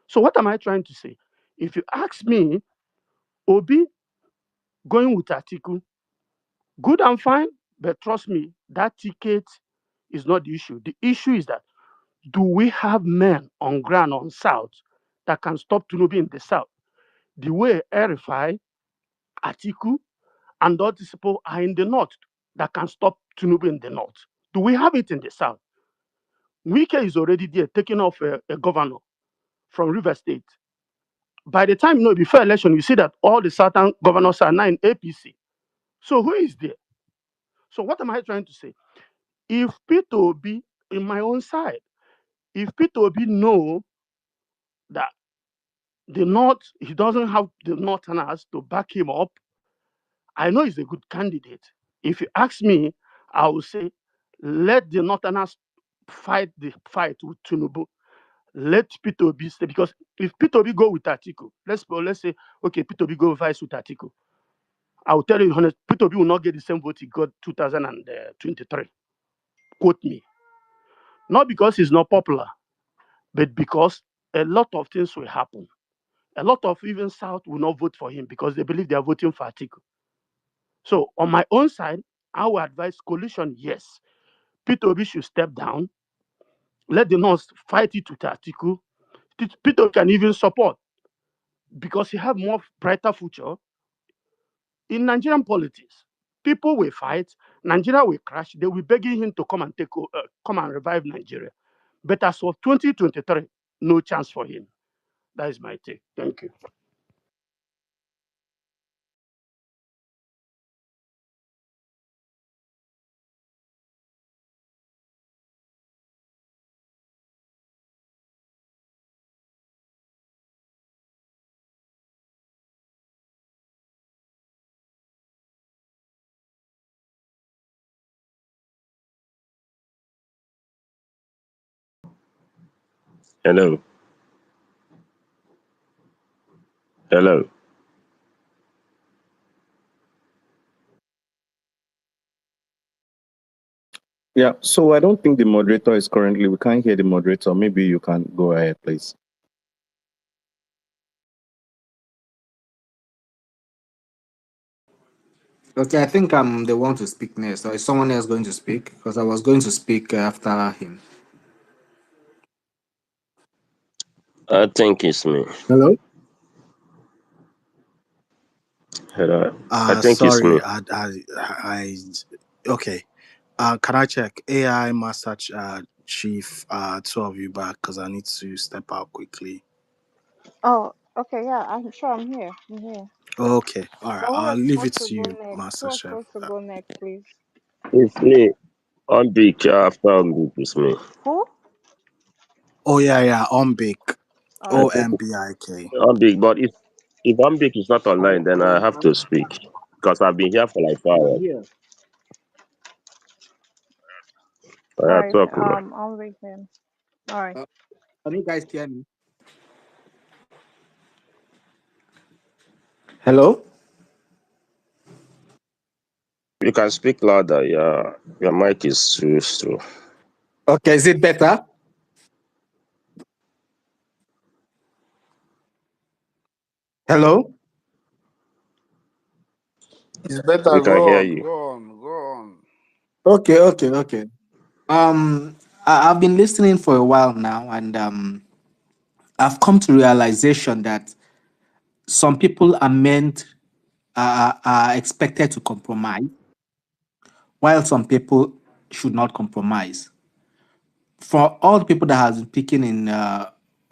So what am I trying to say? If you ask me, Obi going with Atiku, good and fine, but trust me, that ticket is not the issue. The issue is that do we have men on ground on South that can stop Tinubu in the South? The way Erifai, Atiku, and all these people are in the North that can stop Tinubu in the North. Do we have it in the South? Wike is already there, taking off a governor from River State. By the time, before election, you see that all the Southern governors are now in APC. So who is there? So what am I trying to say? If Peter Obi, in my own side, if Peter Obi know that the North, he doesn't have the Northerners to back him up, I know he's a good candidate. If you ask me, I will say, let the Northerners fight the fight with Tinubu. Let Peter Obi stay, because if Peter Obi go with Atiku, let's say, okay, Peter Obi go vice with Atiku. I will tell you honest, Peter Obi will not get the same vote he got 2023. Quote me. Not because he's not popular, but because a lot of things will happen. A lot of even South will not vote for him because they believe they are voting for Atiku. So on my own side, I will advise coalition, yes. Peter Obi should step down. Let the North fight it with Atiku. Peter can even support because he have more brighter future in Nigerian politics. People will fight, Nigeria will crash. They will begging him to come and come and revive Nigeria. But as of 2023, no chance for him. That is my take. Thank you. Hello. Hello. Yeah, so I don't think the moderator is currently, we can't hear the moderator. Maybe you can go ahead, please. Okay, I think I'm the one to speak next. Or is someone else going to speak? Because I was going to speak after him. I think it's me. Hello? Hello. I think it's Sorry, me. okay. Can I check AI Master Chief? Two of you back because I need to step out quickly. Oh, okay, yeah, I'm sure I'm here. I'm here. Okay, all right. But who I'll was leave it supposed to to go you, next? Who Master was Chef. supposed to go next, please? It's me. On big after on big is me. Who? Oh yeah, Ombik. All I right. think OMBIK. on big, but if on big is not online, then I have to speak because I've been here for like 5 hours. Yeah. All I have right. to talk now. I'll wait then. All right. Can you guys hear me? Hello? You can speak louder. Yeah, your mic is too. Okay, is it better? Hello? It's better. We can Go hear on. you. Go on. Go on. Okay. I've been listening for a while now, and I've come to realization that some people are expected to compromise, while some people should not compromise. For all the people that has been picking in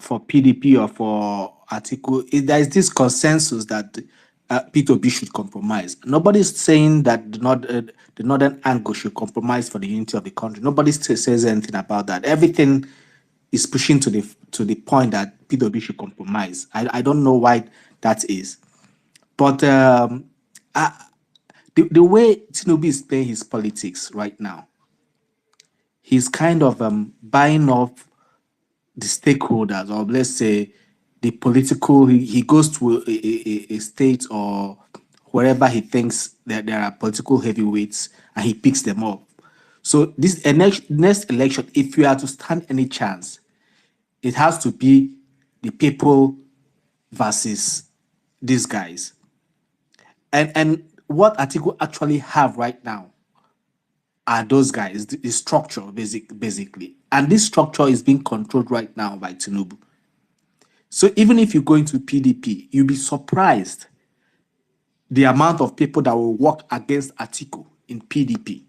for PDP or for Atiku, there is this consensus that P2B should compromise. Nobody's saying that the northern angle should compromise for the unity of the country. Nobody says anything about that. Everything is pushing to the point that P2B should compromise. I don't know why that is, but the way Tinubu is playing his politics right now, he's kind of buying off the stakeholders, or let's say the political. He goes to a state or wherever he thinks that there are political heavyweights, and he picks them up. So this next election, if you are to stand any chance, it has to be the people versus these guys. And what Atiku actually have right now are those guys, the structure, basically. And this structure is being controlled right now by Tinubu. So even if you go into PDP, you'll be surprised the amount of people that will work against Atiku in PDP,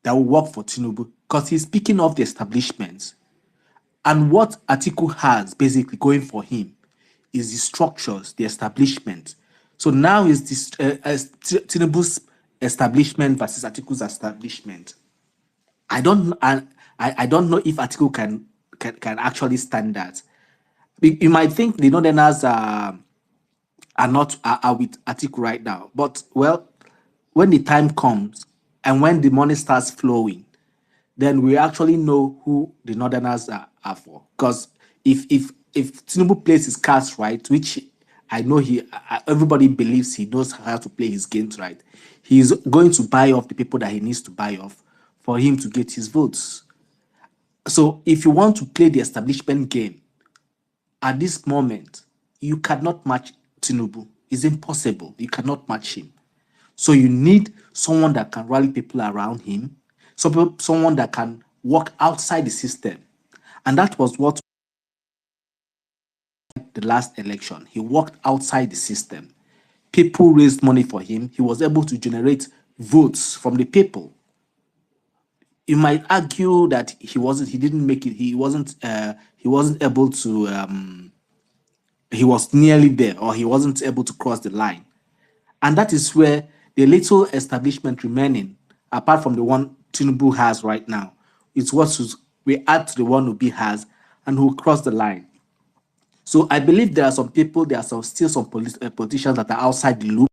that will work for Tinubu, because he's picking off the establishments. And what Atiku has basically going for him is the structures, the establishment. So now is this Tinubu's establishment versus Atiku's establishment. I don't know if Atiku can actually stand that. You might think the Northerners are with Atiku right now, but well, when the time comes and when the money starts flowing, then we actually know who the Northerners are for. Because if Tinubu plays his cards right, which I know everybody believes he knows how to play his games right, he's going to buy off the people that he needs to buy off for him to get his votes. So if you want to play the establishment game at this moment, you cannot match Tinubu. It's impossible. You cannot match him. So you need someone that can rally people around him, someone that can work outside the system. And that was what the last election. He worked outside the system. People raised money for him. He was able to generate votes from the people. You might argue that he didn't make it, he wasn't able to he was nearly there, or he wasn't able to cross the line. And that is where the little establishment remaining, apart from the one Tinubu has right now, is what we add to the one Obi has and who cross the line. So I believe there are some people, there are still some politicians that are outside the loop.